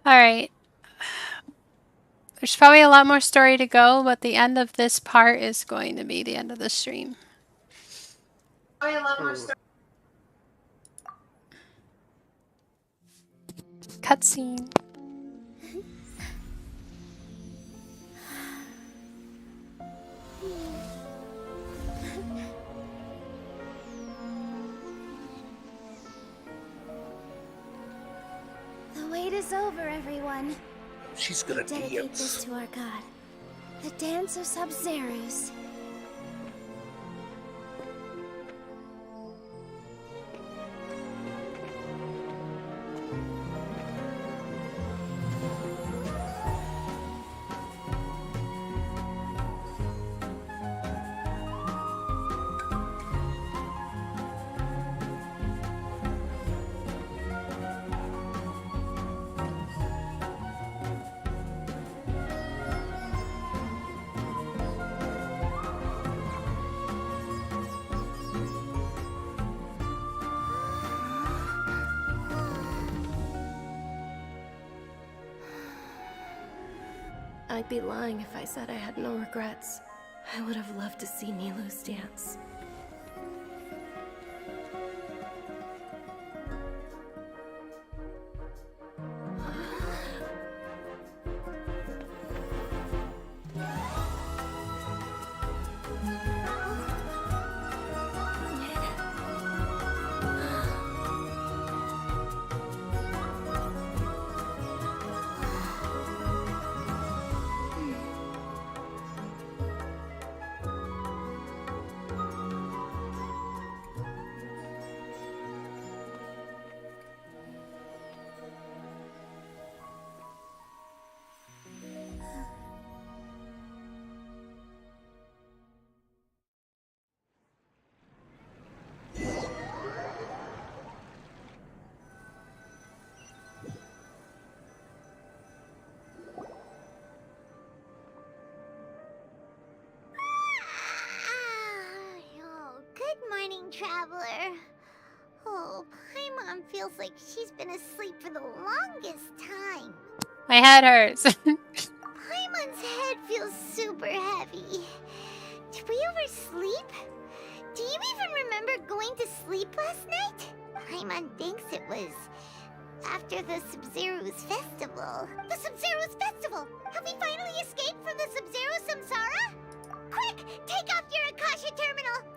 Alright. There's probably a lot more story to go, but the end of this part is going to be the end of the stream. Probably a lot more story. Cutscene. The wait is over, everyone. She's gonna Dedicate this to our god, the dance of Subzeros. I'd be lying if I said I had no regrets. I would have loved to see Nilou's dance. Traveler. Oh, Paimon feels like she's been asleep for the longest time. My head hurts. Paimon's head feels super heavy. Did we oversleep? Do you even remember going to sleep last night? Paimon thinks it was after the Subzeros Festival. The Subzeros Festival! Have we finally escaped from the Subzero Samsara? Quick! Take off your Akasha terminal!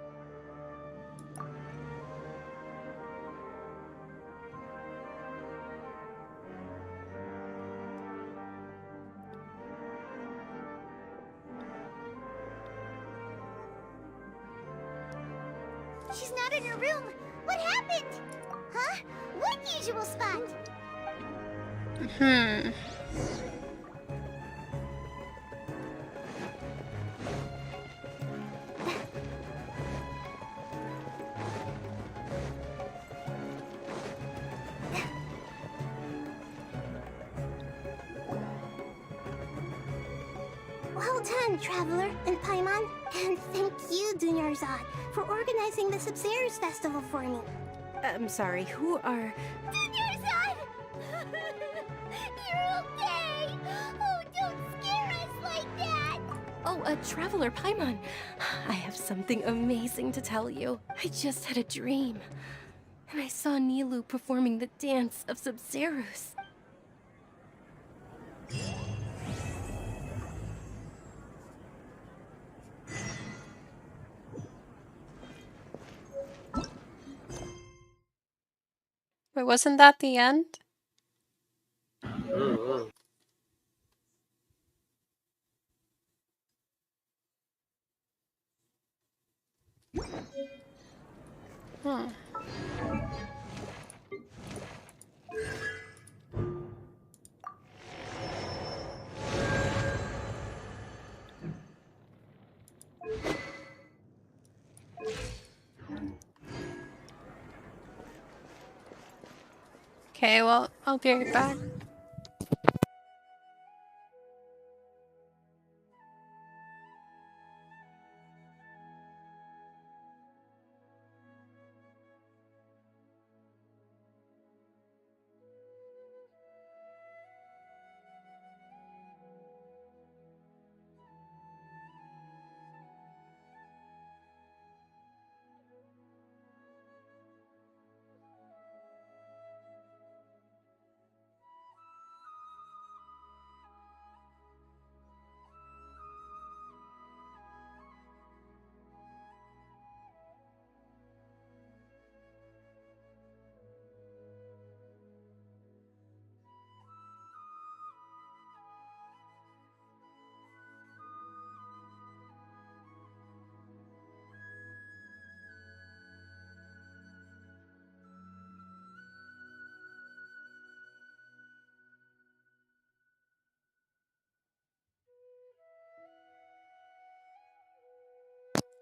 She's not in her room. What happened? Huh? What usual spot? Well done, Traveler and Paimon. And thank you, Dunyarzad, for organizing the Subzeros Festival for me. I'm sorry, who are... Dunyarzad! You're okay! Oh, don't scare us like that! Oh, Traveler Paimon. I have something amazing to tell you. I just had a dream. And I saw Nilou performing the dance of Subzeros. Wait, wasn't that the end? Hmm. Okay, well, I'll be right back.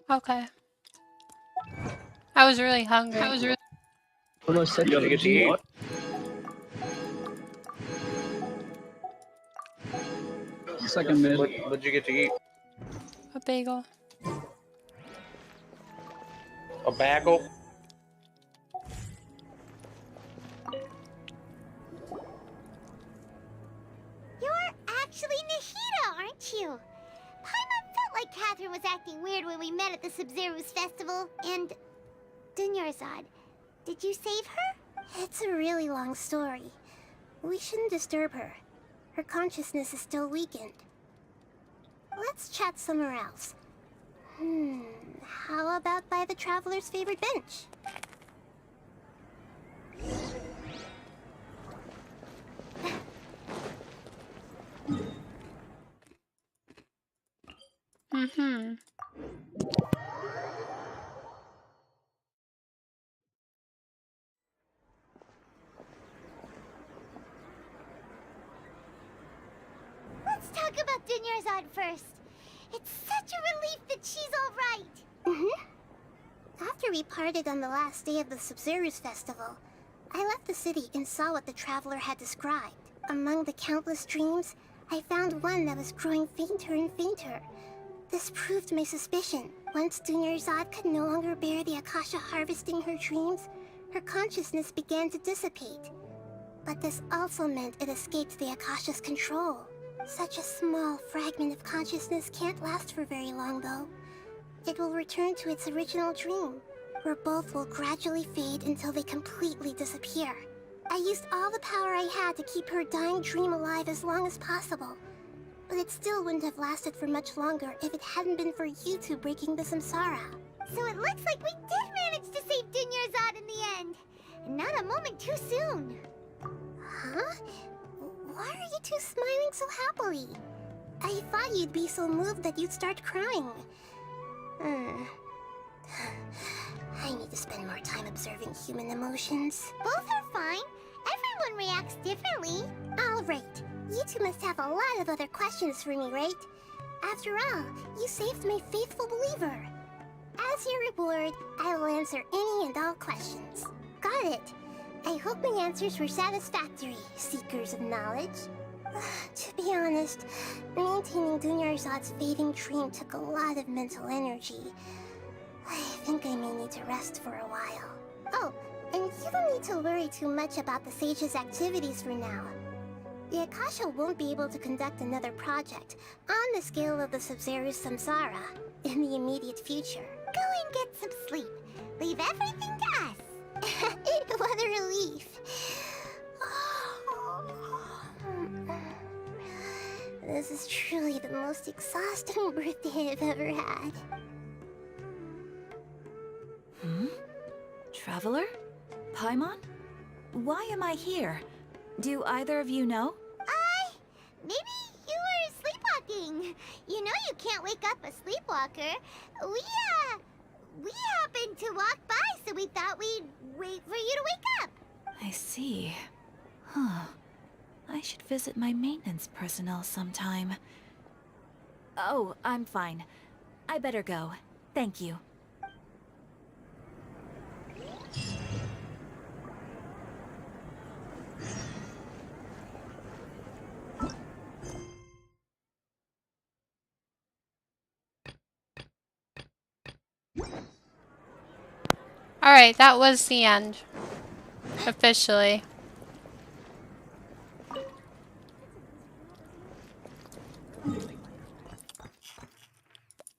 Okay. I was really hungry. Almost said You gotta get to eat. Second mid. What'd you get to eat? A bagel. A bagel? You're actually Nahida, aren't Subzeros Festival and Dunyarzad. Did you save her? It's a really long story. We shouldn't disturb her. Her consciousness is still weakened. Let's chat somewhere else. How about by the traveler's favorite bench? Let's talk about Dunyarzad first. It's such a relief that she's alright. After we parted on the last day of the Subzeros Festival, I left the city and saw what the traveler had described. Among the countless dreams, I found one that was growing fainter and fainter. This proved my suspicion. Once Dunyarzad could no longer bear the Akasha harvesting her dreams, her consciousness began to dissipate. But this also meant it escaped the Akasha's control. Such a small fragment of consciousness can't last for very long, though. It will return to its original dream, where both will gradually fade until they completely disappear. I used all the power I had to keep her dying dream alive as long as possible. But it still wouldn't have lasted for much longer if it hadn't been for you two breaking the samsara. So it looks like we did manage to save Dunyarzad in the end. And not a moment too soon. Huh? Why are you two smiling so happily? I thought you'd be so moved that you'd start crying. I need to spend more time observing human emotions. Both are fine. Everyone reacts differently. Alright, you two must have a lot of other questions for me, right? After all, you saved my faithful believer. As your reward, I will answer any and all questions. Got it. I hope my answers were satisfactory, seekers of knowledge. To be honest, maintaining Dunyarzad's fading dream took a lot of mental energy. I think I may need to rest for a while. Oh, and you don't need to worry too much about the Sage's activities for now. The Akasha won't be able to conduct another project on the scale of the Subzeros Samsara in the immediate future. Go and get some sleep. Leave everything to us. What a relief. This is truly the most exhausting birthday I've ever had. Traveler? Paimon? Why am I here? Do either of you know? Maybe you were sleepwalking. You know you can't wake up a sleepwalker. We happened to walk by, so we thought we'd wait for you to wake up. I see. Huh. I should visit my maintenance personnel sometime. Oh, I'm fine. I better go. Thank you. Alright, that was the end. Officially.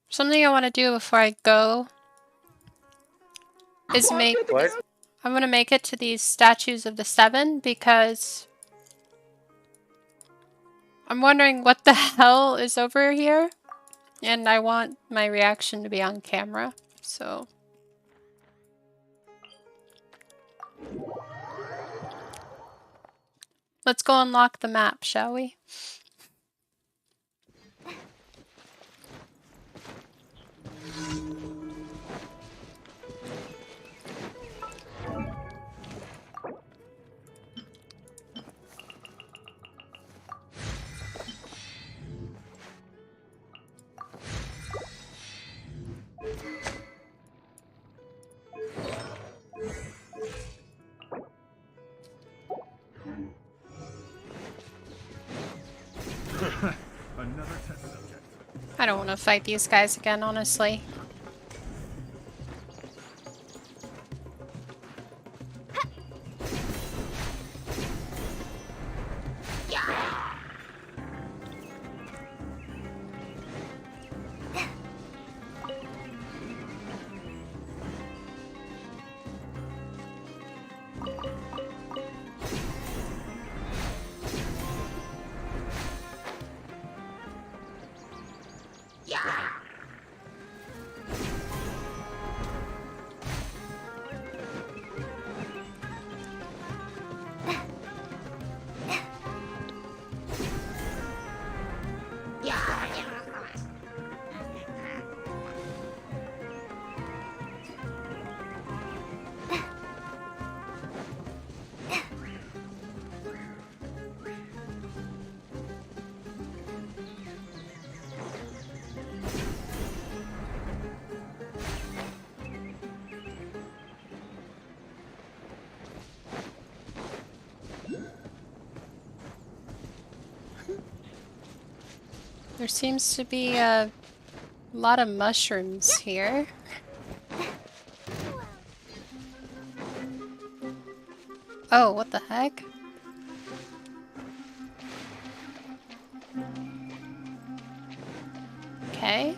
Something I want to do before I go is make... What? I'm going to make it to these statues of the seven because I'm wondering what the hell is over here. And I want my reaction to be on camera, so... Let's go unlock the map, shall we? Another test subject. I don't want to fight these guys again, honestly. There seems to be a lot of mushrooms here. Oh, what the heck? Okay.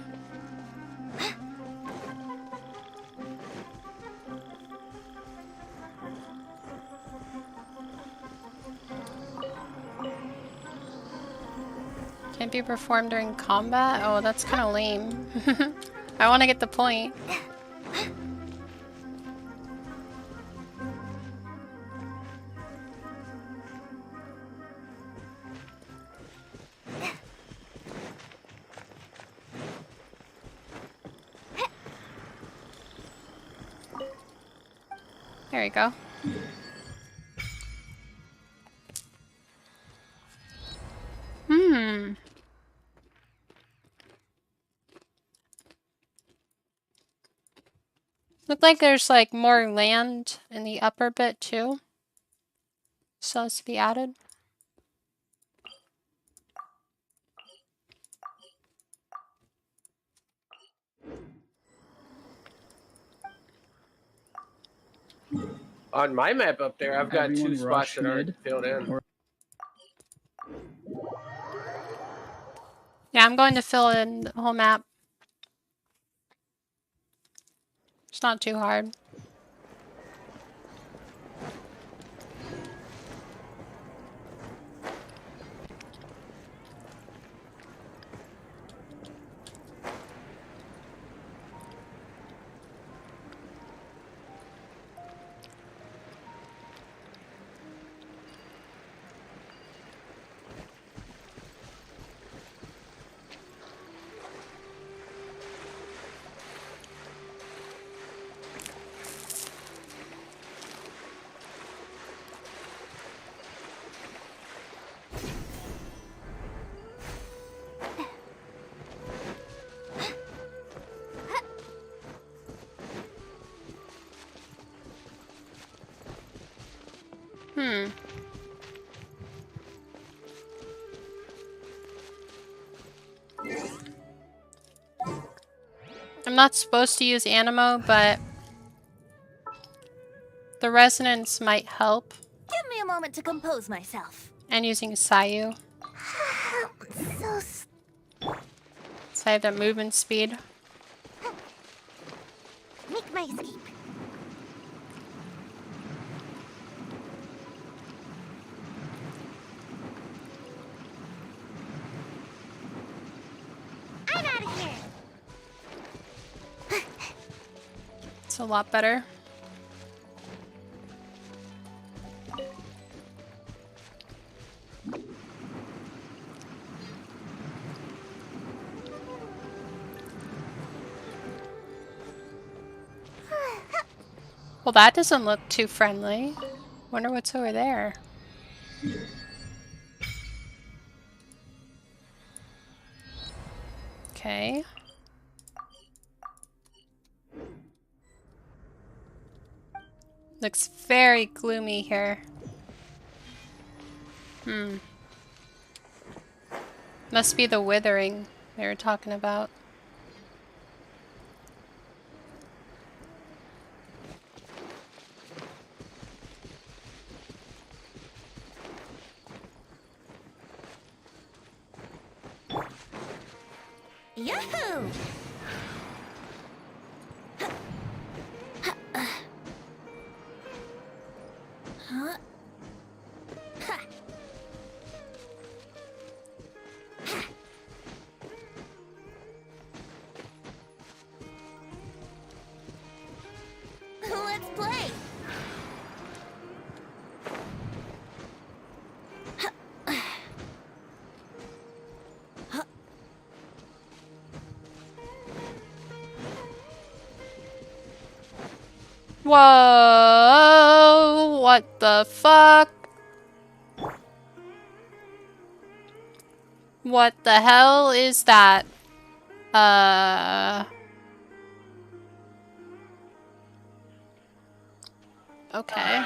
Can't be performed during combat? Oh, that's kind of lame. I want to get the point. There you go. Look like there's like more land in the upper bit too. So it's to be added. On my map up there, I've got Everyone 2 spots that aren't mid. filled in. Yeah, I'm going to fill in the whole map. It's not too hard. I'm not supposed to use Animo, but the resonance might help. Give me a moment to compose myself. And using Sayu. So I have that movement speed. Make my escape. I'm out of here. It's a lot better. Well, that doesn't look too friendly. Wonder what's over there. Okay. Looks very gloomy here. Must be the withering they were talking about. Yahoo! Huh? Ha. Let's play. Whoa! What the fuck? What the hell is that? Okay.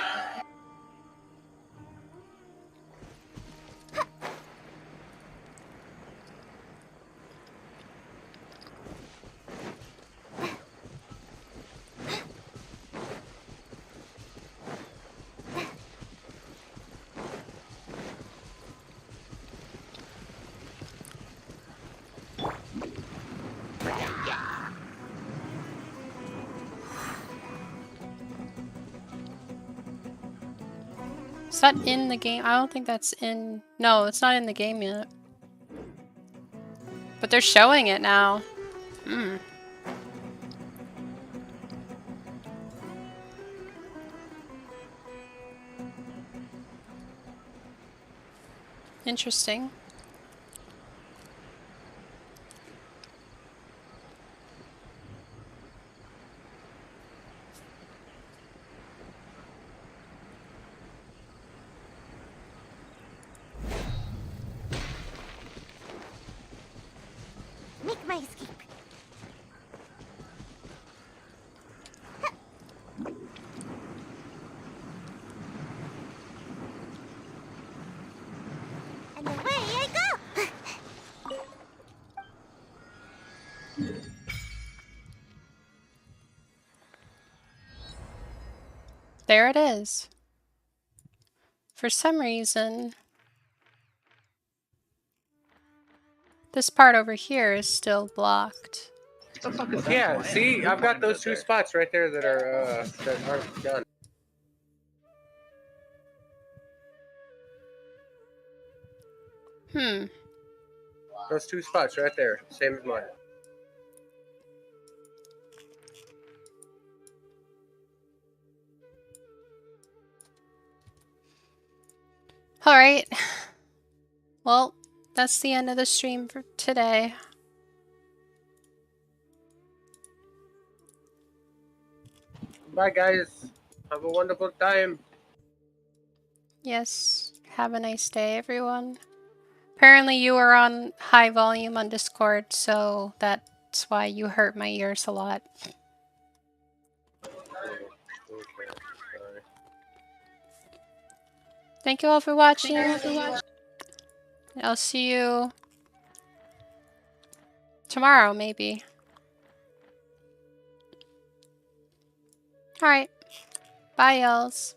Is that in the game? I don't think that's in... No, it's not in the game yet. But they're showing it now. Hmm. Interesting. Make my escape. And away I go! There it is. For some reason, this part over here is still blocked. Yeah, see, I've got those 2 spots right there that aren't done. Hmm. Those 2 spots right there, same as mine. Alright. Well, that's the end of the stream for today. Bye, guys. Have a wonderful time. Yes. Have a nice day, everyone. Apparently you were on high volume on Discord, so that's why you hurt my ears a lot. Thank you all for watching. I'll see you tomorrow, maybe. Alright. Bye, y'alls.